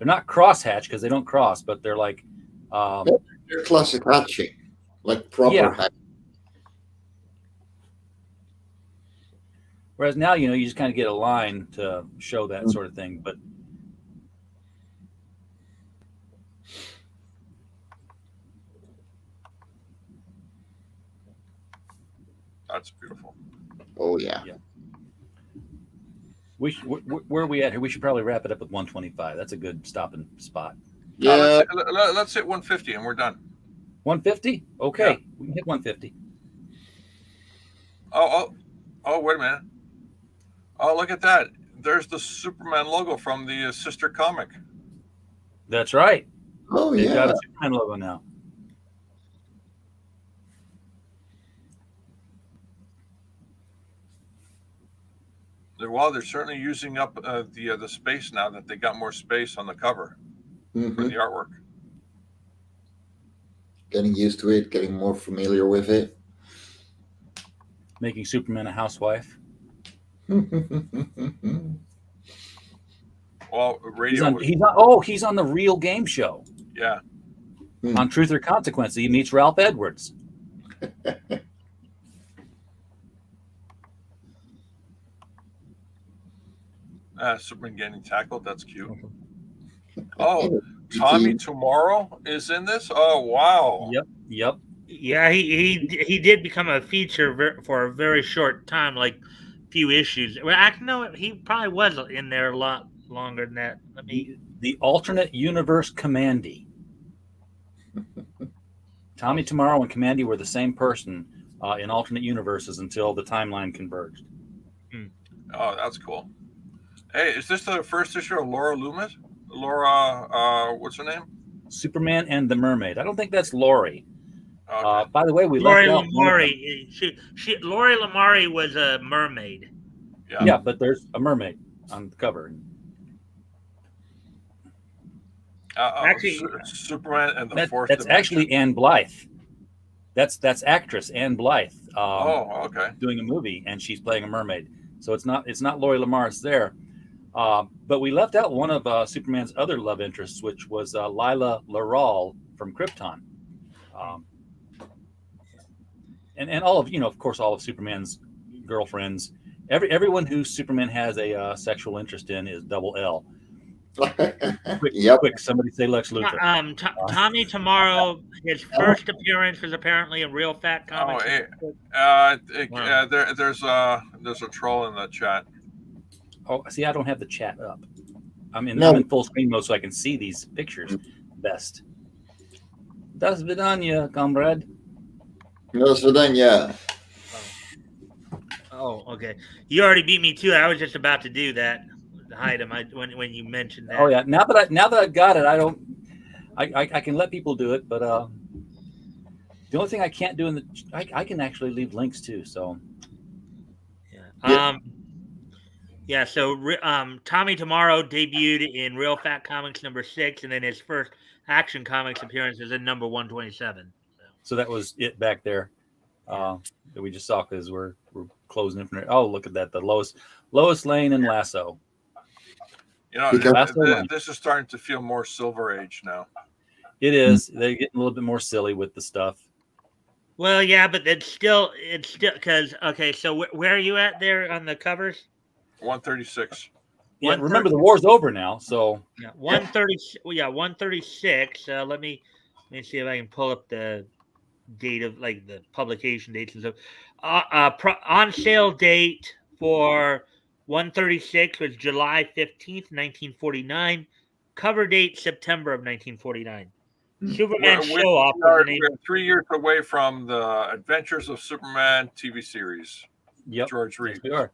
[SPEAKER 3] not crosshatch because they don't cross, but they're like
[SPEAKER 7] they're classic hatching, like proper hatching.
[SPEAKER 3] Whereas now, you just kind of get a line to show that sort of thing. But
[SPEAKER 7] Oh yeah.
[SPEAKER 3] Where are we at here? We should probably wrap it up with 125. That's a good stopping spot.
[SPEAKER 7] Yeah.
[SPEAKER 6] Let's hit 150 and we're done.
[SPEAKER 3] 150? Okay, we can hit 150.
[SPEAKER 6] Oh, wait a minute. Oh, look at that. There's the Superman logo from the sister comic.
[SPEAKER 3] That's right.
[SPEAKER 7] Oh
[SPEAKER 3] They've
[SPEAKER 7] yeah.
[SPEAKER 3] got a Superman logo now.
[SPEAKER 6] Well, they're certainly using up the space now that they got more space on the cover for the artwork.
[SPEAKER 7] Getting used to it, getting more familiar with it.
[SPEAKER 3] Making Superman a housewife.
[SPEAKER 6] Well, radio.
[SPEAKER 3] He's on the Real Game Show.
[SPEAKER 6] Yeah.
[SPEAKER 3] On Truth or Consequences, he meets Ralph Edwards.
[SPEAKER 6] Superman getting tackled. That's cute. Oh, Tommy Tomorrow is in this. Oh, wow.
[SPEAKER 3] Yep.
[SPEAKER 5] Yeah, he did become a feature for a very short time, like a few issues. Well, no, he probably was in there a lot longer than that.
[SPEAKER 3] The alternate universe Commandy. Tommy Tomorrow and Commandy were the same person in alternate universes until the timeline converged.
[SPEAKER 6] Oh, that's cool. Hey, is this the first issue of Laura Loomis? Laura, what's her name?
[SPEAKER 3] Superman and the Mermaid. I don't think that's Lori.
[SPEAKER 6] Okay.
[SPEAKER 3] By the way,
[SPEAKER 5] Lori Lamari. Lori Lamari was a mermaid.
[SPEAKER 3] Yeah, but there's a mermaid on the cover.
[SPEAKER 6] Actually, Superman and the Fourth.
[SPEAKER 3] That's actually Ann Blythe. That's actress Ann Blythe.
[SPEAKER 6] Okay.
[SPEAKER 3] Doing a movie, and she's playing a mermaid. So it's not Lori Lamaris there. But we left out one of Superman's other love interests, which was Lila Laral from Krypton. And all of, of course, all of Superman's girlfriends. Everyone who Superman has a sexual interest in is double L. Quick, somebody say Lex Luthor.
[SPEAKER 5] Tommy Tomorrow, his first appearance was apparently in Real Fat Comics.
[SPEAKER 6] There's a troll in the chat.
[SPEAKER 3] Oh, see, I don't have the chat up. I'm in full screen mode so I can see these pictures best. Das vidanya, comrade.
[SPEAKER 7] Das vidanya.
[SPEAKER 5] Oh, okay. You already beat me too. I was just about to do that. Hide him. When you mentioned that.
[SPEAKER 3] Oh yeah. Now that I've got it, I can let people do it, but the only thing I can't do I can actually leave links too. So
[SPEAKER 5] yeah. So Tommy Tomorrow debuted in Real Fat Comics #6, and then his first Action Comics appearance is in number 127.
[SPEAKER 3] So that was it back there that we just saw because we're closing in from there. Oh, look at that. The Lois Lane and Lasso.
[SPEAKER 6] This is starting to feel more Silver Age now.
[SPEAKER 3] It is. They're getting a little bit more silly with the stuff.
[SPEAKER 5] Well, yeah, but it's still because so where are you at there on the covers?
[SPEAKER 6] 136.
[SPEAKER 3] Yeah, remember the war's over now, so
[SPEAKER 5] 130. Yeah, 136. Let me see if I can pull up the date of the publication dates and stuff. On sale date for 136 was July 15th, 1949. Cover date September of 1949. Superman show off.
[SPEAKER 6] We're 3 years away from the Adventures of Superman TV series.
[SPEAKER 3] Yep,
[SPEAKER 6] George Reeves.
[SPEAKER 3] Yes, we are.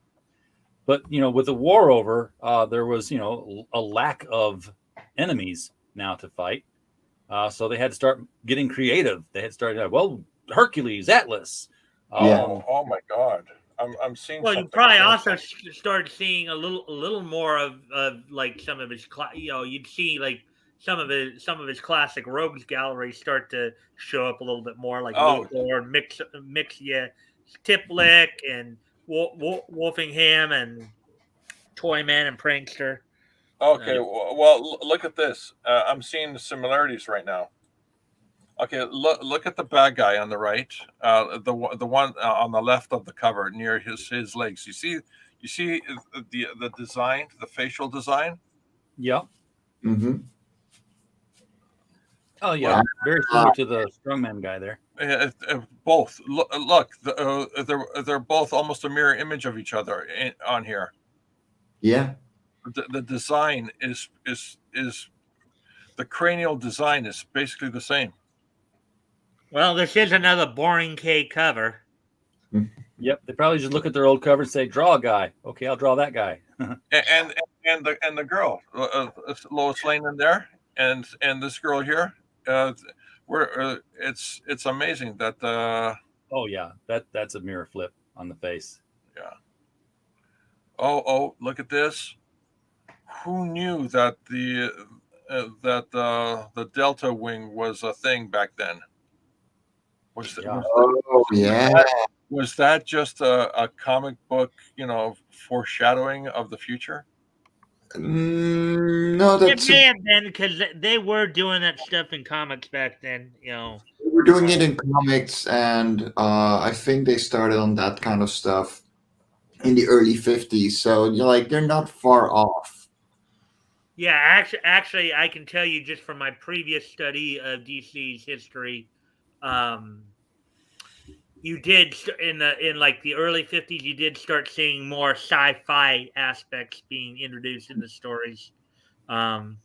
[SPEAKER 3] But with the war over, there was a lack of enemies now to fight. So they had to start getting creative. They had started Hercules, Atlas.
[SPEAKER 6] Oh my God. I'm seeing.
[SPEAKER 5] Well, you probably also started seeing a little more of some of his you'd see some of his classic rogues gallery start to show up a little bit more, like Luthor, Mix, Tiplick, and Wolfingham, and Toyman and Prankster.
[SPEAKER 6] Okay, well, look at this. I'm seeing the similarities right now. Okay, look at the bad guy on the right. The one on the left of the cover near his legs. You see the design, the facial design.
[SPEAKER 3] Yeah.
[SPEAKER 7] Mm-hmm.
[SPEAKER 3] Oh yeah, very similar to the strongman guy there.
[SPEAKER 6] Both. Look, they're both almost a mirror image of each other on here.
[SPEAKER 7] Yeah.
[SPEAKER 6] The design is the cranial design is basically the same.
[SPEAKER 5] Well, this is another boring K cover.
[SPEAKER 3] Yep, they probably just look at their old cover and say, "Draw a guy." Okay, I'll draw that guy.
[SPEAKER 6] and the girl, Lois Lane in there, and this girl here, it's amazing that.
[SPEAKER 3] Oh yeah, that's a mirror flip on the face.
[SPEAKER 6] Yeah. Oh, look at this. Who knew that the Delta Wing was a thing back then? Was that just a comic book, foreshadowing of the future?
[SPEAKER 7] No,
[SPEAKER 5] it may have been because they were doing that stuff in comics back then.
[SPEAKER 7] They were doing it in comics, and I think they started on that kind of stuff in the early 50s. So they're not far off.
[SPEAKER 5] Yeah, actually, I can tell you just from my previous study of DC's history, you did in the early 50s. You did start seeing more sci-fi aspects being introduced in the stories, in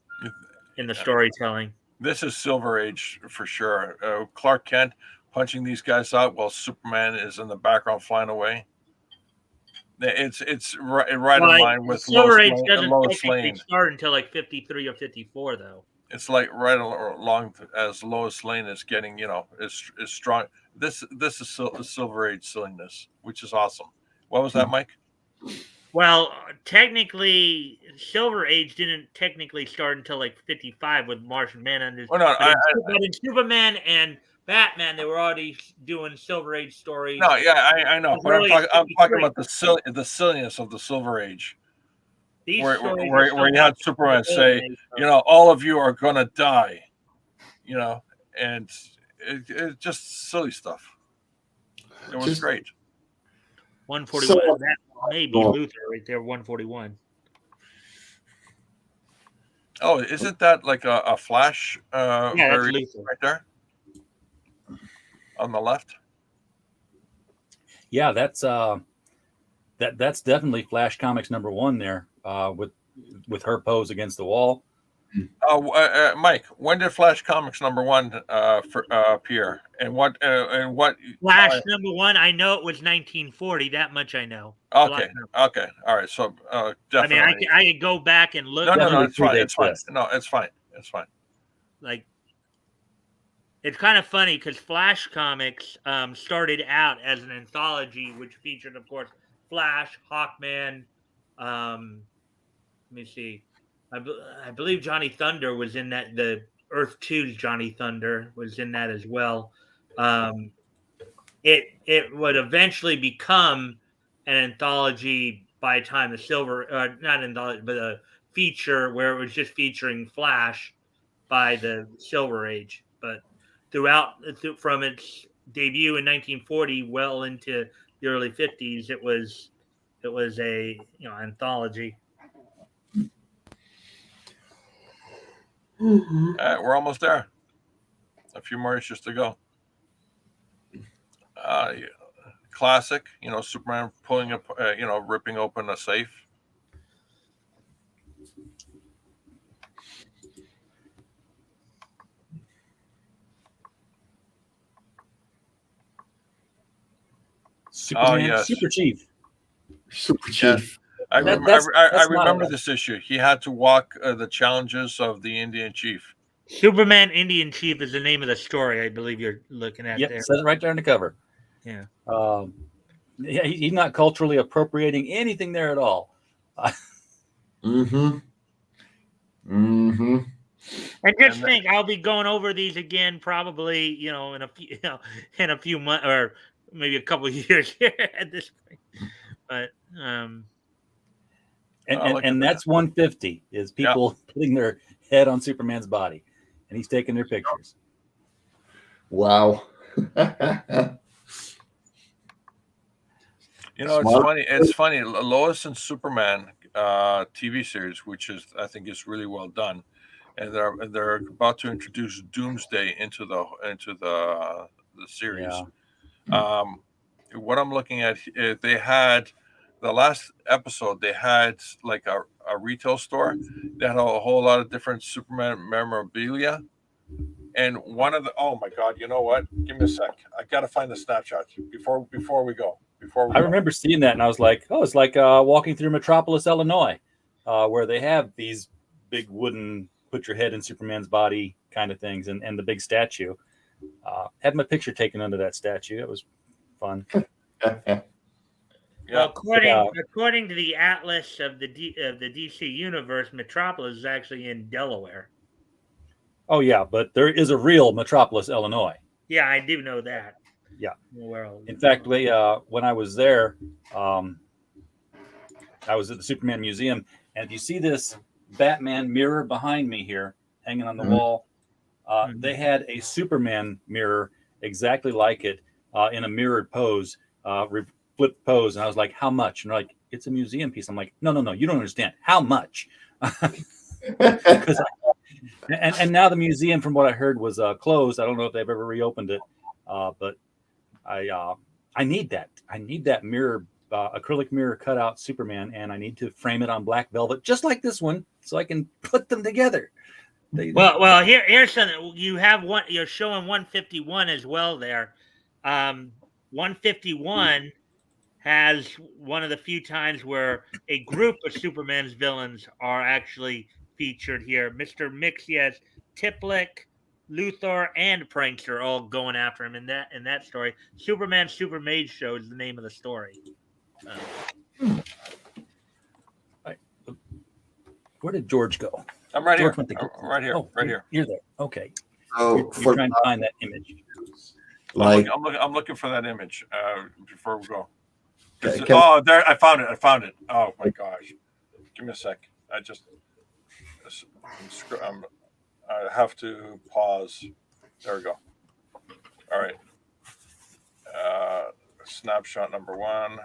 [SPEAKER 5] the storytelling.
[SPEAKER 6] This is Silver Age for sure. Clark Kent punching these guys out while Superman is in the background flying away. It's right in line with
[SPEAKER 5] Silver Age doesn't
[SPEAKER 6] Lois Lane.
[SPEAKER 5] Start until like 53 or 54, though.
[SPEAKER 6] It's like right along as Lois Lane is getting, is strong. This is Silver Age silliness, which is awesome. What was that, Mike?
[SPEAKER 5] Well, technically, Silver Age didn't technically start until like 55 with Martian Manhunter.
[SPEAKER 6] Well, no,
[SPEAKER 5] but in Superman and Batman, they were already doing Silver Age stories.
[SPEAKER 6] No, yeah, I know, but I'm talking about the silliness of the Silver Age, where you had Superman say, all of you are gonna die, and it just silly stuff. It was great.
[SPEAKER 5] 141. So, that may be Luthor right there. 141.
[SPEAKER 6] Oh, isn't that like a Flash?
[SPEAKER 5] Yeah, that's Luthor
[SPEAKER 6] right there on the left.
[SPEAKER 3] Yeah, that's definitely Flash Comics #1 there, with her pose against the wall.
[SPEAKER 6] Mike, when did Flash Comics #1 appear, and what
[SPEAKER 5] Flash #1? I know it was 1940. That much I know.
[SPEAKER 6] Okay, all right. So definitely.
[SPEAKER 5] I mean, I could go back and look.
[SPEAKER 6] No, it's fine. It's fine. No, it's fine. It's fine.
[SPEAKER 5] Like, it's kind of funny because Flash Comics started out as an anthology, which featured, of course, Flash, Hawkman. Let me see. I believe Johnny Thunder was in that. The Earth 2's Johnny Thunder was in that as well. It would eventually become an anthology by the time the not anthology, but a feature where it was just featuring Flash by the Silver Age. But from its debut in 1940 well into the early 50s, it was a anthology.
[SPEAKER 6] We're almost there. A few more issues to go. Classic, Superman pulling up, ripping open a safe.
[SPEAKER 3] Superman, yes. Super Chief.
[SPEAKER 6] Yes. I remember this issue. He had to walk the challenges of the Indian Chief.
[SPEAKER 5] Superman Indian Chief is the name of the story, I believe you're looking at there.
[SPEAKER 3] It says it right there on the cover.
[SPEAKER 5] Yeah.
[SPEAKER 3] He's not culturally appropriating anything there at all.
[SPEAKER 7] Mm-hmm.
[SPEAKER 5] And just think, I'll be going over these again probably, in a few months or maybe a couple of years here at this point. But
[SPEAKER 3] and that's 150 is people putting their head on Superman's body, and he's taking their pictures.
[SPEAKER 7] Wow.
[SPEAKER 6] It's funny. Lois and Superman TV series, which I think is really well done, and they're about to introduce Doomsday into the the series.
[SPEAKER 3] Yeah.
[SPEAKER 6] What I'm looking at, they had the last episode. They had like a retail store that had a whole lot of different Superman memorabilia. And one of the oh my god, you know what? Give me a sec. I gotta find the snapshot before we go.
[SPEAKER 3] I remember seeing that, and I was like, "Oh, it's like walking through Metropolis, Illinois, where they have these big wooden put your head in Superman's body kind of things, and the big statue." Had my picture taken under that statue. It was fun.
[SPEAKER 5] Well, according to the Atlas of the DC universe, Metropolis is actually in Delaware.
[SPEAKER 3] Oh yeah, but there is a real Metropolis, Illinois.
[SPEAKER 5] Yeah, I do know that.
[SPEAKER 3] Yeah.
[SPEAKER 5] Well,
[SPEAKER 3] in fact, when I was there, I was at the Superman Museum, and if you see this Batman mirror behind me here, hanging on the wall, they had a Superman mirror exactly like it in a mirrored pose, flipped pose, and I was like, "How much?" And they're like, "It's a museum piece." I'm like, "No, you don't understand. How much?" And now the museum, from what I heard, was closed. I don't know if they've ever reopened it, but I need that. I need that mirror, acrylic mirror cutout Superman, and I need to frame it on black velvet, just like this one, so I can put them together.
[SPEAKER 5] Well, here's something. You have one. You're showing 151 as well there. 151 has one of the few times where a group of Superman's villains are actually featured here. Mr. Mixias, Tiplick, Luthor, and Prankster all going after him in that story. Superman Super Mage Show is the name of the story.
[SPEAKER 3] Where did George go?
[SPEAKER 6] I'm right
[SPEAKER 3] George
[SPEAKER 6] here. Right here.
[SPEAKER 3] Oh,
[SPEAKER 6] right here.
[SPEAKER 3] You're there. Okay.
[SPEAKER 7] Oh,
[SPEAKER 3] you're trying to find that image.
[SPEAKER 7] Like,
[SPEAKER 6] I'm looking for that image before we go.
[SPEAKER 7] Can-
[SPEAKER 6] Oh, there! I found it. Oh my gosh! Give me a sec. I have to pause. There we go. All right. Snapshot number 1.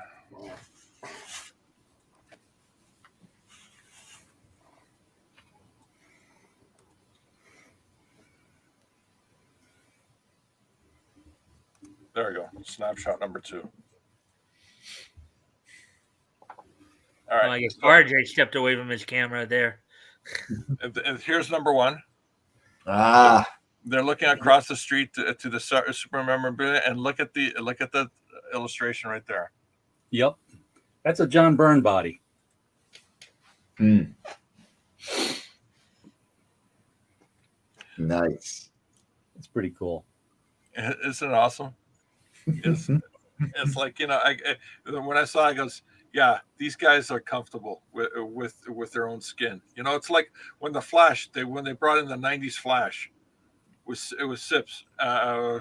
[SPEAKER 6] There we go. Snapshot number 2. All right.
[SPEAKER 5] Well, I guess RJ stepped away from his camera there.
[SPEAKER 6] And here's number 1. They're looking across the street to the Superman memorabilia, and look at the illustration right there.
[SPEAKER 3] Yep, that's a John Byrne body.
[SPEAKER 7] Nice.
[SPEAKER 3] It's pretty cool.
[SPEAKER 6] Isn't it awesome? It's like, you know, when I saw it, I goes, yeah, these guys are comfortable with their own skin. You know, it's like when the Flash, when they brought in the 90s Flash, it was Ships. I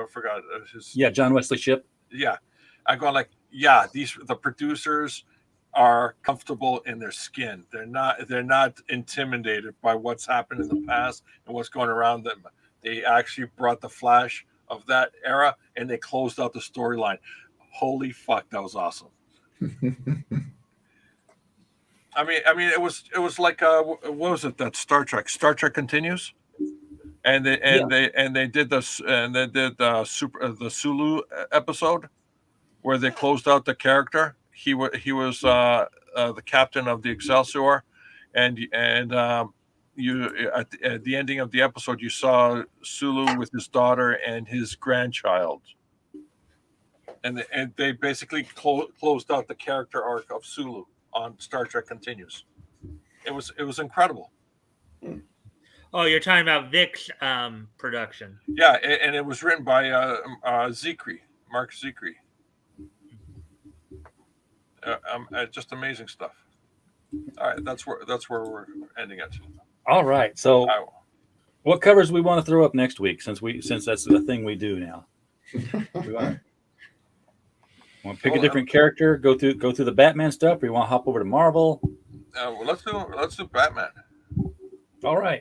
[SPEAKER 6] forgot his.
[SPEAKER 3] Yeah, John Wesley Shipp.
[SPEAKER 6] Yeah, I go like, yeah, the producers are comfortable in their skin. They're not intimidated by what's happened in the past and what's going around them. They actually brought the Flash of that era and they closed out the storyline. Holy fuck, that was awesome. I mean, it was like what was it? That Star Trek Continues, and they did this, and they did the Sulu episode where they closed out the character. He was the captain of the Excelsior, and you at the ending of the episode you saw Sulu with his daughter and his grandchild. And they basically closed out the character arc of Sulu on Star Trek Continues. It was incredible.
[SPEAKER 5] Oh, you're talking about Vic's production.
[SPEAKER 6] Yeah, and it was written by Zicree, Mark Zicree. Just amazing stuff. All right, that's where we're ending it.
[SPEAKER 3] All right, so what covers we want to throw up next week? Since that's the thing we do now. Want to pick a different character? Go through the Batman stuff, or you want to hop over to Marvel?
[SPEAKER 6] Well, let's do Batman.
[SPEAKER 5] So
[SPEAKER 3] Are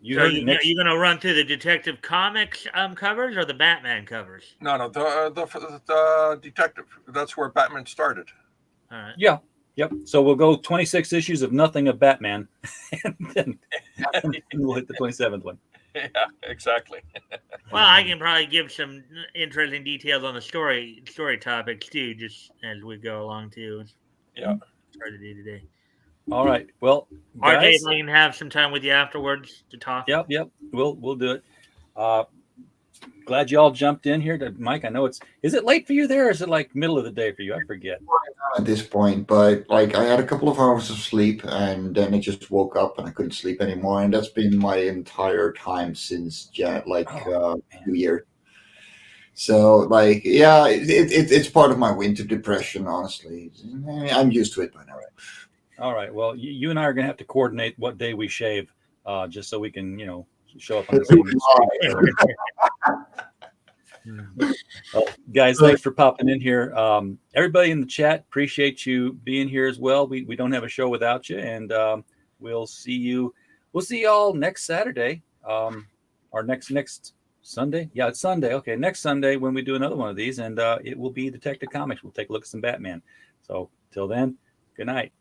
[SPEAKER 3] you
[SPEAKER 5] going to run through the Detective Comics covers or the Batman covers?
[SPEAKER 6] No, the Detective. That's where Batman started.
[SPEAKER 5] All right.
[SPEAKER 3] Yeah. Yep. So we'll go 26 issues of nothing of Batman, and then we'll hit the 27th one.
[SPEAKER 6] Yeah, exactly.
[SPEAKER 5] Well, I can probably give some interesting details on the story topics too, just as we go along too.
[SPEAKER 6] Yeah.
[SPEAKER 5] Try to do today.
[SPEAKER 3] All right. Well,
[SPEAKER 5] RJ,
[SPEAKER 3] guys.
[SPEAKER 5] if I can have some time with you afterwards to talk.
[SPEAKER 3] Yep. We'll do it. Glad you all jumped in here. Mike, I know is it late for you there, or is it like middle of the day for you? I forget.
[SPEAKER 7] At this point, but like I had a couple of hours of sleep and then I just woke up and I couldn't sleep anymore, and that's been my entire time since 2 years. So like yeah, it's part of my winter depression. Honestly, I'm used to it by now.
[SPEAKER 3] All right. Well, you and I are gonna have to coordinate what day we shave, just so we can show up on the same. Well, guys, thanks for popping in here. Everybody in the chat, appreciate you being here as well. We don't have a show without you, and we'll see y'all next Saturday, or next Sunday. Yeah, it's Sunday. Okay, next Sunday when we do another one of these, and it will be Detective Comics. We'll take a look at some Batman. So till then, good night.